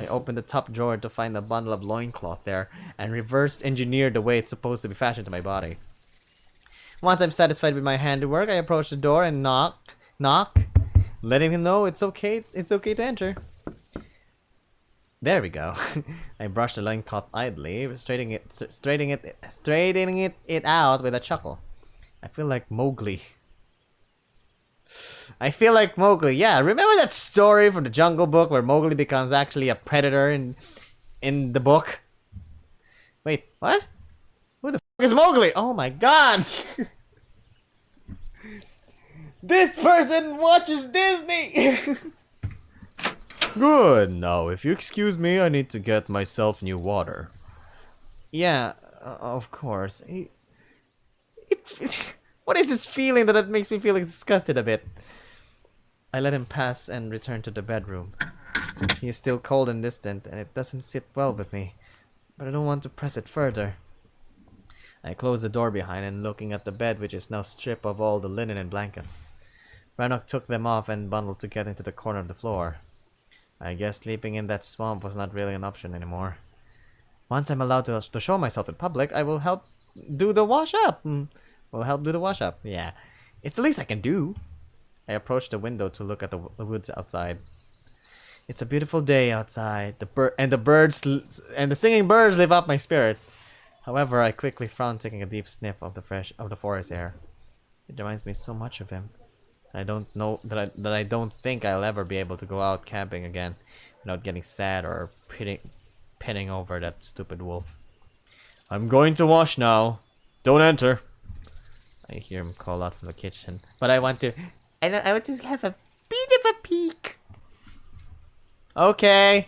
I opened the top drawer to find a bundle of loincloth there and reverse engineered the way it's supposed to be fashioned to my body. Once I'm satisfied with my handiwork, I approach the door and knock, letting him know it's okay to enter. There we go. I brushed the loincloth idly, straightening it out with a chuckle. I feel like Mowgli. Yeah, remember that story from the Jungle Book where Mowgli becomes actually a predator in the book? Wait, what? Who the fuck is Mowgli? Oh my god! This person watches Disney! Good. Now, if you excuse me, I need to get myself new water. Yeah, of course. What is this feeling that makes me feel disgusted a bit? I let him pass and return to the bedroom. He is still cold and distant, and it doesn't sit well with me. But I don't want to press it further. I closed the door behind and looking at the bed, which is now stripped of all the linen and blankets. Rannoch took them off and bundled together into the corner of the floor. I guess sleeping in that swamp was not really an option anymore. Once I'm allowed to show myself in public, I will help do the wash up. Yeah, it's the least I can do. I approached the window to look at the woods outside. It's a beautiful day outside. The singing birds lift up my spirit. However, I quickly frowned, taking a deep sniff of the forest air. It reminds me so much of him. I don't think I'll ever be able to go out camping again without getting sad or pinning over that stupid wolf. I'm going to wash now. Don't enter. I hear him call out from the kitchen, but I want to have a bit of a peek. Okay.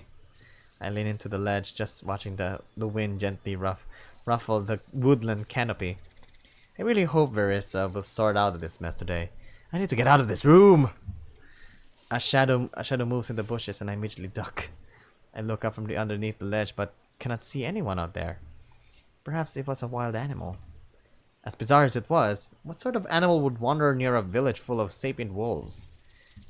I lean into the ledge, just watching the wind gently ruffle the woodland canopy. I really hope Verissa will sort out this mess today. I need to get out of this room. A shadow moves in the bushes, and I immediately duck. I look up from underneath the ledge, but cannot see anyone out there. Perhaps it was a wild animal. As bizarre as it was, what sort of animal would wander near a village full of sapient wolves?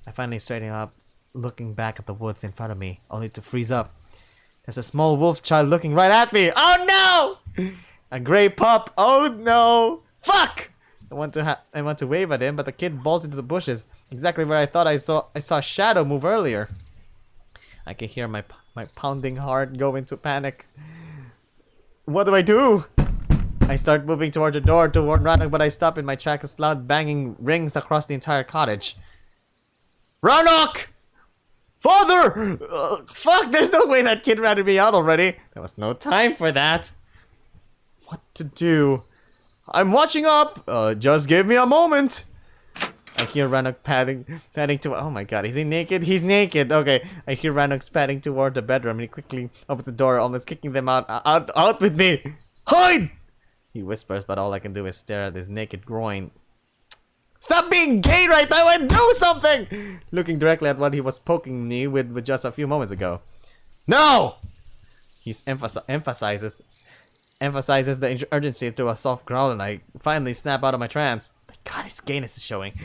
I finally straighten up, looking back at the woods in front of me, only to freeze up. There's a small wolf child looking right at me. Oh no! A gray pup. Oh no! Fuck! I want to wave at him, but the kid bolts into the bushes, exactly where I thought I saw a shadow move earlier. I can hear my pounding heart go into panic. What do I do? I start moving toward the door to warn Rannoch, but I stop in my tracks as loud banging rings across the entire cottage. Rannoch! Father! Fuck, there's no way that kid ratted me out already. There was no time for that. What to do? I'm watching up. Just give me a moment. I hear Rannoch padding to. Oh my god, is he naked? He's naked. Okay, I hear Rannoch padding toward the bedroom, and he quickly opens the door, almost kicking them out with me. Hide! He whispers, but all I can do is stare at his naked groin. Stop being gay right now and do something! Looking directly at what he was poking me with just a few moments ago. No! He emphasizes the urgency through a soft growl, and I finally snap out of my trance. My god, his gayness is showing.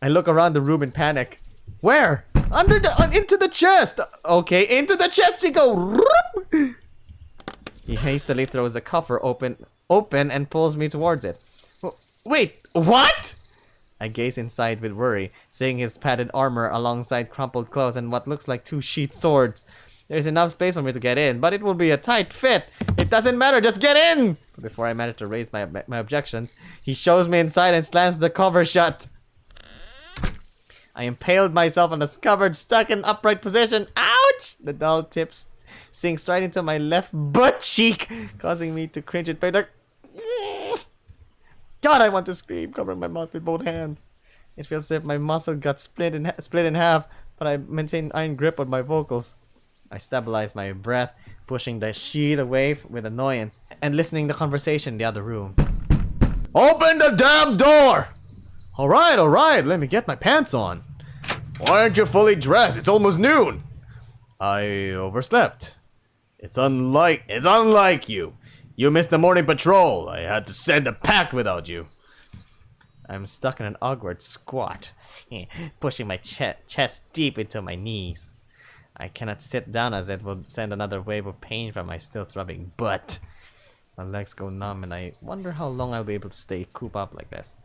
I look around the room in panic. Where? Into the chest! Okay, into the chest we go! He hastily throws the coffer open and pulls me towards it. Wait, what? I gaze inside with worry, seeing his padded armor alongside crumpled clothes and what looks like 2 sheathed swords. There's enough space for me to get in, but it will be a tight fit. It doesn't matter, just get in! Before I manage to raise my objections, he shows me inside and slams the cover shut. I impaled myself on the cupboard, stuck in upright position. Ouch! The dull tips sinks right into my left butt cheek, causing me to cringe in pain. God, I want to scream, covering my mouth with both hands. It feels as if my muscle got split in half, but I maintain iron grip on my vocals. I stabilize my breath, pushing the sheet away with annoyance, and listening to the conversation in the other room. Open the damn door! Alright, let me get my pants on. Why aren't you fully dressed? It's almost noon. I overslept. It's unlike you. You missed the morning patrol. I had to send a pack without you. I'm stuck in an awkward squat, pushing my chest deep into my knees. I cannot sit down as it will send another wave of pain from my still throbbing butt. My legs go numb and I wonder how long I'll be able to stay cooped up like this.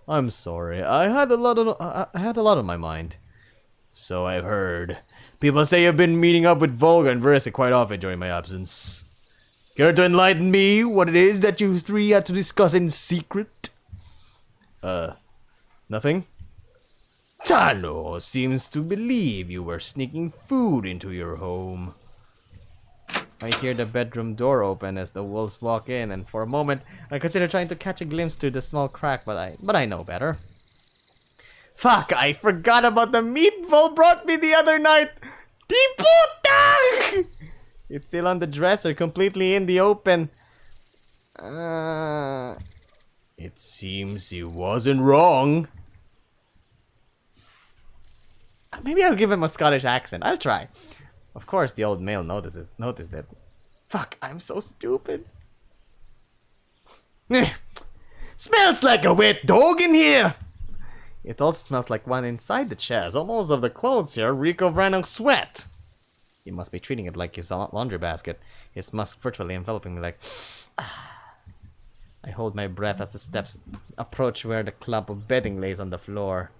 I'm sorry. I had a lot on my mind. So I've heard. People say you've been meeting up with Volga and Versa quite often during my absence. Care to enlighten me what it is that you three had to discuss in secret? Nothing? Tano seems to believe you were sneaking food into your home. I hear the bedroom door open as the wolves walk in, and for a moment I consider trying to catch a glimpse through the small crack, but I know better. Fuck, I forgot about the meat Vol brought me the other night! Di puta! It's still on the dresser, completely in the open. It seems he wasn't wrong. Maybe I'll give him a Scottish accent. I'll try. Of course, the old male noticed it. Fuck, I'm so stupid. Smells like a wet dog in here. It also smells like one inside the chest. Almost of the clothes here reek of random sweat. He must be treating it like his laundry basket. His musk virtually enveloping me like... I hold my breath as the steps approach where the clump of bedding lays on the floor.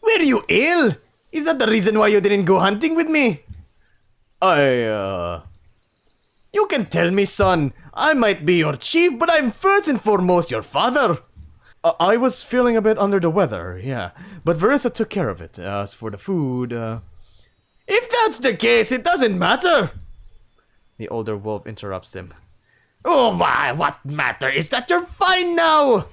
Were you ill? Is that the reason why you didn't go hunting with me? You can tell me, son. I might be your chief, but I'm first and foremost your father. I was feeling a bit under the weather, yeah. But Verissa took care of it. As for the food, If that's the case, it doesn't matter. The older wolf interrupts him. Oh my, what matter is that you're fine now.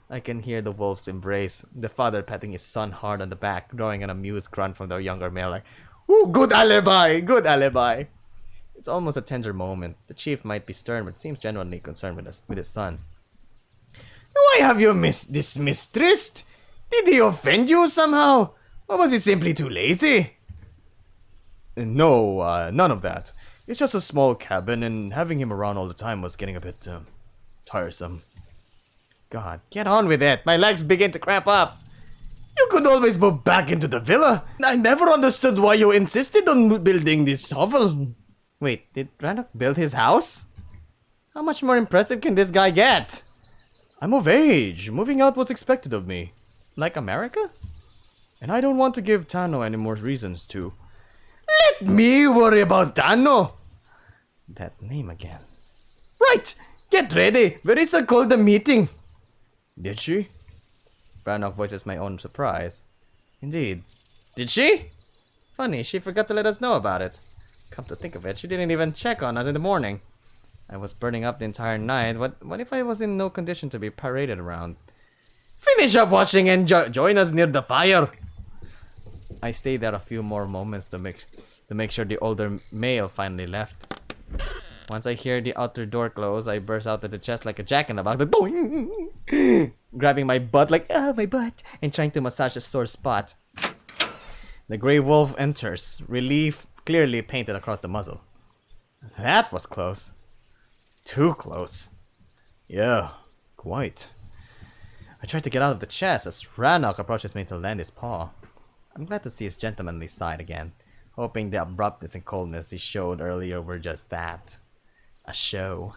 I can hear the wolf's embrace, the father patting his son hard on the back, drawing an amused grunt from the younger male like, Ooh, good alibi, good alibi. It's almost a tender moment. The chief might be stern, but seems genuinely concerned with his son. Why have you dismissed Trist? Did he offend you somehow? Or was he simply too lazy? No, none of that. It's just a small cabin, and having him around all the time was getting a bit, tiresome. God, get on with it. My legs begin to cramp up. You could always move back into the villa. I never understood why you insisted on building this hovel. Wait, did Rannoch build his house? How much more impressive can this guy get? I'm of age. Moving out was expected of me. Like America? And I don't want to give Tano any more reasons to. Let me worry about Tano. That name again. Right, get ready. Verissa called the meeting. Did she? Rannoch voices my own surprise. Indeed. Did she? Funny, she forgot to let us know about it. Come to think of it, she didn't even check on us in the morning. I was burning up the entire night. What if I was in no condition to be paraded around? Finish up watching and join us near the fire. I stayed there a few more moments to make sure the older male finally left. Once I hear the outer door close, I burst out of the chest like a jack-in-the-box, grabbing my butt like, my butt, and trying to massage a sore spot. The gray wolf enters, relief clearly painted across the muzzle. That was close. Too close. Yeah, quite. I tried to get out of the chest as Rannoch approaches me to land his paw. I'm glad to see his gentlemanly side again, hoping the abruptness and coldness he showed earlier were just that. A show.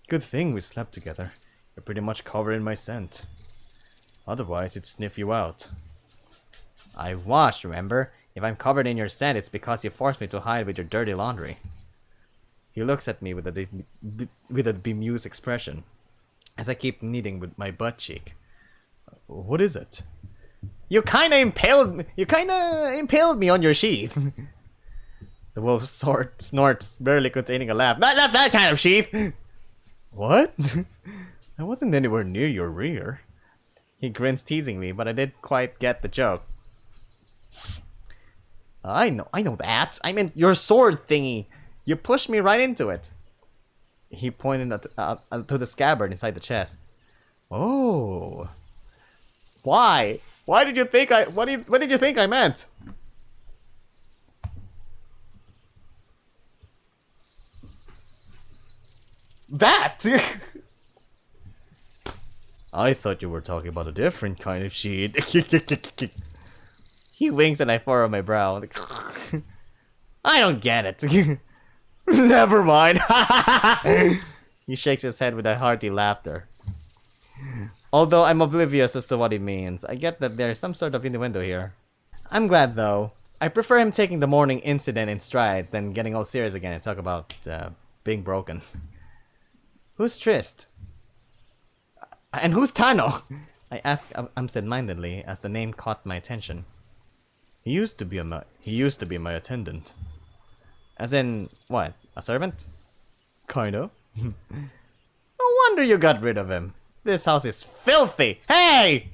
Good thing we slept together. You're pretty much covered in my scent. Otherwise, it'd sniff you out. I washed, remember? If I'm covered in your scent, it's because you forced me to hide with your dirty laundry. He looks at me with a bemused expression, as I keep kneading with my butt cheek. What is it? You kinda impaled me on your sheath. The wolf snorts, barely containing a laugh. Not that kind of sheath! What? I wasn't anywhere near your rear. He grins teasingly, but I didn't quite get the joke. I know that. I meant your sword thingy. You pushed me right into it. He pointed to the scabbard inside the chest. Oh. Why? Why did you think what did you think I meant? That! I thought you were talking about a different kind of sheet. He winks and I furrow my brow. I don't get it. Never mind. He shakes his head with a hearty laughter. Although I'm oblivious as to what he means, I get that there's some sort of innuendo here. I'm glad though. I prefer him taking the morning incident in strides than getting all serious again and talk about being broken. Who's Trist? And who's Tano? I asked absent-mindedly as the name caught my attention. He used to be my attendant. As in, what? A servant? Kinda. No wonder you got rid of him. This house is filthy. Hey!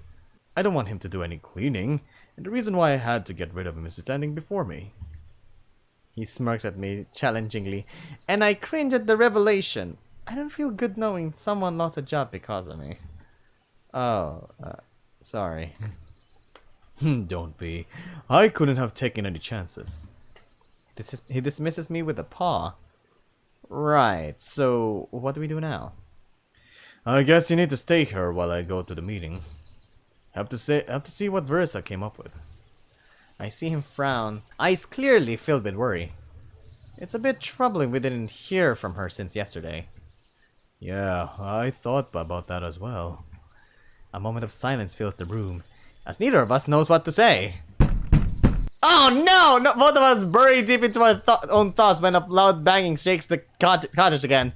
I don't want him to do any cleaning, and the reason why I had to get rid of him is standing before me. He smirks at me challengingly, and I cringe at the revelation. I don't feel good knowing someone lost a job because of me. Oh, sorry. Don't be. I couldn't have taken any chances. He dismisses me with a paw. Right, so what do we do now? I guess you need to stay here while I go to the meeting. Have to see what Versa came up with. I see him frown, eyes clearly filled with worry. It's a bit troubling we didn't hear from her since yesterday. Yeah, I thought about that as well. A moment of silence fills the room, as neither of us knows what to say. Oh no! Both of us bury deep into our own thoughts when a loud banging shakes the cottage again.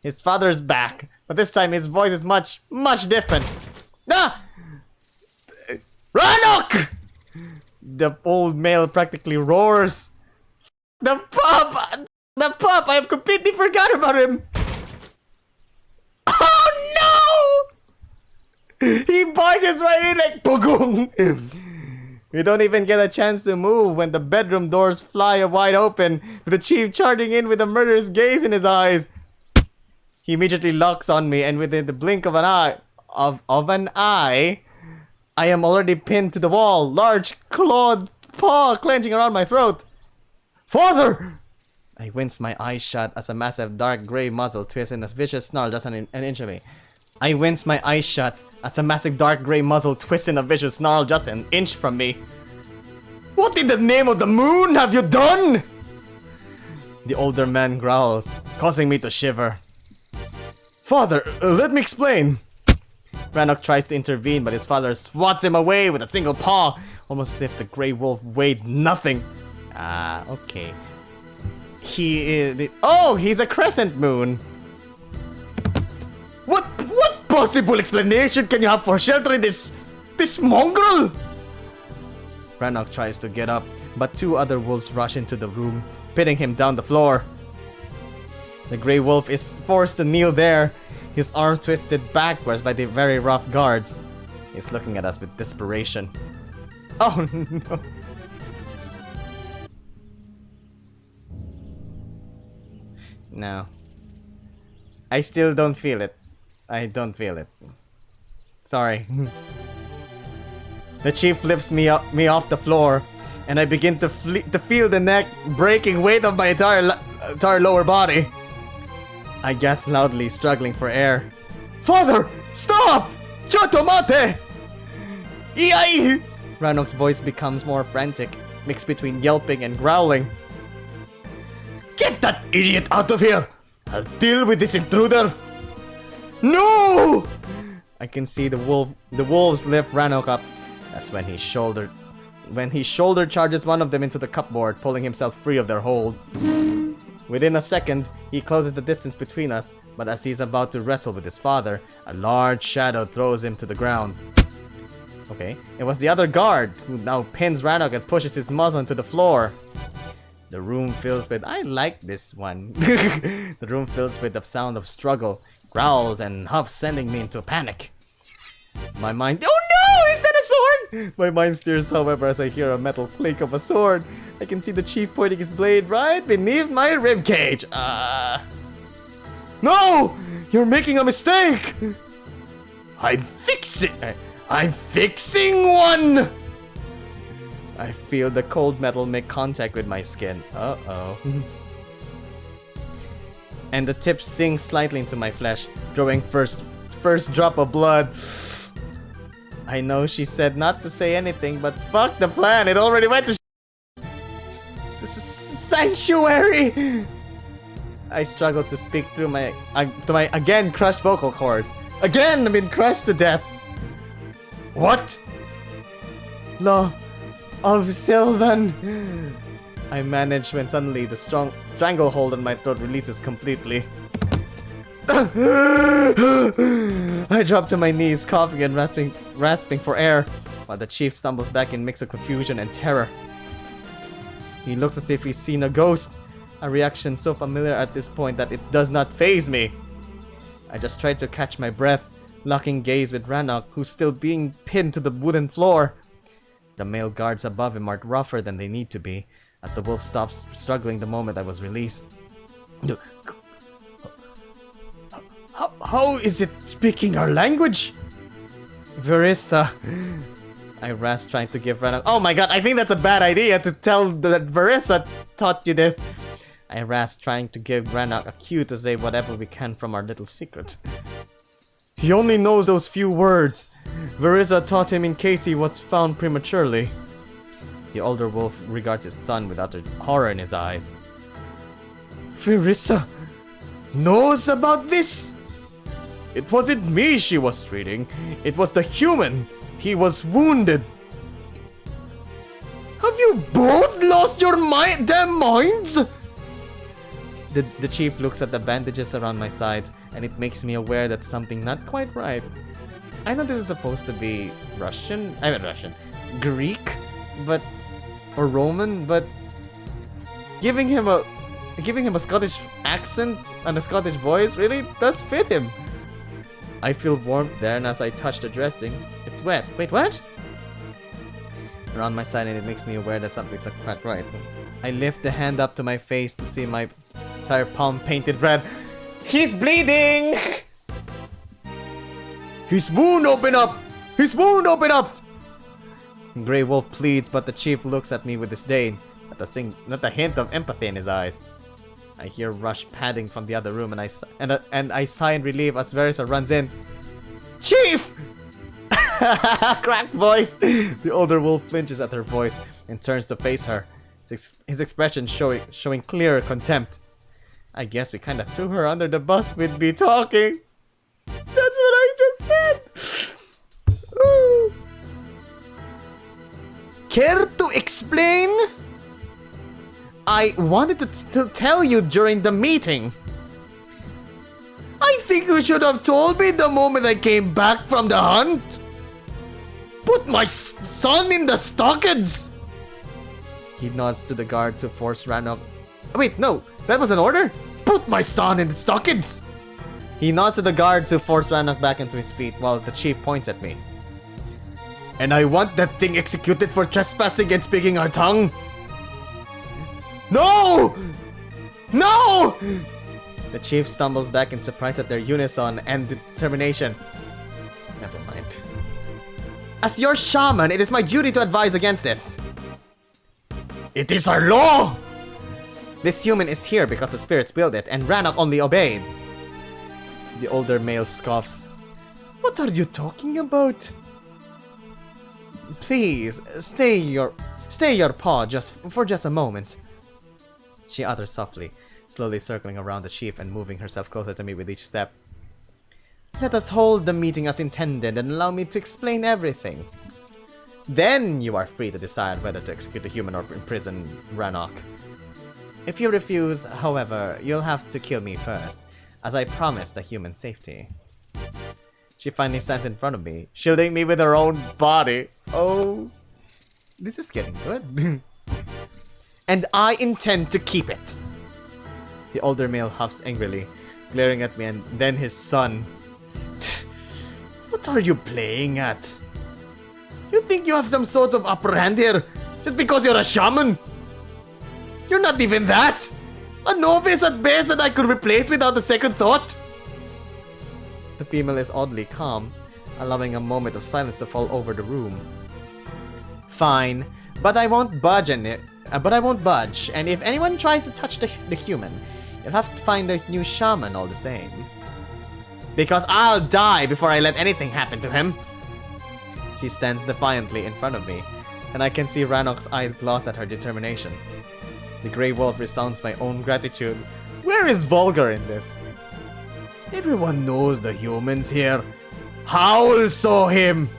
His father's back, but this time his voice is much, much different. Ah! Ranok! The old male practically roars. The pup! The pup! I have completely forgot about him! Oh no! He barges right in like pugong! We don't even get a chance to move when the bedroom doors fly wide open, with the chief charging in with a murderous gaze in his eyes. He immediately locks on me, and within the blink of an eye, I am already pinned to the wall, large clawed paw clenching around my throat. Father! I wince my eyes shut as a massive dark gray muzzle twists in a vicious snarl just an inch of me. I wince my eyes shut as a massive dark gray muzzle twists in a vicious snarl just an inch from me. What in the name of the moon have you done? The older man growls, causing me to shiver. Father, let me explain. Rannoch tries to intervene, but his father swats him away with a single paw, almost as if the Grey Wolf weighed nothing. Okay. He's a crescent moon. What possible explanation can you have for sheltering this mongrel? Rannoch tries to get up, but two other wolves rush into the room, pitting him down the floor. The Grey Wolf is forced to kneel there, his arms twisted backwards by the very rough guards. He's looking at us with desperation. Oh no. No. I still don't feel it. I don't feel it. Sorry. The chief lifts me off the floor, and I begin to feel the neck-breaking weight of my entire lower body. I gasp loudly, struggling for air. Father! Stop! Chato mate! Iai! Rannoch's voice becomes more frantic, mixed between yelping and growling. Get that idiot out of here! I'll deal with this intruder! No! I can see the wolves lift Rannoch up. That's when he shoulder charges one of them into the cupboard, pulling himself free of their hold. Within a second, he closes the distance between us, but as he's about to wrestle with his father, a large shadow throws him to the ground. Okay, it was the other guard, who now pins Rannoch and pushes his muzzle into the floor. The room fills with... I like this one. The room fills with the sound of struggle, growls and huffs, sending me into a panic. My mind— oh no! Is that a sword? My mind steers, however, as I hear a metal clink of a sword. I can see the chief pointing his blade right beneath my ribcage. No! You're making a mistake! I'm fixing one! I feel the cold metal make contact with my skin. Uh-oh. And the tip sinks slightly into my flesh, drawing first drop of blood. I know she said not to say anything, but fuck the plan. It already went to sanctuary. I struggle to speak through my again crushed vocal cords. Again, I've been crushed to death. What? Law of Sylvan. I manage when suddenly the strong stranglehold on my throat releases completely. I drop to my knees, coughing and rasping for air, while the chief stumbles back in mix of confusion and terror. He looks as if he's seen a ghost, a reaction so familiar at this point that it does not faze me. I just try to catch my breath, locking gaze with Rannoch, who's still being pinned to the wooden floor. The male guards above him are rougher than they need to be, as the wolf stops struggling the moment I was released. How is it speaking our language? Verissa. I rasp, trying to give Rannoch— oh my god, I think that's a bad idea to tell that Verissa taught you this. I rasp, trying to give Rannoch a cue to say whatever we can from our little secret. He only knows those few words. Verissa taught him in case he was found prematurely. The older wolf regards his son with utter horror in his eyes. Verissa knows about this? It wasn't me she was treating. It was the human. He was wounded. Have you both lost your damn minds? The chief looks at the bandages around my sides, and it makes me aware that something not quite right. I know this is supposed to be Greek, or Roman, but giving him a Scottish accent and a Scottish voice really does fit him. I feel warmth there, and as I touch the dressing, it's wet. Wait, what? Around my side, and it makes me aware that something's not quite right. I lift the hand up to my face to see my entire palm painted red. He's bleeding! His wound open up! His wound open up! Grey Wolf pleads, but the chief looks at me with disdain, not a hint of empathy in his eyes. I hear Rush padding from the other room, and I sigh in relief as Verissa runs in. Chief! Cracked voice! The older wolf flinches at her voice and turns to face her, his expression showing clear contempt. I guess we kinda threw her under the bus with me talking. That's what I just said! Ooh. Care to explain? I wanted to tell you during the meeting. I think you should have told me the moment I came back from the hunt. Put my son in the stockades. He nods to the guards who force Rannoch— wait, no, that was an order? Put my son in the stockades. He nods to the guards who force Rannoch back into his feet while the chief points at me. And I want that thing executed for trespassing and speaking our tongue. No! No! The chief stumbles back in surprise at their unison and determination. Never mind. As your shaman, it is my duty to advise against this. It is our law! This human is here because the spirits willed it, and Rannoch only obeyed. The older male scoffs. What are you talking about? Please, stay your paw for just a moment. She utters softly, slowly circling around the chief and moving herself closer to me with each step. Let us hold the meeting as intended and allow me to explain everything. Then you are free to decide whether to execute the human or imprison Rannoch. If you refuse, however, you'll have to kill me first, as I promised the human safety. She finally stands in front of me, shielding me with her own body. Oh, this is getting good. And I intend to keep it. The older male huffs angrily, glaring at me, and then his son. What are you playing at? You think you have some sort of upper hand here just because you're a shaman? You're not even that! A novice at best that I could replace without a second thought! The female is oddly calm, allowing a moment of silence to fall over the room. Fine, but I won't budge and if anyone tries to touch the human, you'll have to find a new shaman all the same. Because I'll die before I let anything happen to him. She stands defiantly in front of me, and I can see Rannoch's eyes gloss at her determination. The Grey Wolf resounds my own gratitude. Where is Vulgar in this? Everyone knows the humans here. Howl saw him.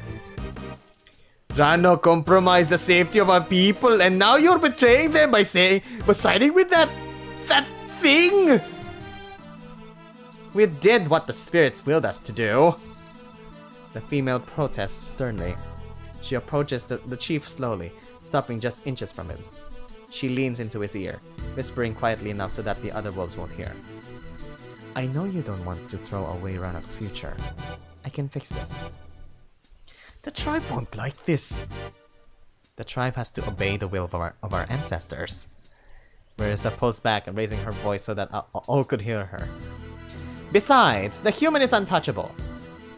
Rannoch compromised the safety of our people, and now you're betraying them by siding with that thing. We did what the spirits willed us to do. The female protests sternly. She approaches the chief slowly, stopping just inches from him. She leans into his ear, whispering quietly enough so that the other wolves won't hear. I know you don't want to throw away Rannoch's future. I can fix this. The tribe won't like this. The tribe has to obey the will of our ancestors. Marissa pulls back and raising her voice so that all could hear her. Besides, the human is untouchable.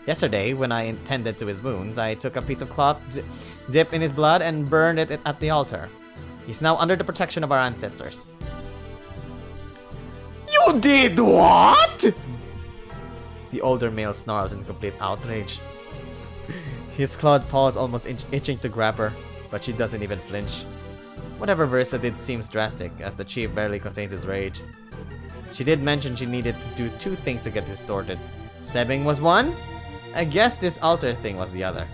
Yesterday, when I tended to his wounds, I took a piece of cloth, dipped in his blood, and burned it at the altar. He's now under the protection of our ancestors. You did what? The older male snarls in complete outrage. His clawed paws almost itching to grab her, but she doesn't even flinch. Whatever Versa did seems drastic, as the chief barely contains his rage. She did mention she needed to do 2 things to get this sorted. Stabbing was one. I guess this altar thing was the other.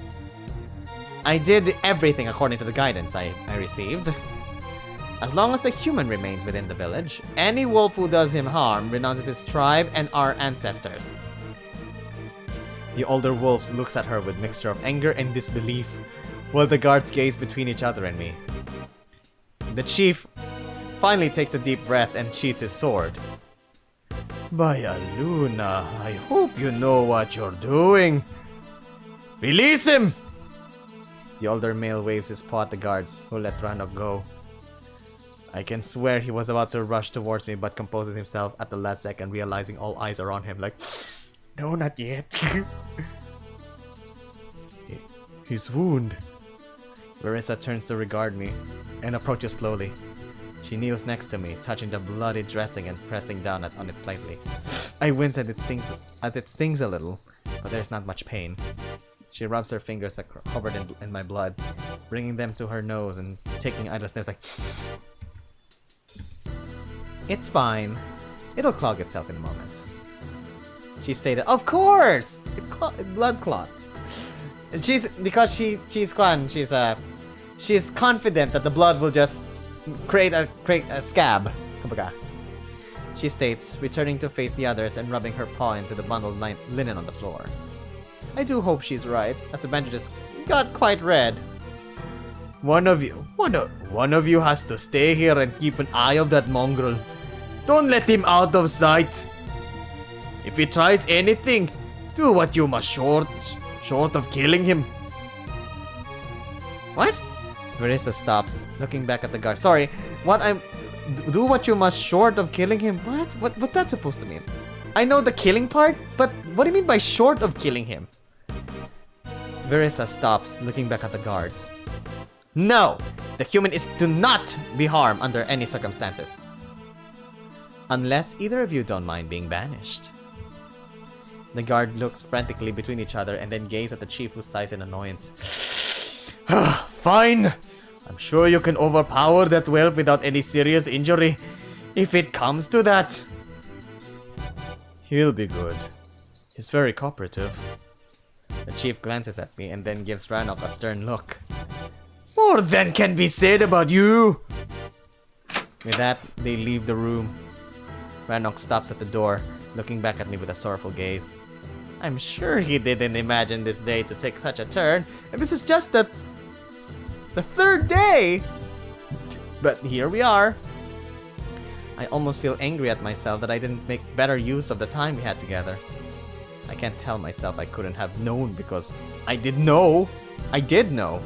I did everything according to the guidance I received. As long as the human remains within the village, any wolf who does him harm renounces his tribe and our ancestors. The older wolf looks at her with mixture of anger and disbelief, while the guards gaze between each other and me. The chief finally takes a deep breath and sheathes his sword. Baya Luna, I hope you know what you're doing. Release him! The older male waves his paw at the guards, who let Rannoch go. I can swear he was about to rush towards me, but composes himself at the last second, realizing all eyes are on him, like, no, not yet. His wound. Marissa turns to regard me and approaches slowly. She kneels next to me, touching the bloody dressing and pressing down on it slightly. I wince as it stings a little, but there's not much pain. She rubs her fingers covered in my blood, bringing them to her nose and taking idle sniffs like... It's fine. It'll clog itself in a moment. She stated, of course! Blood clot. She's confident that the blood will just create a scab. Kumbaga. She states, returning to face the others and rubbing her paw into the bundled linen on the floor. I do hope she's right, as the bandages got quite red. One of you has to stay here and keep an eye on that mongrel. Don't let him out of sight. If he tries anything, do what you must short of killing him. What? Marissa stops, looking back at the guard. Sorry, do what you must short of killing him? What? What's that supposed to mean? I know the killing part, but what do you mean by short of killing him? Marissa stops, looking back at the guards. No! The human is to not be harmed under any circumstances. Unless either of you don't mind being banished. The guard looks frantically between each other and then gaze at the chief, who sighs in annoyance. Fine! I'm sure you can overpower that whelp without any serious injury, if it comes to that. He'll be good. He's very cooperative. The chief glances at me and then gives Rannoch a stern look. More than can be said about you! With that, they leave the room. Rannoch stops at the door, looking back at me with a sorrowful gaze. I'm sure he didn't imagine this day to take such a turn, and this is just the 3rd day! But here we are. I almost feel angry at myself that I didn't make better use of the time we had together. I can't tell myself I couldn't have known because I did know. I did know.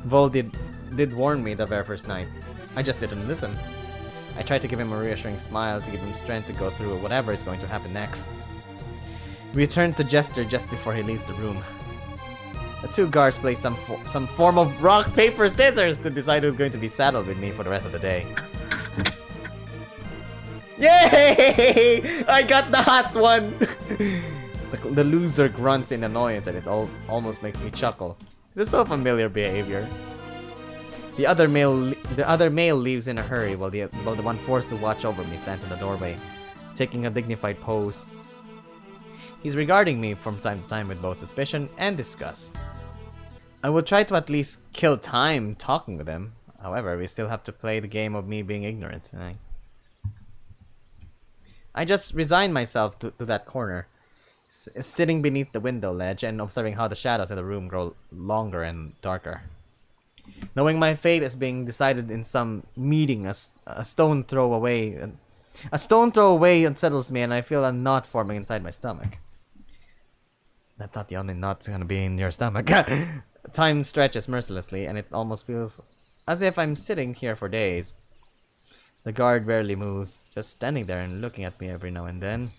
Vol did warn me the very first night. I just didn't listen. I tried to give him a reassuring smile to give him strength to go through whatever is going to happen next. He returns the gesture just before he leaves the room. The two guards play some form of rock, paper, scissors to decide who's going to be saddled with me for the rest of the day. Yay! I got the hot one! the loser grunts in annoyance and it almost makes me chuckle. This is so familiar behavior. The other male leaves in a hurry while the one forced to watch over me stands in the doorway, taking a dignified pose. He's regarding me from time to time with both suspicion and disgust. I will try to at least kill time talking with him. However, we still have to play the game of me being ignorant. I just resign myself to that corner, sitting beneath the window ledge and observing how the shadows in the room grow longer and darker. Knowing my fate is being decided in some meeting, a stone throw away unsettles me, and I feel a knot forming inside my stomach. That's not the only knot that's gonna be in your stomach. Time stretches mercilessly, and it almost feels as if I'm sitting here for days. The guard rarely moves, just standing there and looking at me every now and then.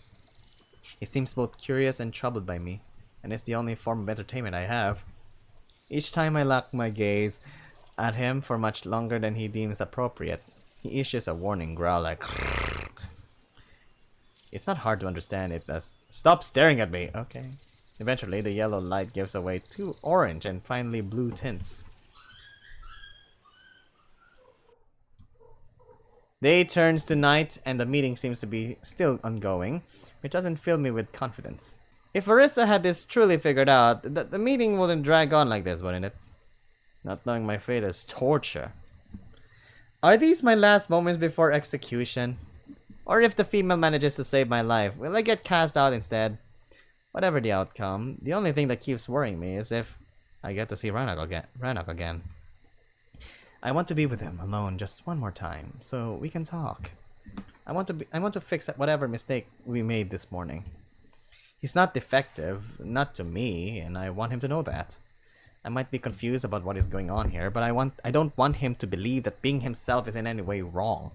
He seems both curious and troubled by me, and it's the only form of entertainment I have. Each time I lock my gaze at him for much longer than he deems appropriate, he issues a warning growl like... It's not hard to understand it as... Stop staring at me! Okay. Eventually, the yellow light gives away to orange and finally blue tints. Day turns to night, and the meeting seems to be still ongoing, which doesn't fill me with confidence. If Arissa had this truly figured out, the meeting wouldn't drag on like this, wouldn't it? Not knowing my fate is torture. Are these my last moments before execution? Or if the female manages to save my life, will I get cast out instead? Whatever the outcome, the only thing that keeps worrying me is if I get to see Rannoch again. I want to be with him alone just one more time, so we can talk. I want to fix whatever mistake we made this morning. He's not defective, not to me, and I want him to know that. I might be confused about what is going on here, but I don't want him to believe that being himself is in any way wrong.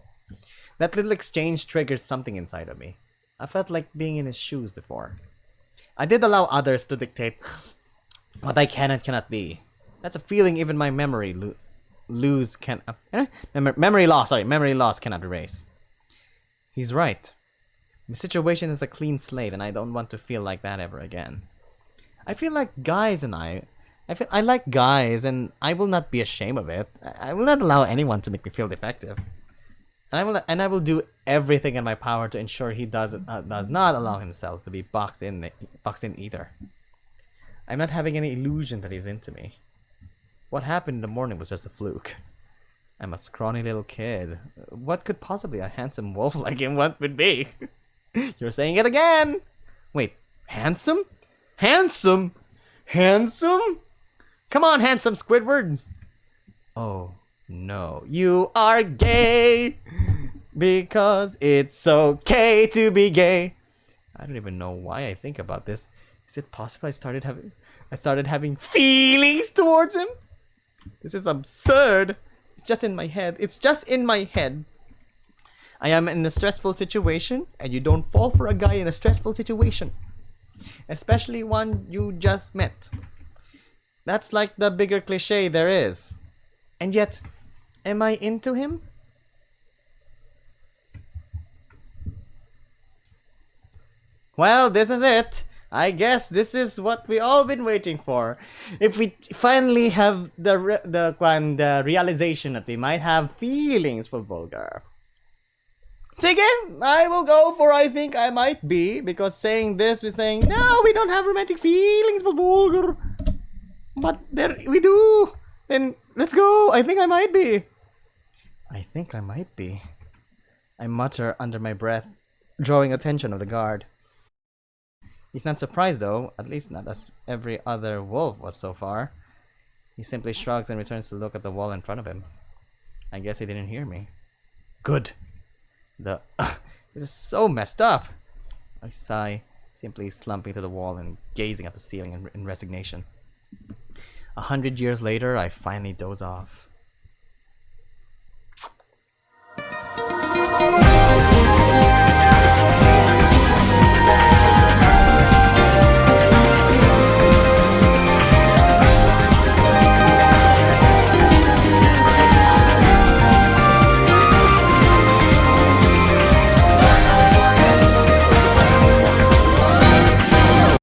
That little exchange triggered something inside of me. I felt like being in his shoes before. I did allow others to dictate what I can and cannot be. That's a feeling even my memory loss cannot erase. He's right. The situation is a clean slate, and I don't want to feel like that ever again. I feel like guys, and I like guys, and I will not be ashamed of it. I will not allow anyone to make me feel defective. And I will do everything in my power to ensure he does not allow himself to be boxed in either. I'm not having any illusion that he's into me. What happened in the morning was just a fluke. I'm a scrawny little kid. What could possibly a handsome wolf like him want with me? You're saying it again! Wait, handsome? Handsome? Handsome? Come on, handsome Squidward! Oh, no. You are gay! Because it's okay to be gay. I don't even know why I think about this. Is it possible I started having feelings towards him? This is absurd. It's just in my head. It's just in my head. I am in a stressful situation, and you don't fall for a guy in a stressful situation. Especially one you just met. That's like the bigger cliche there is. And yet, am I into him? Well, this is it. I guess this is what we all been waiting for. If we finally have the realization that we might have feelings for Volgar. Sige, I will go for I think I might be, because saying this, we're saying, no, we don't have romantic feelings for Volgar. But there we do. Then let's go. I think I might be. I think I might be. I mutter under my breath, drawing attention of the guard. He's not surprised though, at least not as every other wolf was so far. He simply shrugs and returns to look at the wall in front of him. I guess he didn't hear me. Good. The this is so messed up. I sigh, simply slumping to the wall and gazing at the ceiling in resignation. 100 years later, I finally doze off.